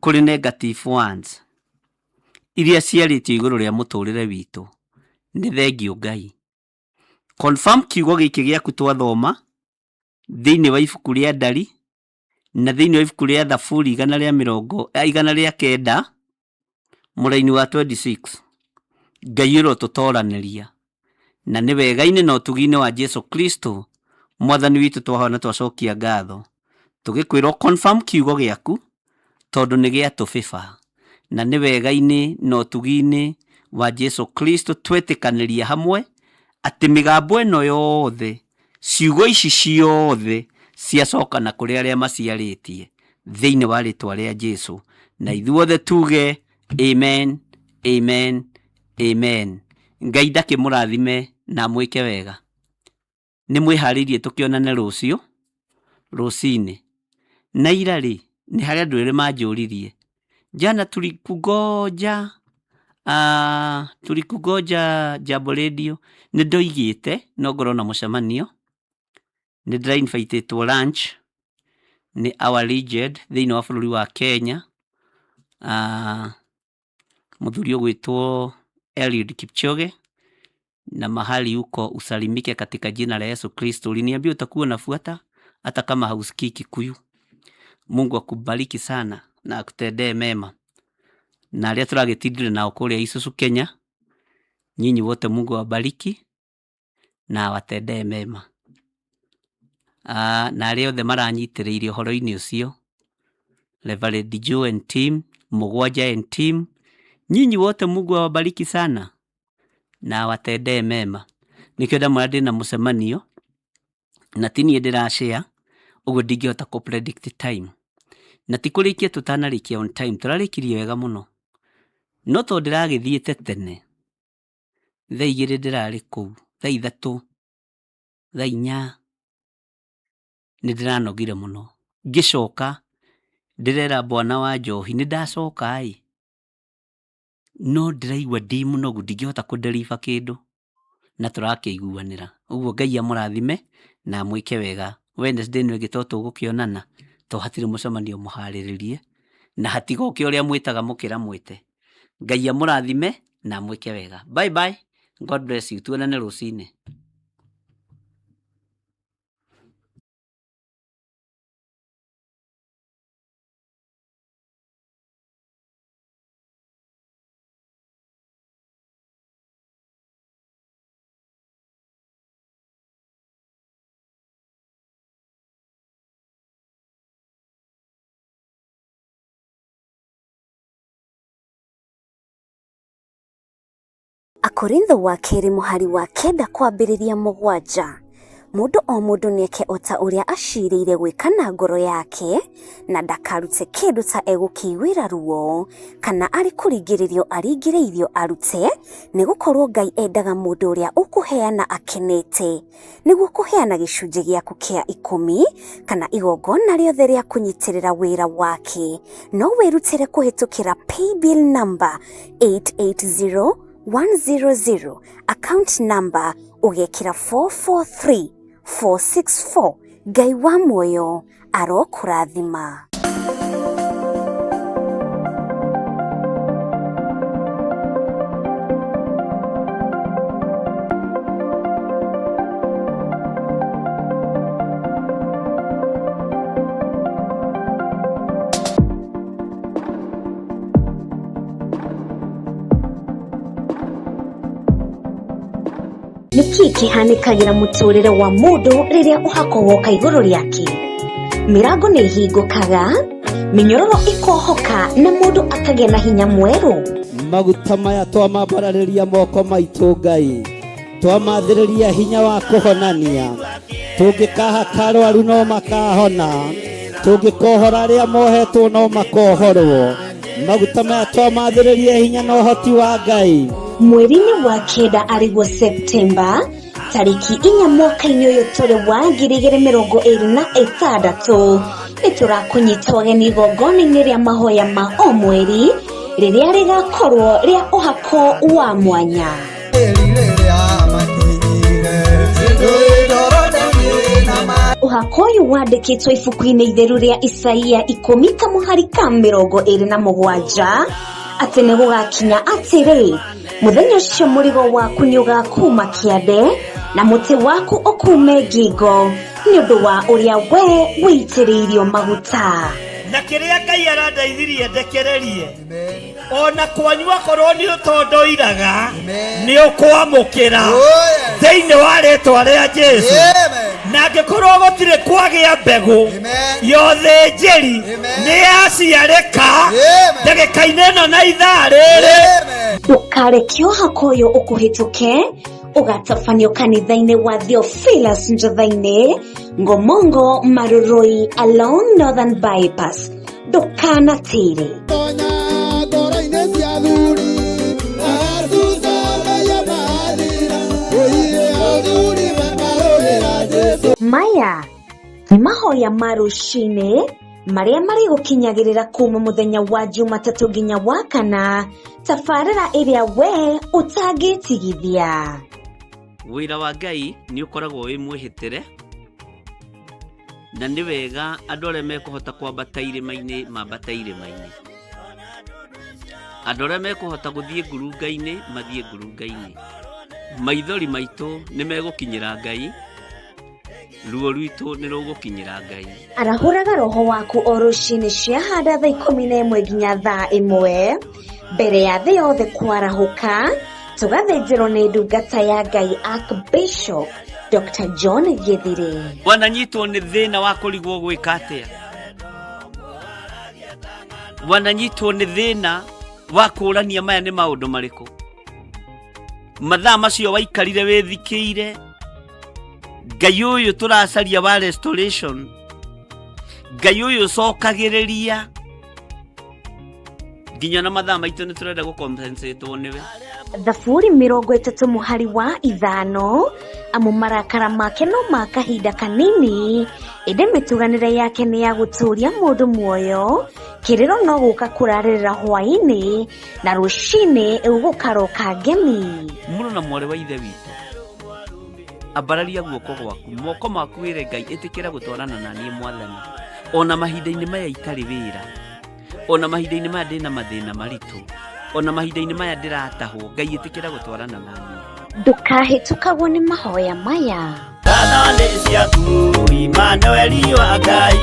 kũrĩ negative ones iria ciarĩtio igũrũ rĩa mũtũrĩre witũ. Nĩ thengio Ngai. Confirm kiugo gĩkĩ gĩaku twathoma thĩinĩ wa ibuku rĩa Ndari na thĩinĩ wa ibuku rĩa Thaburi 109 mũraini wa 26. Ngai ũrotũtoranĩria na nĩ wega-inĩ na ũtugi-inĩ wa Jesu Kristo mwathani witũ twahona twacokia ngatho tũgĩkwĩrwo confirm kiugo gĩaku tondũ nĩ gĩatũbĩba, na nĩ wega-inĩ na ũtugi-inĩ wa Jesu Kristo twetĩkanĩria hamwe atĩ mĩgambo ĩno yothe, ciugo ici ciothe ciacoka na kũrĩ arĩa maciarĩtie thĩinĩ wa rĩtwa rĩa Jesu, na ithuothe tuge amen, amen, amen. Ngai ndakĩmũrathime na mwĩke wega. Nĩ mwĩharĩirie tũkĩonane rũciũ rũcinĩ. Na ira rĩ, nĩ harĩ andũ erĩ manjũririe, jana tulikungoja Jambo Radio. Nĩ ndoigĩte no ngorwo na mũcemanio, nĩ ndĩra-invitĩtwo lunch nĩ our legend thĩinĩ wa bũrũri wa Kenya, mũthuri ũgwĩtwo Eliud Kipchoge, na mahali huko usalimike katika jina la Yesu Kristo. Uliniambia utakuwa unafuata hata kama hausikii Kikuyu. Mungu akubariki sana na akutendee mema. Na arĩa tũragĩtindire nao kũrĩa Isuzu Kenya, nyinyi wote Mungu awabariki na awatendee mema. Na arĩa othe maranyitĩrĩire ũhoro-inĩ ũcio, Reverend Joe and team, Mũgwanja and team, nyinyi wote Mungu awabariki sana na awatendee mema. Nĩkĩo ndamwĩra ndĩna mũcemanio na ti niĩ ndĩrashare, ũguo ndingĩhota kũ predict time. Na ti kũrĩkia tũtanarĩkia on time, tũrarĩkirie wega mũno. No tondũ ndĩragĩthiĩte tene, thaa 2 ndĩrarĩ kũu, thaa 3, thaa 4, nĩ ndĩranogire mũno. Ngĩcoka ndĩrera bwana wa njohi nĩ ndacoka no ndĩraigua ndĩ mũnogu, ndingĩhota kũ-deliver kĩndũ na tũrakĩiguanĩra. Ũguo Ngai amũrathime na mwĩke wega. Wednesday nĩ ĩngĩ tũgũkĩonana, to hatirĩ mũcemanio mũharĩrĩrie na hatigoke ũrĩa mwĩtaga mũkĩra mwĩte. Ngai amũrathime na mwĩke wega. Bye bye. God bless you. Tuonane rũcinĩ.
Akorintho wa kerĩ mũhari wa 9 kwambĩrĩria 7. Mũndũ o mũndũ nĩeke ota ũrĩa acirĩire gwĩka na ngoro yake, na ndakarute kĩndũ ta egũkĩiguĩra ruo, kana arĩ kũringĩrĩrio aringĩrĩirio arute, nĩgũkorwo Ngai endaga mũndũ ũrĩa ũkũheana akenete, nĩguo kũheana gĩcunjĩ gĩaku kĩa 10 kana igongona rĩothe rĩa kũnyitĩrĩra wĩra wake. No wĩrutĩre kũhĩtũkĩra paybill number 880100, account number ũgekĩra 443464. Ngai wa muoyo arokũrathima. niki kihanikagira muturire wa mundu riria uhako woka iguru riake? Mirango ni hingukaga, minyororo ikohoka na mundu akagia na hinya mweru.
Maguta maya twamambararĩria moko maitũ Ngai, twamathĩrĩria hinya wa kũhonania. Tũngĩkaha karwaru no makahona, tũngĩkohora arĩa mohetwo no makohorwo. Maguta maya twamathĩrĩria hinya na ũhoti wa Ngai.
Mweri-inĩ wa kenda arĩguo Septemba, tariki 4 mwaka-inĩ ũyũ tũrĩ wa 2026, nĩtũrakũnyita wageni igongona-inĩ rĩa mahoya ma o mweri rĩrĩa rĩgakorwo rĩa ũhako wa mwanya. Ũhako ũyũ wandĩkĩtwo ibuku-inĩ itheru rĩa Isaia 10:27 atĩ nĩ gũgakinya atĩrĩ, mũthenya ũcio mũrigo waku nĩ ũgakuma kĩande na mũtĩ waku ũkume ngingo nĩ ũndũ wa ũrĩa we wĩitĩrĩirio maguta.
Na kĩrĩa Ngai arandeithirie ndekererie, ona kwanyu akorwo nĩ ũtondoiraga nĩ ũkwamũkĩra thĩinĩ wa rĩĩtwa rĩa Jesũ. Na angĩkorwo gũtirĩ kwagĩa mbegũ yothe njĩri nĩ yaciarĩka ndagĩka-inĩ ĩno na ithaa rĩrĩ.
Ndũkareke ũhako ũyũ ũkũhĩtũke ũgatabanio kanitha-inĩ wa Theophilus Njatha-inĩ, Ngomongo, Maruroi along Northern Bypass. Ndũkanatĩre. Maya nĩ mahoya ma rũcinĩ marĩa marĩ gũkinyagĩrĩra kuma mũthenya wa Jumatatũ nginya wa Kana, tabarĩra ĩrĩa we ũtangĩtigithia.
Wĩra wa Ngai nĩ ũkoragwo wĩ mwĩhĩtĩre, na nĩ wega andũ arĩa mekũhota kwambata irĩma-inĩ mambata irĩma-inĩ. Andũ arĩa mekũhota gũthiĩ ngurunga-inĩ mathiĩ ngurunga-inĩ. Maithori maitũ nĩ megũkinyĩra Ngai, ruo rwitũ nĩ rũgũkinyĩra Ngai.
Arahũraga roho waku o rũcinĩ ciahanda thaa 11 nginya thaa 1 mbere ya thĩ yothe kwarahũka. Tũgathĩnjĩrwo nĩ ndungata ya Ngai Archbishop Dr. John Gĩthire.
Wananyitwo nĩ thĩna wa kũrigwo gwĩka atĩa? Wananyitwo nĩ thĩna wa kũũrania maya nĩ maũndũ marĩkũ? Mathaa macio waikarire wĩthikĩire, Ngai ũyũ tũracaria wa restoration, Ngai ũyũ cokagĩrĩria, nginya na mathaa maitũ nĩ tũrenda gũkompensetwo nĩwe.
Thaburi 30:5 amu marakara make no ma kahinda kanini, ĩndĩ mĩtuganĩre yake nĩ ya gũtũũria mũndũ muoyo. Kĩrĩro no gũka kũrarĩrĩra hwaĩ-inĩ na rũcinĩ ũgũkaroka ngemi.
Mũrũ na mwarĩ wa ithe witũ, ambararia guoko gwaku, moko maku wĩre Ngai ĩtĩkĩra gũtwarana na niĩ Mwathani. Ona mahinda-inĩ maya itarĩ wĩra, ona mahinda-inĩ maya ndĩna mathĩna maritũ, ona mahinda-inĩ maya ndĩratahwo, Ngai ĩtĩkĩra gũtwarana na niĩ.
Ndũkahĩtũkagwo nĩ mahoya maya.
Thana nĩ ciaku Emmanuel wa Ngai.